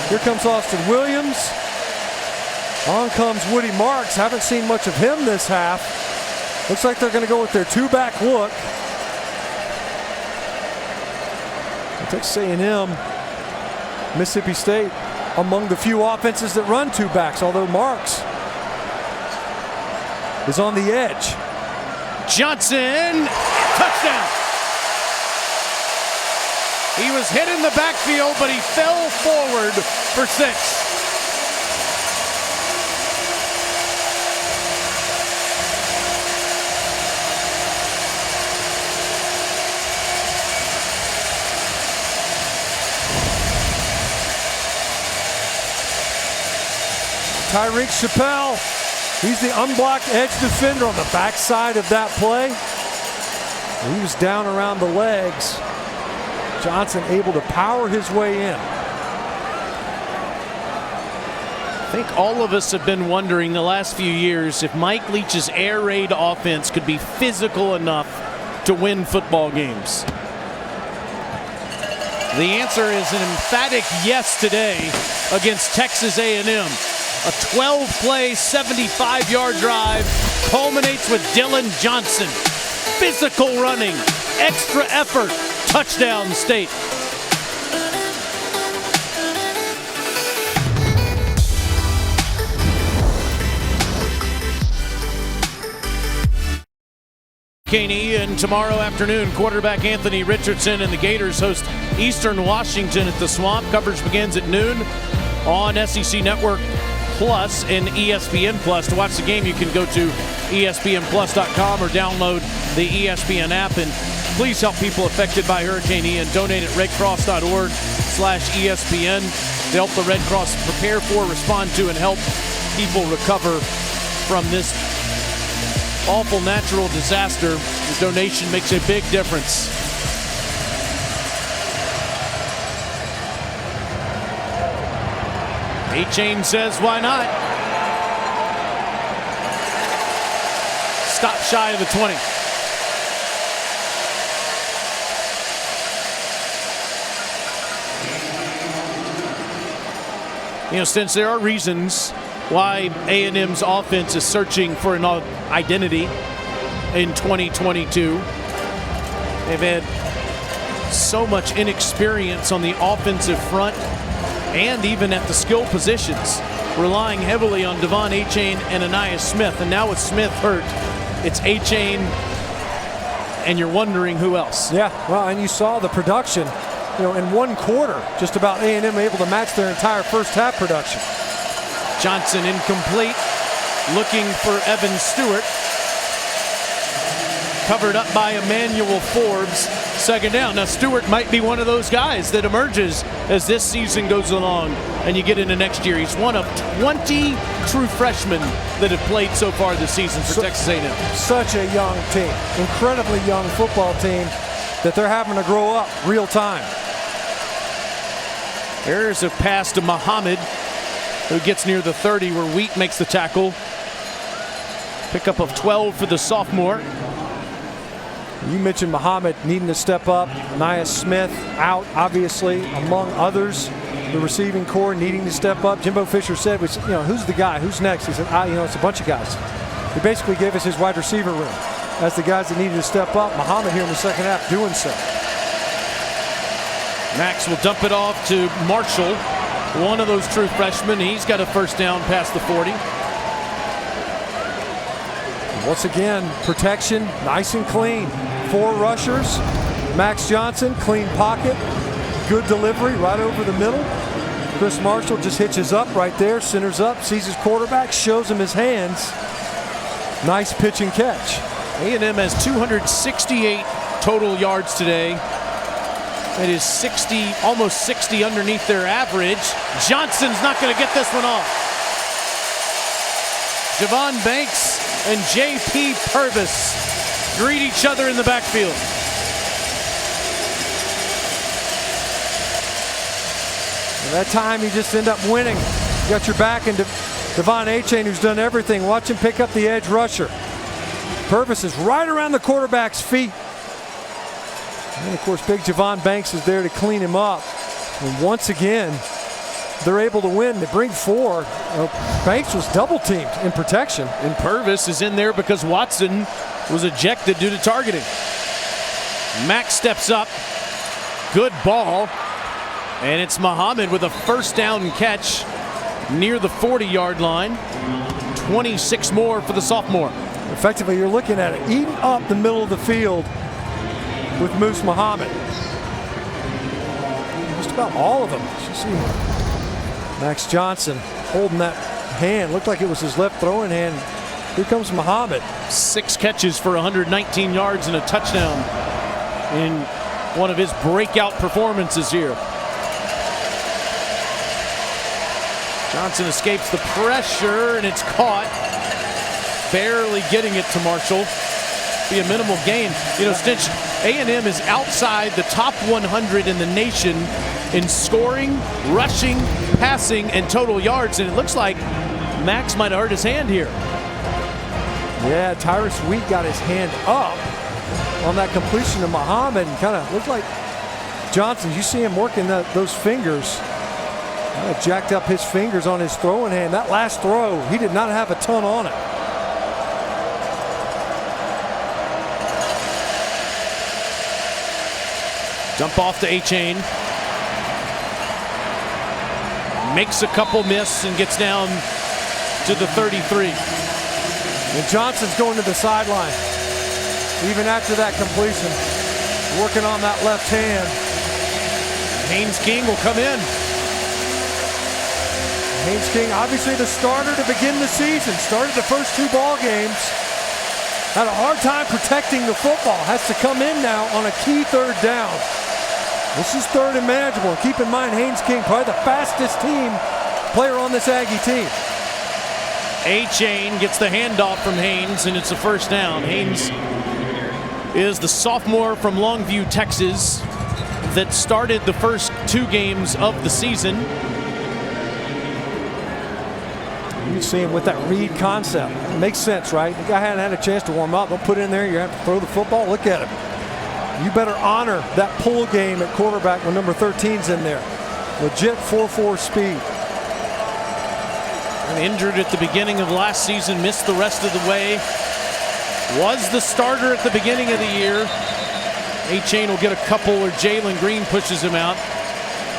[SPEAKER 2] Here comes Austin Williams. On comes Woody Marks. Haven't seen much of him this half. Looks like they're going to go with their two-back look. Texas A&M, Mississippi State, among the few offenses that run two backs, although Marks is on the edge.
[SPEAKER 1] Johnson, touchdown. He was hit in the backfield, but he fell forward for 6.
[SPEAKER 2] Tyreek Chappelle, he's the unblocked edge defender on the backside of that play. He was down around the legs. Johnson able to power his way in.
[SPEAKER 1] I think all of us have been wondering the last few years if Mike Leach's air raid offense could be physical enough to win football games. The answer is an emphatic yes today against Texas A&M. A 12-play, 75-yard drive culminates with Dylan Johnson. Physical running, extra effort, touchdown State. Caney, and tomorrow afternoon, quarterback Anthony Richardson and the Gators host Eastern Washington at the Swamp. Coverage begins at noon on SEC Network Plus and ESPN Plus. To watch the game, you can go to ESPNplus.com or download the ESPN app. And please help people affected by Hurricane Ian. Donate at redcross.org/ESPN to help the Red Cross prepare for, respond to, and help people recover from this awful natural disaster. The donation makes a big difference. A-Chain says, why not? Stop shy of the 20. You know, since there are reasons why A&M's offense is searching for an identity in 2022, they've had so much inexperience on the offensive front and even at the skill positions, relying heavily on Devon A-Chain and Aniyah Smith. And now with Smith hurt, it's A-Chain, and you're wondering who else.
[SPEAKER 2] Yeah, well, and you saw the production, you know, in one quarter, just about A&M able to match their entire first half production.
[SPEAKER 1] Johnson incomplete, looking for Evan Stewart. Covered up by Emmanuel Forbes. Second down. Now Stewart might be one of those guys that emerges as this season goes along and you get into next year. He's one of 20 true freshmen that have played so far this season for Texas A&M.
[SPEAKER 2] Such a young team, incredibly young football team that they're having to grow up real time.
[SPEAKER 1] There's a pass to Muhammad, who gets near the 30 where Wheat makes the tackle. Pickup of 12 for the sophomore.
[SPEAKER 2] You mentioned Muhammad needing to step up. Aniyah Smith out, obviously, among others. The receiving core needing to step up. Jimbo Fisher said, you know, who's the guy? Who's next? He said, you know, it's a bunch of guys. He basically gave us his wide receiver room as the guys that needed to step up. Muhammad here in the second half doing so. Max
[SPEAKER 1] will dump it off to Marshall, one of those true freshmen. He's got a first down past the 40.
[SPEAKER 2] Once again, protection, nice and clean. 4 rushers. Max Johnson, clean pocket. Good delivery right over the middle. Chris Marshall just hitches up right there, centers up, sees his quarterback, shows him his hands. Nice pitch and catch.
[SPEAKER 1] A&M has 268 total yards today. That is 60, almost 60 underneath their average. Johnson's not going to get this one off. Javon Banks and J.P. Purvis greet each other in the backfield.
[SPEAKER 2] And that time you just end up winning. You got your back into Devon A-Chain, who's done everything. Watch him pick up the edge rusher. Purvis is right around the quarterback's feet. And of course, big Javon Banks is there to clean him up. And once again, they're able to win. They bring 4. Banks was double teamed in protection.
[SPEAKER 1] And Purvis is in there because Watson was ejected due to targeting. Max steps up. Good ball. And it's Muhammad with a first down catch near the 40-yard line. 26 more for the sophomore.
[SPEAKER 2] Effectively, you're looking at it, eating up the middle of the field with Moose Muhammad. Just about all of them. You see Max Johnson holding that hand. Looked like it was his left throwing hand. Here comes Muhammad.
[SPEAKER 1] 6 catches for 119 yards and a touchdown in one of his breakout performances here. Johnson escapes the pressure, and it's caught. Barely getting it to Marshall. Be a minimal gain. You know, Stinch, A&M is outside the top 100 in the nation in scoring, rushing, passing, and total yards, and it looks like Max might have hurt his hand here.
[SPEAKER 2] Yeah, Tyrus Wheat got his hand up on that completion to Muhammad, and kind of looked like Johnson. You see him working those fingers. Jacked up his fingers on his throwing hand. That last throw, he did not have a ton on it.
[SPEAKER 1] Dump off to A-Chain. Makes a couple miss and gets down to the 33.
[SPEAKER 2] And Johnson's going to the sideline. Even after that completion. Working on that left hand.
[SPEAKER 1] Haynes King will come in.
[SPEAKER 2] Haynes King, obviously the starter to begin the season. Started the first 2 ball games. Had a hard time protecting the football. Has to come in now on a key 3rd down. This is 3rd and manageable. And keep in mind, Haynes King, probably the fastest player on this Aggie team.
[SPEAKER 1] A-Chain gets the handoff from Haynes, and it's a first down. Haynes is the sophomore from Longview, Texas, that started the first 2 games of the season.
[SPEAKER 2] You see him with that read concept. It makes sense, right? The guy hadn't had a chance to warm up. Don't put it in there. You have to throw the football. Look at him. You better honor that pull game at quarterback when number 13's in there. Legit 4.4 speed.
[SPEAKER 1] Injured at the beginning of last season, missed the rest of the way. Was the starter at the beginning of the year. A-Chain will get a couple, or Jalen Green pushes him out.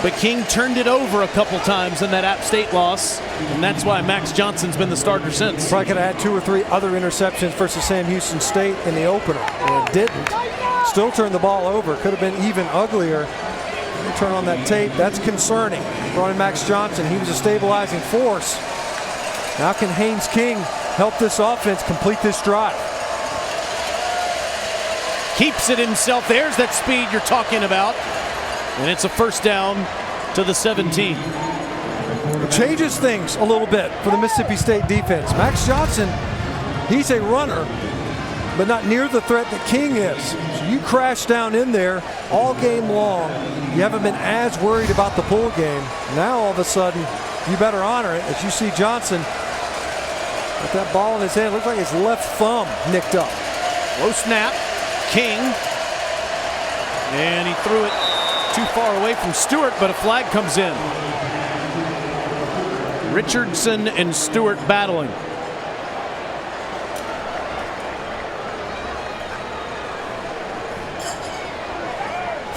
[SPEAKER 1] But King turned it over a couple times in that App State loss, and that's why Max Johnson's been the starter since.
[SPEAKER 2] Probably could have had 2 or 3 other interceptions versus Sam Houston State in the opener, and it didn't. Still turned the ball over. Could have been even uglier. You turn on that tape. That's concerning. Brought in Max Johnson. He was a stabilizing force. Now can Haynes King help this offense complete this drive?
[SPEAKER 1] Keeps it himself. There's that speed you're talking about. And it's a first down to the 17.
[SPEAKER 2] It changes things a little bit for the Mississippi State defense. Max Johnson, he's a runner, but not near the threat that King is. So you crash down in there all game long. You haven't been as worried about the pull game. Now all of a sudden, you better honor it. As you see Johnson with that ball in his hand, looks like his left thumb nicked up.
[SPEAKER 1] Low snap, King, and he threw it too far away from Stewart, but a flag comes in. Richardson and Stewart battling.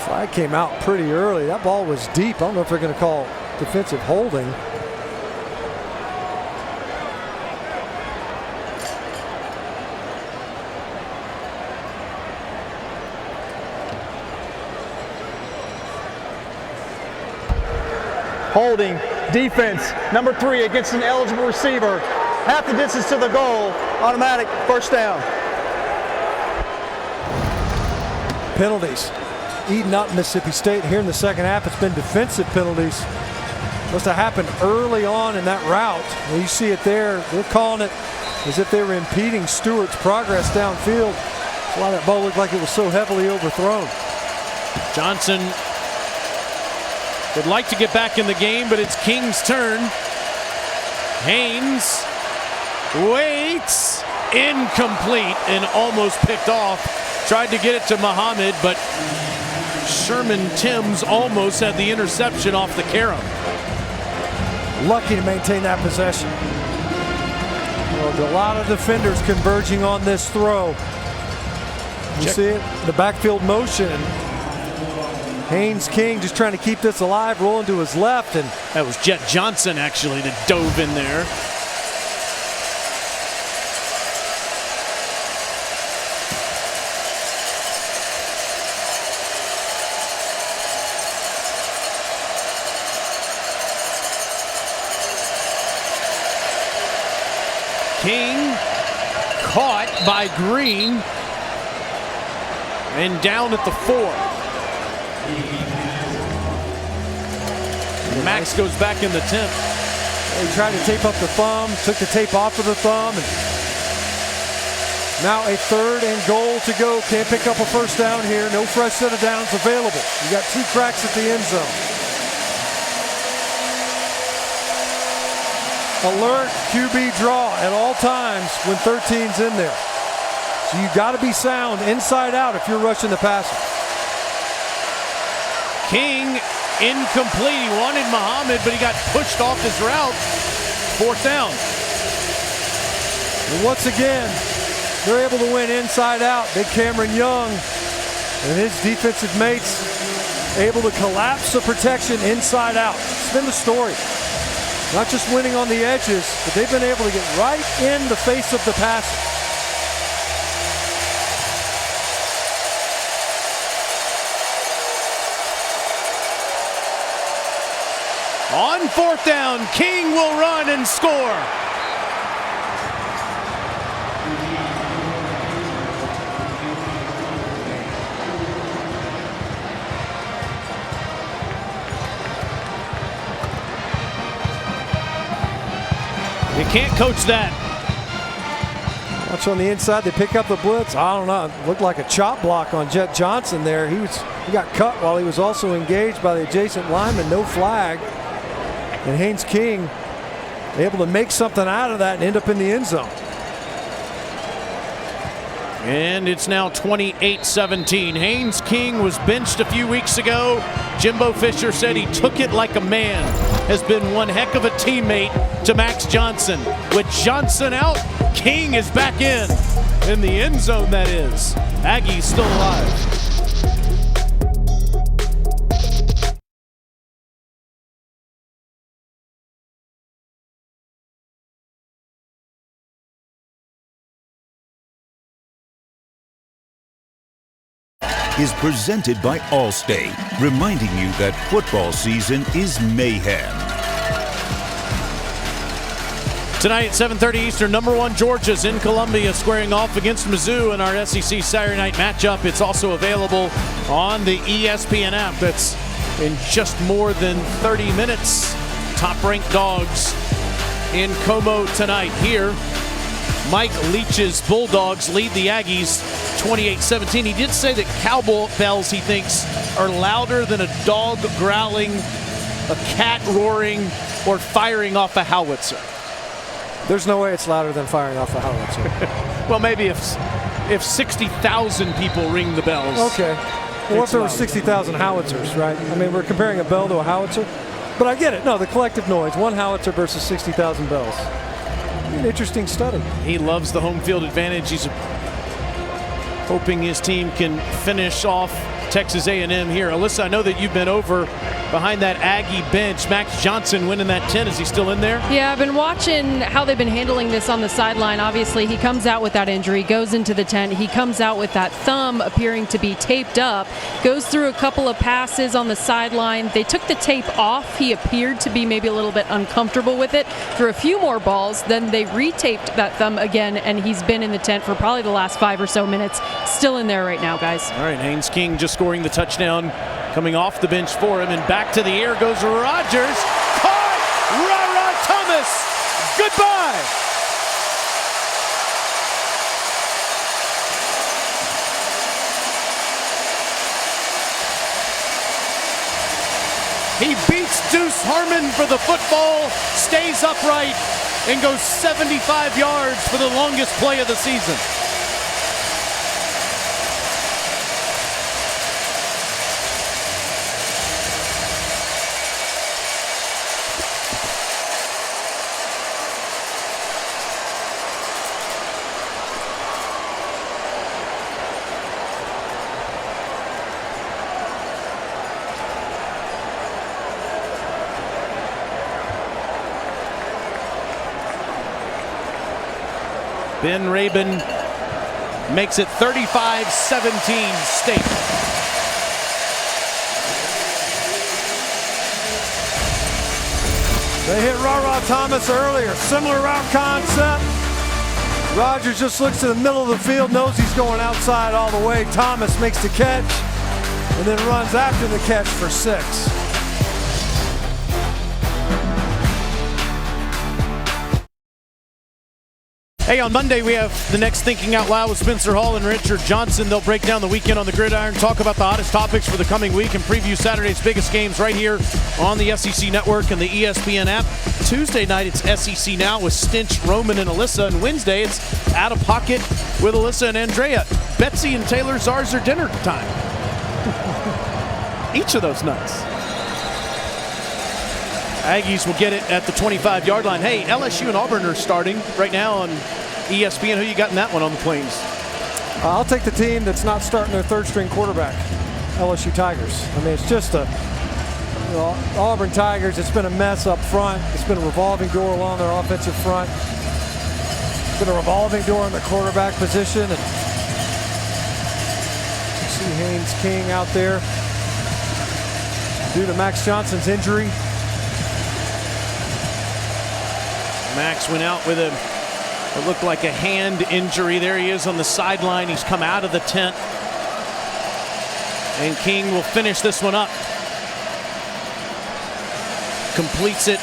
[SPEAKER 2] Flag came out pretty early. That ball was deep. I don't know if they're going to call defensive holding.
[SPEAKER 6] Holding, defense, number 3 against an eligible receiver. Half the distance to the goal, automatic first down.
[SPEAKER 2] Penalties eating up Mississippi State here in the second half. It's been defensive penalties. Must have happened early on in that route. Well, you see it there. They're calling it as if they were impeding Stewart's progress downfield. That's why that ball looked like it was so heavily overthrown.
[SPEAKER 1] Johnson would like to get back in the game, but it's King's turn. Haynes waits, incomplete, and almost picked off. Tried to get it to Muhammad, but Sherman Timms almost had the interception off the carom.
[SPEAKER 2] Lucky to maintain that possession. Well, a lot of defenders converging on this throw. You see it? The backfield motion. Haynes King just trying to keep this alive, rolling to his left. And
[SPEAKER 1] that was Jet Johnson, actually, that dove in there. King caught by Green and down at the 4. Max goes back in the 10th.
[SPEAKER 2] He tried to tape up the thumb, took the tape off of the thumb. And now a 3rd and goal to go. Can't pick up a first down here. No fresh set of downs available. You got 2 cracks at the end zone. Alert QB draw at all times when 13's in there. So you got to be sound inside out if you're rushing the passer.
[SPEAKER 1] King incomplete. He wanted Muhammad, but he got pushed off his route. 4th down.
[SPEAKER 2] And once again, they're able to win inside out. Big Cameron Young and his defensive mates able to collapse the protection inside out. It's been the story. Not just winning on the edges, but they've been able to get right in the face of the passer.
[SPEAKER 1] On 4th down, King will run and score. You can't coach that.
[SPEAKER 2] Watch on the inside, they pick up the blitz. I don't know, it looked like a chop block on Jet Johnson there. He got cut while he was also engaged by the adjacent lineman, no flag. And Haynes King able to make something out of that and end up in the end zone.
[SPEAKER 1] And it's now 28-17. Haynes King was benched a few weeks ago. Jimbo Fisher said he took it like a man. Has been one heck of a teammate to Max Johnson. With Johnson out, King is back in the end zone, that is. Aggies still alive.
[SPEAKER 4] Is presented by Allstate, reminding you that football season is mayhem.
[SPEAKER 1] Tonight at 7:30 Eastern, number 1 Georgia's in Columbia squaring off against Mizzou in our SEC Saturday night matchup. It's also available on the ESPN app. That's in just more than 30 minutes. Top-ranked Dogs in Como tonight. Here, Mike Leach's Bulldogs lead the Aggies 28-17. He did say that cowbells, he thinks, are louder than a dog growling, a cat roaring, or firing off a howitzer.
[SPEAKER 2] There's no way it's louder than firing off a howitzer.
[SPEAKER 1] Well, maybe if 60,000 people ring the bells.
[SPEAKER 2] Okay. Well, what if there were 60,000 howitzers, right? I mean, we're comparing a bell to a howitzer. But I get it. No, the collective noise. 1 howitzer versus 60,000 bells. An interesting study.
[SPEAKER 1] He loves the home field advantage. He's hoping his team can finish off Texas A&M here. Alyssa, I know that you've been over behind that Aggie bench. Max Johnson winning that 10. Is he still in there?
[SPEAKER 3] Yeah, I've been watching how they've been handling this on the sideline. Obviously, he comes out with that injury, goes into the tent. He comes out with that thumb appearing to be taped up, goes through a couple of passes on the sideline. They took the tape off. He appeared to be maybe a little bit uncomfortable with it for a few more balls. Then they retaped that thumb again, and he's been in the tent for probably the last 5 or so minutes. Still in there right now, guys.
[SPEAKER 1] All right, Haynes King just scoring the touchdown, coming off the bench for him, and back to the air goes Rogers. Caught! Ra-Ra Thomas! Goodbye! He beats Deuce Harmon for the football, stays upright, and goes 75 yards for the longest play of the season. . Ben Rabin makes it 35-17 State.
[SPEAKER 2] They hit Ra Thomas earlier. Similar route concept. Rogers just looks to the middle of the field, knows he's going outside all the way. Thomas makes the catch and then runs after the catch for 6.
[SPEAKER 1] Hey, on Monday we have the next Thinking Out Loud with Spencer Hall and Richard Johnson. They'll break down the weekend on the gridiron, talk about the hottest topics for the coming week, and preview Saturday's biggest games right here on the SEC Network and the ESPN app. Tuesday night it's SEC Now with Stinch, Roman, and Alyssa. And Wednesday it's Out of Pocket with Alyssa and Andrea. Betsy and Taylor Czars are dinner time. Each of those nuts. Aggies will get it at the 25-yard line. Hey, LSU and Auburn are starting right now on ESPN. Who you got in that one on the Plains?
[SPEAKER 2] I'll take the team that's not starting their third-string quarterback, LSU Tigers. I mean, it's just Auburn Tigers, it's been a mess up front. It's been a revolving door along their offensive front. It's been a revolving door in the quarterback position. And you see Haynes King out there due to Max Johnson's injury.
[SPEAKER 1] Max went out with what looked like a hand injury. There he is on the sideline. He's come out of the tent. And King will finish this one up. Completes it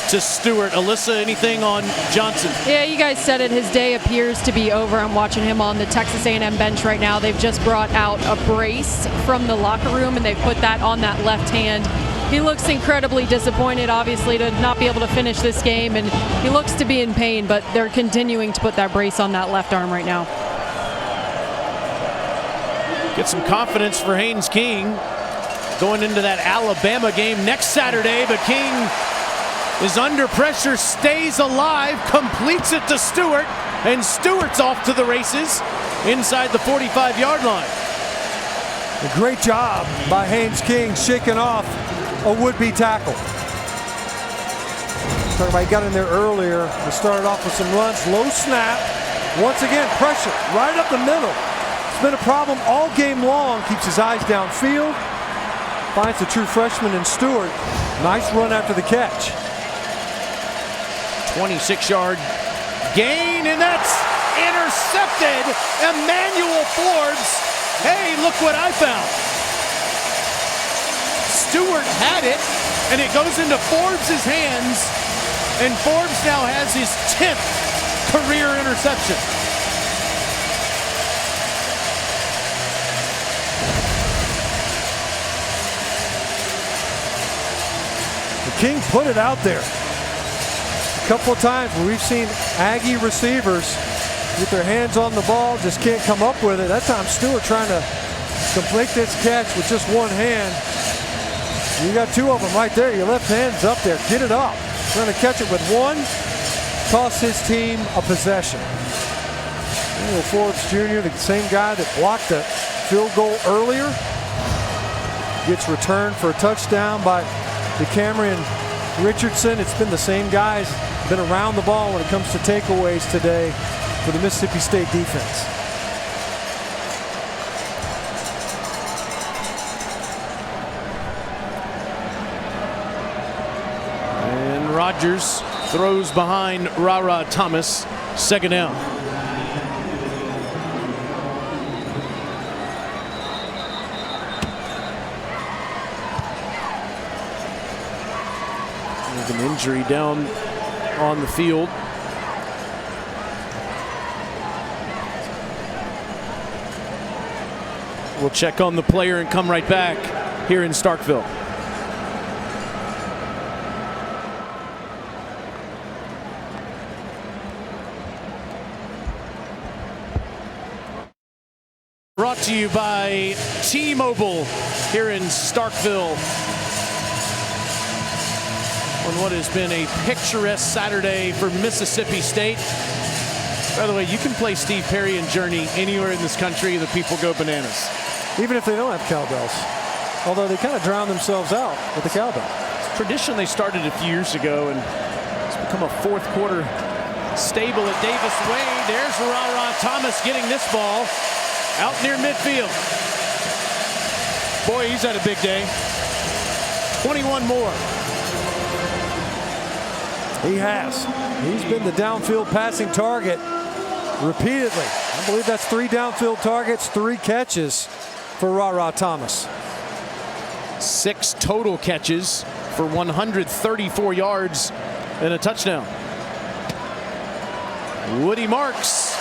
[SPEAKER 1] to Stewart. Alyssa, anything on Johnson?
[SPEAKER 3] Yeah, you guys said it. His day appears to be over. I'm watching him on the Texas A&M bench right now. They've just brought out a brace from the locker room, and they put that on that left hand. He looks incredibly disappointed, obviously, to not be able to finish this game, and he looks to be in pain, but they're continuing to put that brace on that left arm right now.
[SPEAKER 1] Get some confidence for Haynes King going into that Alabama game next Saturday, but King is under pressure, stays alive, completes it to Stewart, and Stewart's off to the races inside the 45-yard line.
[SPEAKER 2] A great job by Haynes King shaking off a would-be tackle. Talking about he got in there earlier. He started off with some runs, low snap. Once again, pressure right up the middle. It's been a problem all game long. Keeps his eyes downfield. Finds the true freshman in Stewart. Nice run after the catch.
[SPEAKER 1] 26-yard gain, and that's intercepted. Emmanuel Forbes. Hey, look what I found. Stewart had it, and it goes into Forbes' hands, and Forbes now has his 10th career interception.
[SPEAKER 2] The King put it out there. A couple of times where we've seen Aggie receivers get their hands on the ball, just can't come up with it. That time Stewart trying to complete this catch with just one hand. You got two of them right there. Your left hand's up there. Get it up. Trying to catch it with one. Cost his team a possession. Emmanuel Forbes Jr., the same guy that blocked the field goal earlier, gets returned for a touchdown by DeCamerion Richardson. It's been the same guys, been around the ball when it comes to takeaways today for the Mississippi State defense.
[SPEAKER 1] Rogers throws behind Ra Thomas. Second down. There's an injury down on the field. We'll check on the player and come right back here in Starkville. Brought to you by T-Mobile here in Starkville on what has been a picturesque Saturday for Mississippi State. By the way, you can play Steve Perry and Journey anywhere in this country. The people go bananas.
[SPEAKER 2] Even if they don't have cowbells. Although they kind of drown themselves out with the cowbell.
[SPEAKER 1] It's a tradition they started a few years ago, and it's become a fourth quarter staple at Davis Wade. There's Ra Thomas getting this ball out near midfield. Boy, he's had a big day. 21 more.
[SPEAKER 2] He has. He's been the downfield passing target repeatedly. I believe that's 3 downfield targets, 3 catches for Ra Thomas.
[SPEAKER 1] 6 total catches for 134 yards and a touchdown. Woody Marks,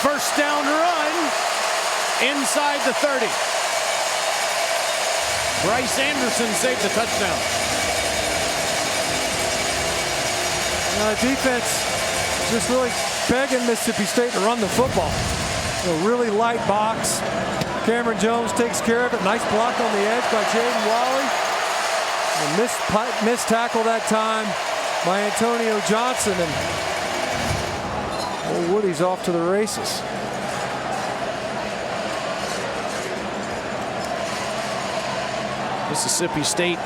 [SPEAKER 1] first down run inside the 30. Bryce Anderson saved the touchdown.
[SPEAKER 2] Defense just really begging Mississippi State to run the football. A really light box. Cameron Jones takes care of it. Nice block on the edge by Jaden Wally. And missed tackle that time by Antonio Johnson. And old Woody's off to the races.
[SPEAKER 1] Mississippi State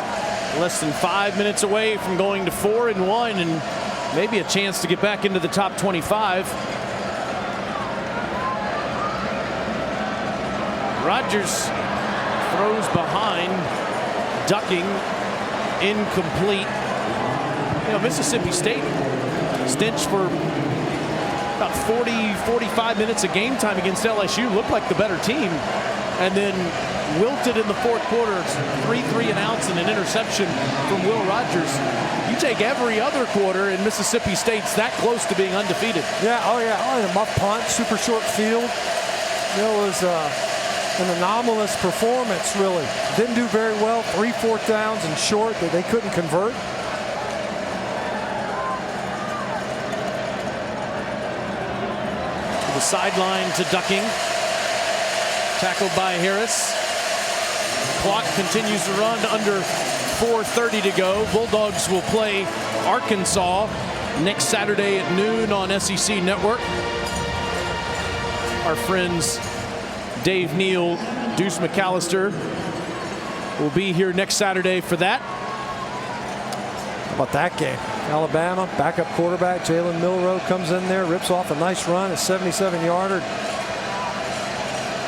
[SPEAKER 1] less than 5 minutes away from going to 4-1 and maybe a chance to get back into the top 25. Rogers throws behind, ducking, incomplete. Mississippi State stench for about 45 minutes of game time against LSU, looked like the better team, and then wilted in the fourth quarter. 3 and outs and an interception from Will Rogers. You take every other quarter and Mississippi State's that close to being undefeated.
[SPEAKER 2] Yeah, a muff punt, super short field. It was an anomalous performance, really. Didn't do very well. 3 fourth downs and short that they couldn't convert.
[SPEAKER 1] To the sideline to ducking. Tackled by Harris. Clock continues to run under 4:30 to go. Bulldogs will play Arkansas next Saturday at noon on SEC Network. Our friends Dave Neal, Deuce McAllister will be here next Saturday for that.
[SPEAKER 2] How about that game? Alabama, backup quarterback Jalen Milroe comes in there, rips off a nice run, a 77-yarder.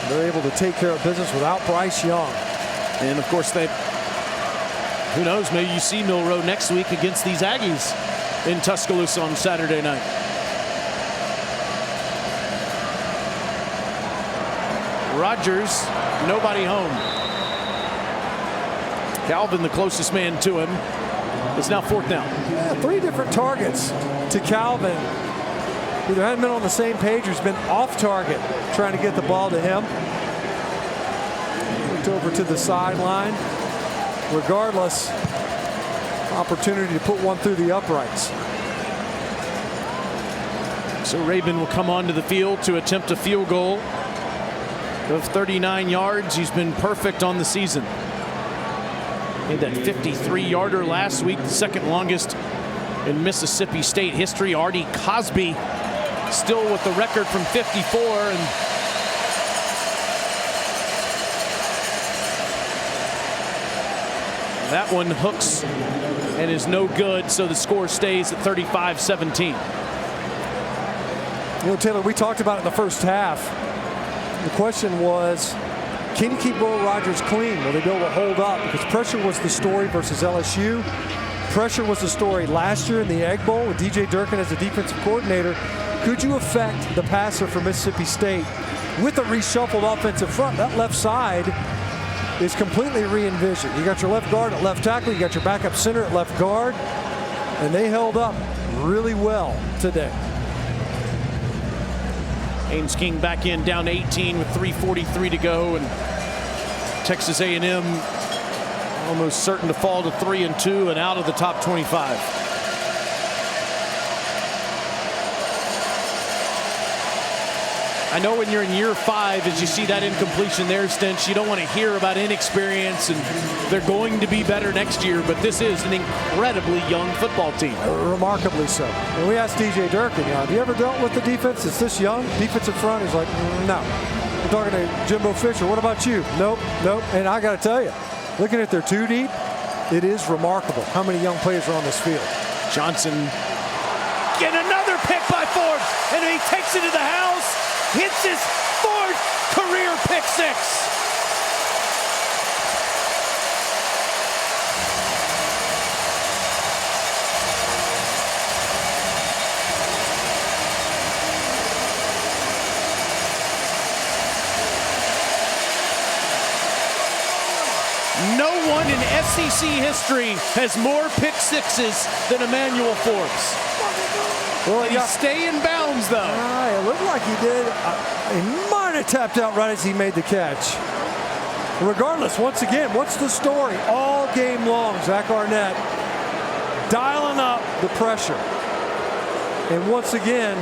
[SPEAKER 2] They're able to take care of business without Bryce Young.
[SPEAKER 1] And of course, who knows, maybe you see Milroe next week against these Aggies in Tuscaloosa on Saturday night. Rogers, nobody home. Calvin, the closest man to him. It's now 4th down.
[SPEAKER 2] Yeah, 3 different targets to Calvin. Either hadn't been on the same page or has been off target trying to get the ball to him. Looked over to the sideline. Regardless, opportunity to put one through the uprights.
[SPEAKER 1] So Rabin will come onto the field to attempt a field goal of 39 yards. He's been perfect on the season. Made that 53-yarder last week, the second longest in Mississippi State history. Artie Cosby still with the record from 54. And that one hooks and is no good, so the score stays at 35-17.
[SPEAKER 2] Taylor, we talked about it in the first half. The question was, can you keep Will Rogers clean? Will they be able to hold up? Because pressure was the story versus LSU. Pressure was the story last year in the Egg Bowl with DJ Durkin as the defensive coordinator. Could you affect the passer for Mississippi State with a reshuffled offensive front? That left side is completely re-envisioned. You got your left guard at left tackle. You got your backup center at left guard. And they held up really well today.
[SPEAKER 1] Haynes King back in, down 18 with 3:43 to go, and Texas A&M almost certain to fall to 3-2 and out of the top 25. I know when you're in year 5, as you see that incompletion there, Stench, you don't want to hear about inexperience and they're going to be better next year, but this is an incredibly young football team.
[SPEAKER 2] Remarkably so. And we asked DJ Durkin, have you ever dealt with the defense that's this young? Defensive front is like, no. We're talking to Jimbo Fisher. What about you? Nope. And I got to tell you, looking at their 2 deep, it is remarkable how many young players are on this field.
[SPEAKER 1] Johnson, get another Another pick by Forbes, and he takes it to the house, hits his 4th career pick six. No one in SEC history has more pick sixes than Emmanuel Forbes.
[SPEAKER 2] Well,
[SPEAKER 1] Did he stay in bounds, though?
[SPEAKER 2] It looked like he did. He might have tapped out right as he made the catch. Regardless, once again, what's the story? All game long, Zach Arnett dialing up the pressure. And once again,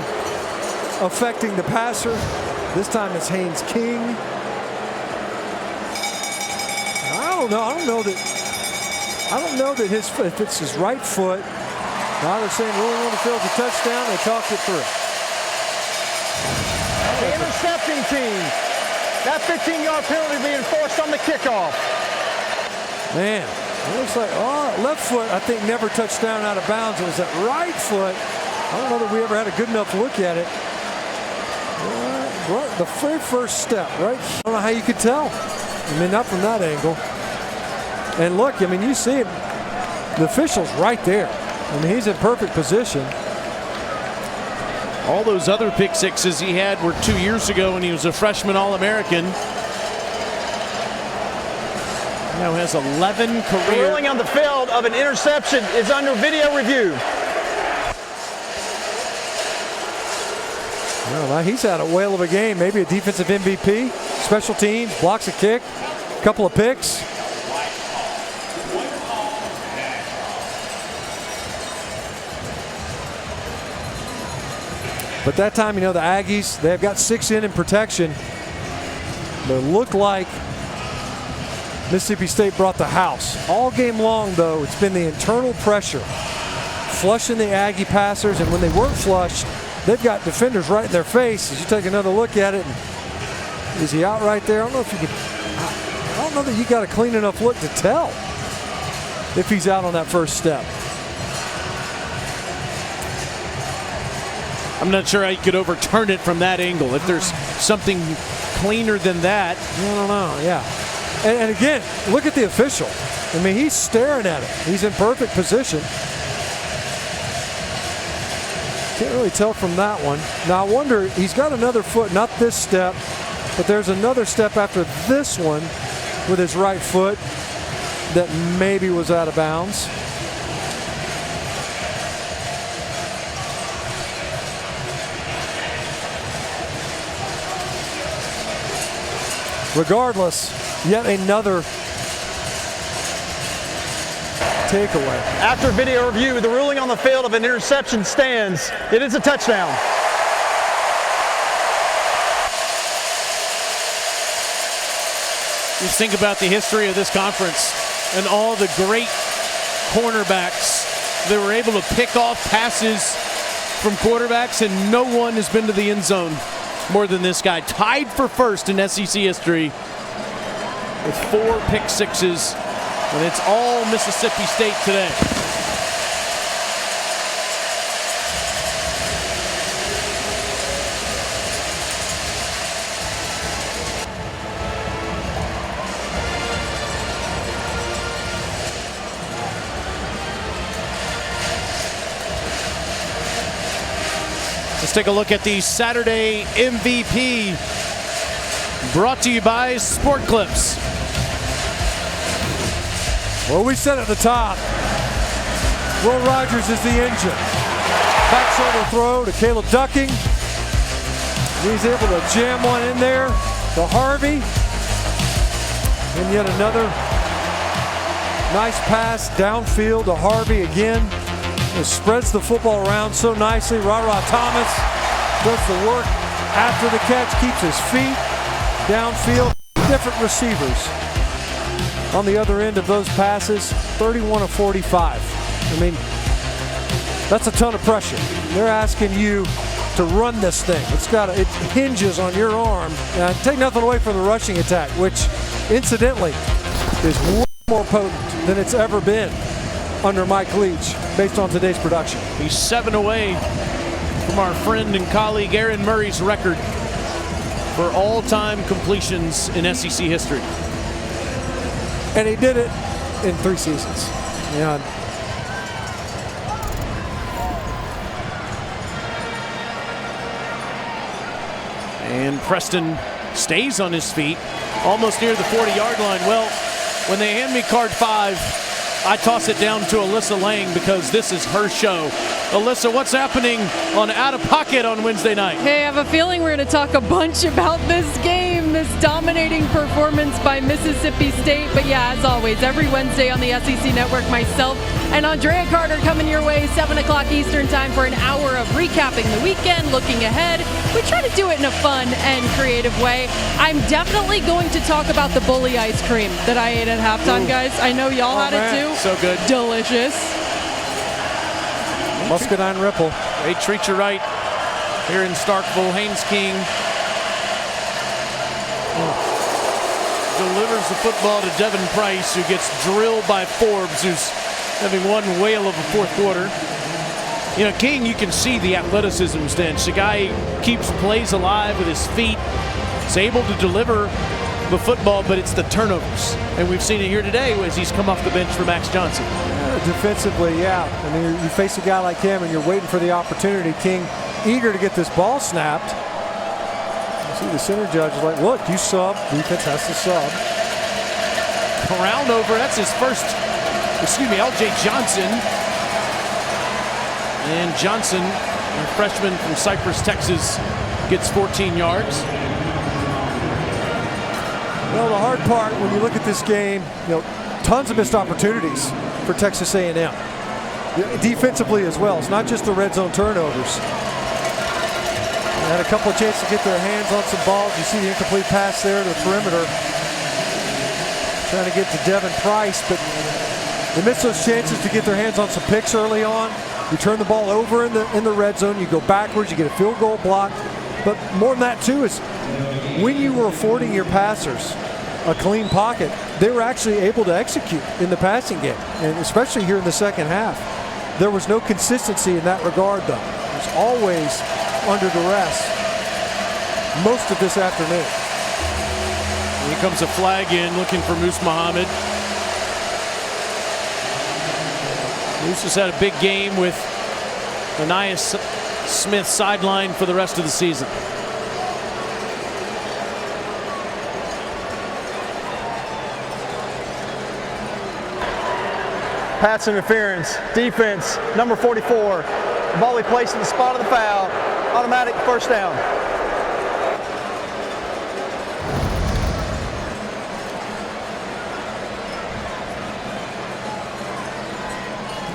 [SPEAKER 2] affecting the passer. This time it's Haynes King. I don't know that if it's his right foot. Now they're saying ruling on the field's a touchdown. They talked it through.
[SPEAKER 6] The intercepting team. That 15-yard penalty being enforced on the kickoff.
[SPEAKER 2] Man, it looks like left foot, I think, never touched down out of bounds. It was that right foot. I don't know that we ever had a good enough look at it. Right, the very first step, right? I don't know how you could tell. I mean, not from that angle. And look, I mean, you see it. The official's right there. I mean, he's in perfect position.
[SPEAKER 1] All those other pick sixes he had were 2 years ago when he was a freshman All-American. Now has 11 career.
[SPEAKER 6] The ruling on the field of an interception is under video review.
[SPEAKER 2] Well, he's had a whale of a game. Maybe a defensive MVP, special teams, blocks a kick, a couple of picks. But that time, you know, the Aggies, they've got 6 in protection. But it looked like Mississippi State brought the house. All game long, though, it's been the internal pressure, flushing the Aggie passers, and when they weren't flushed, they've got defenders right in their face. As you take another look at it, is he out right there? I don't know if you can. I don't know that you got a clean enough look to tell if he's out on that first step.
[SPEAKER 1] I'm not sure I could overturn it from that angle. If there's something cleaner than that.
[SPEAKER 2] I don't know, yeah. And again, look at the official. I mean, he's staring at it. He's in perfect position. Can't really tell from that one. Now, I wonder, he's got another foot, not this step, but there's another step after this one with his right foot that maybe was out of bounds. Regardless, yet another takeaway.
[SPEAKER 6] After video review, the ruling on the field of an interception stands. It is a touchdown.
[SPEAKER 1] Just think about the history of this conference and all the great cornerbacks that were able to pick off passes from quarterbacks, and no one has been to the end zone more than this guy. Tied for first in SEC history with 4 pick sixes, and it's all Mississippi State today. Let's take a look at the Saturday MVP, brought to you by Sport Clips.
[SPEAKER 2] Well, we said at the top, Will Rogers is the engine. Back shoulder throw to Caleb Ducking. He's able to jam one in there to Harvey. And yet another nice pass downfield to Harvey again. It spreads the football around so nicely. Ra-Ra Thomas does the work after the catch, keeps his feet downfield. Different receivers on the other end of those passes, 31 of 45. I mean, that's a ton of pressure. They're asking you to run this thing. It hinges on your arm. Take nothing away from the rushing attack, which incidentally is way more potent than it's ever been under Mike Leach based on today's production.
[SPEAKER 1] He's 7 away from our friend and colleague Aaron Murray's record for all-time completions in SEC history.
[SPEAKER 2] And he did it in 3 seasons. Yeah.
[SPEAKER 1] And Preston stays on his feet, almost near the 40-yard line. Well, when they hand me card 5, I toss it down to Alyssa Lang because this is her show. Alyssa, what's happening on Out of Pocket on Wednesday night?
[SPEAKER 3] Hey, I have a feeling we're going to talk a bunch about this game, this dominating performance by Mississippi State. But yeah, as always, every Wednesday on the SEC Network, myself and Andrea Carter coming your way, 7 o'clock Eastern time for an hour of recapping the weekend, looking ahead. We try to do it in a fun and creative way. I'm definitely going to talk about the bully ice cream that I ate at halftime, guys. I know y'all had it too.
[SPEAKER 1] So good.
[SPEAKER 3] Delicious.
[SPEAKER 2] Muscadine Ripple.
[SPEAKER 1] They treat you right here in Starkville. Haynes King delivers the football to Devin Price, who gets drilled by Forbes, who's having one whale of a fourth quarter. You know, King, you can see the athleticism stench. The guy keeps plays alive with his feet. He's able to deliver the football, but it's the turnovers. And we've seen it here today as he's come off the bench for Max Johnson.
[SPEAKER 2] Defensively, yeah. I mean, you face a guy like him and you're waiting for the opportunity. King eager to get this ball snapped. You see the center judge is like, look, you sub. Defense has to sub.
[SPEAKER 1] Around over, that's his first, LJ Johnson. And Johnson, a freshman from Cypress, Texas, gets 14 yards.
[SPEAKER 2] Well, the hard part when you look at this game, tons of missed opportunities for Texas A&M. Defensively as well. It's not just the red zone turnovers. They had a couple of chances to get their hands on some balls. You see the incomplete pass there to the perimeter. Trying to get to Devin Price, but they missed those chances to get their hands on some picks early on. You turn the ball over in the red zone, you go backwards, you get a field goal block. But more than that too is when you were affording your passers a clean pocket, they were actually able to execute in the passing game, and especially here in the second half. There was no consistency in that regard, though. It was always under duress most of this afternoon.
[SPEAKER 1] Here comes a flag in, looking for Moose Muhammad. Moose has had a big game with Ananias Smith sidelined for the rest of the season.
[SPEAKER 6] Pass interference, defense, number 44. The ball he placed in the spot of the foul. Automatic first down.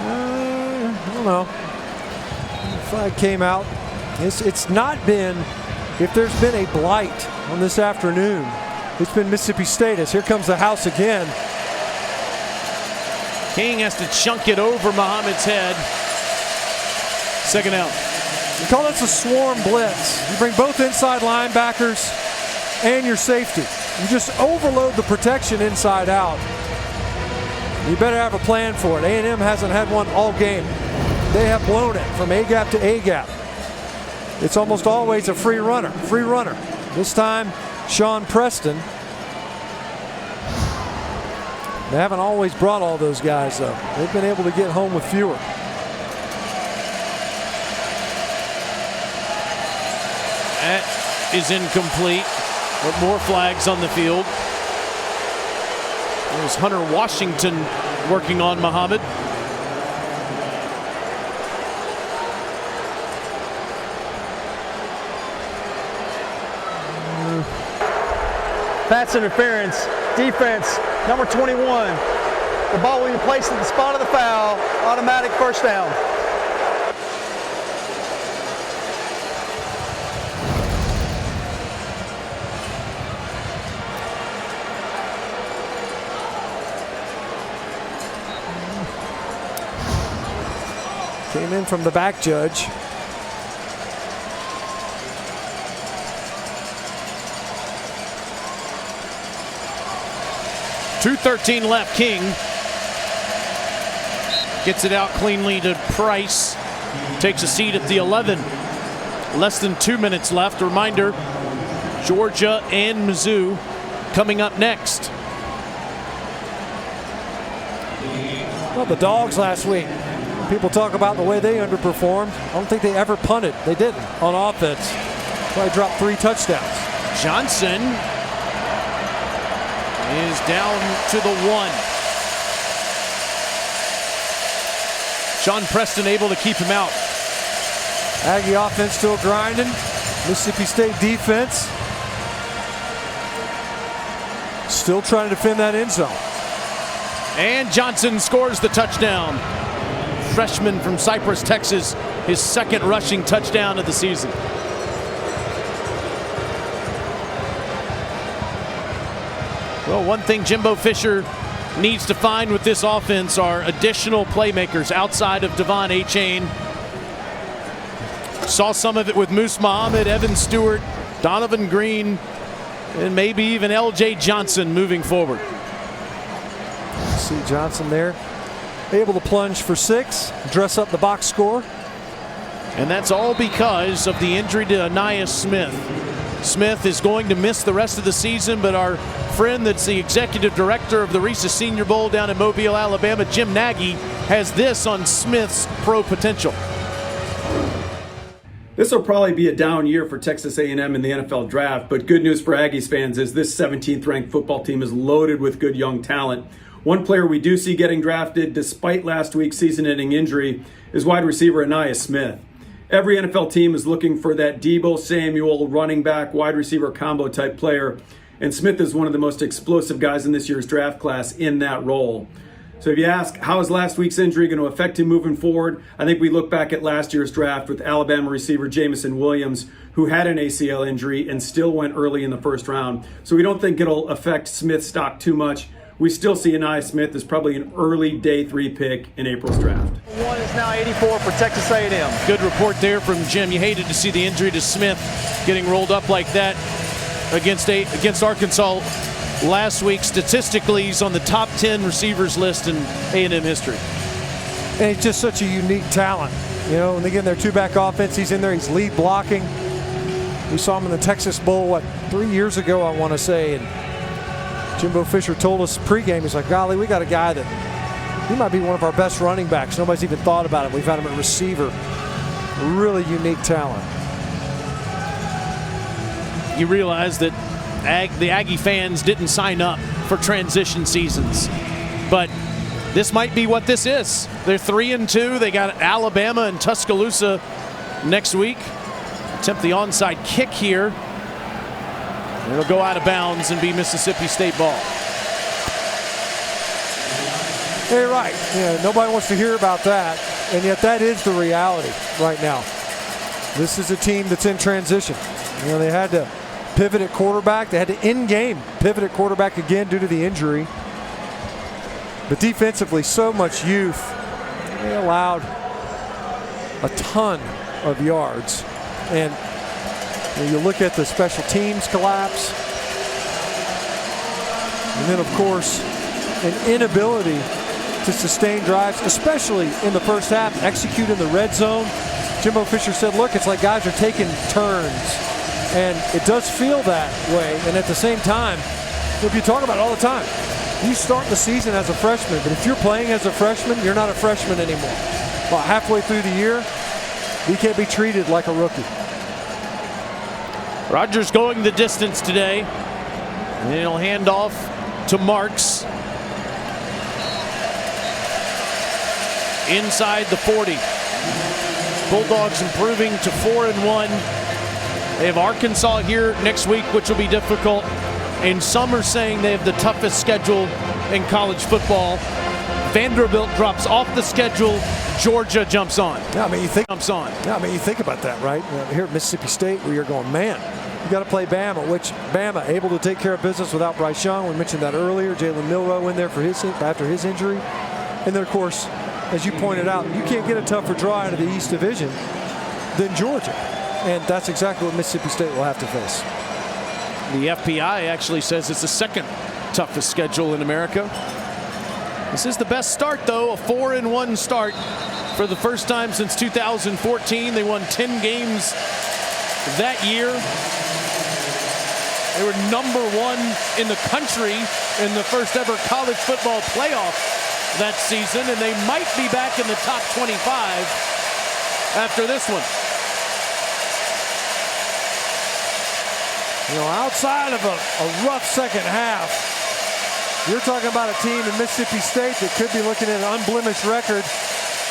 [SPEAKER 2] I don't know. Flag came out. It's not been, if there's been a blight on this afternoon, it's been Mississippi State. As here comes the house again.
[SPEAKER 1] King has to chunk it over Muhammad's head. Second out.
[SPEAKER 2] You call this a swarm blitz. You bring both inside linebackers and your safety. You just overload the protection inside out. You better have a plan for it. A&M hasn't had one all game. They have blown it from A-gap to A-gap. It's almost always a free runner. This time, Sean Preston. They haven't always brought all those guys, though. They've been able to get home with fewer.
[SPEAKER 1] That is incomplete, but more flags on the field. There's Hunter Washington working on Muhammad.
[SPEAKER 6] Pass interference, defense, number 21. The ball will be placed at the spot of the foul. Automatic first down.
[SPEAKER 2] Came in from the back judge.
[SPEAKER 1] .213 left. King gets it out cleanly to Price. Takes a seat at the 11. less than 2 minutes left. A reminder, Georgia and Mizzou coming up next.
[SPEAKER 2] Well, the Dogs last week, people talk about the way they underperformed. I don't think they ever punted. They didn't on offense. Probably dropped 3 touchdowns.
[SPEAKER 1] Johnson is down to the 1. Sean Preston able to keep him out.
[SPEAKER 2] Aggie offense still grinding. Mississippi State defense still trying to defend that end zone.
[SPEAKER 1] And Johnson scores the touchdown. Freshman from Cypress, Texas, his second rushing touchdown of the season. Well, one thing Jimbo Fisher needs to find with this offense are additional playmakers outside of Devon Achane. Saw some of it with Moose Muhammad, Evan Stewart, Donovan Green, and maybe even L.J. Johnson moving forward.
[SPEAKER 2] See Johnson there, able to plunge for 6, dress up the box score.
[SPEAKER 1] And that's all because of the injury to Aniyah Smith. Smith is going to miss the rest of the season, but our friend that's the executive director of the Reese's Senior Bowl down in Mobile, Alabama, Jim Nagy, has this on Smith's pro potential.
[SPEAKER 11] This will probably be a down year for Texas A&M in the NFL draft, but good news for Aggies fans is this 17th ranked football team is loaded with good young talent. One player we do see getting drafted despite last week's season-ending injury is wide receiver Aniyah Smith. Every NFL team is looking for that Deebo Samuel running back wide receiver combo type player, and Smith is one of the most explosive guys in this year's draft class in that role. So if you ask, how is last week's injury going to affect him moving forward? I think we look back at last year's draft with Alabama receiver Jamison Williams, who had an ACL injury and still went early in the first round. So we don't think it'll affect Smith's stock too much. We still see Aniyah Smith as probably an early day 3 pick in April's draft.
[SPEAKER 6] 1 is now 84 for Texas A&M.
[SPEAKER 1] Good report there from Jim. You hated to see the injury to Smith getting rolled up like that against Arkansas last week. Statistically, he's on the top 10 receivers list in A&M history.
[SPEAKER 2] And he's just such a unique talent. You know, when they get in their 2-back offense, he's in there, he's lead blocking. We saw him in the Texas Bowl, 3 years ago, I want to say. And Jimbo Fisher told us pregame, he's like, golly, we got a guy that he might be one of our best running backs. Nobody's even thought about it. We've had him at receiver. Really unique talent.
[SPEAKER 1] You realize that the Aggie fans didn't sign up for transition seasons, but this might be what this is. They're 3-2. They got Alabama and Tuscaloosa next week. Attempt the onside kick here. It'll go out of bounds and be Mississippi State ball.
[SPEAKER 2] Hey, right. Yeah, nobody wants to hear about that, and yet that is the reality right now. This is a team that's in transition. You know, they had to pivot at quarterback. They had to in-game pivot at quarterback again due to the injury. But defensively, so much youth. They allowed a ton of yards. And you look at the special teams collapse. And then, of course, an inability to sustain drives, especially in the first half, execute in the red zone. Jimbo Fisher said, look, it's like guys are taking turns. And it does feel that way. And at the same time, if you talk about it all the time, you start the season as a freshman, but if you're playing as a freshman, you're not a freshman anymore. About halfway through the year, you can't be treated like a rookie.
[SPEAKER 1] Rogers going the distance today. And he'll hand off to Marks. Inside the 40. Bulldogs improving to 4-1. They have Arkansas here next week, which will be difficult. And some are saying they have the toughest schedule in college football. Vanderbilt drops off the schedule. Georgia jumps on.
[SPEAKER 2] Yeah, I mean, you think
[SPEAKER 1] about
[SPEAKER 2] that, right? Here at Mississippi State, where you're going, man, you got to play Bama, which Bama able to take care of business without Bryce Young. We mentioned that earlier. Jalen Milroe in there for after his injury. And then, of course, as you pointed out, you can't get a tougher draw out of the East Division than Georgia. And that's exactly what Mississippi State will have to face.
[SPEAKER 1] The FPI actually says it's the second toughest schedule in America. This is the best start, though, a 4-1 start for the first time since 2014. They won 10 games that year. They were number 1 in the country in the first ever college football playoff that season, and they might be back in the top 25 after this one.
[SPEAKER 2] You know, outside of a rough second half, you're talking about a team in Mississippi State that could be looking at an unblemished record.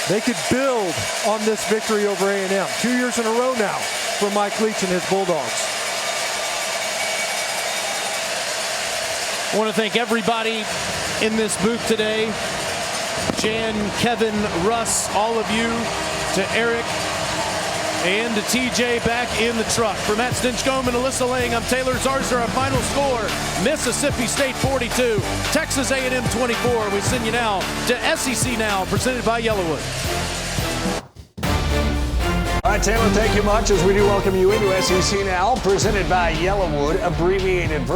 [SPEAKER 2] They could build on this victory over A&M. 2 years in a row now for Mike Leach and his Bulldogs.
[SPEAKER 1] I want to thank everybody in this booth today. Jan, Kevin, Russ, all of you, to Eric, and to TJ back in the truck. For Matt Stinchcomb and Alyssa Lang, I'm Taylor Zarzer. Our final score, Mississippi State 42, Texas A&M 24. We send you now to SEC Now, presented by Yellowwood.
[SPEAKER 7] All right, Taylor, thank you much as we do welcome you into SEC Now, presented by Yellowwood, abbreviated version.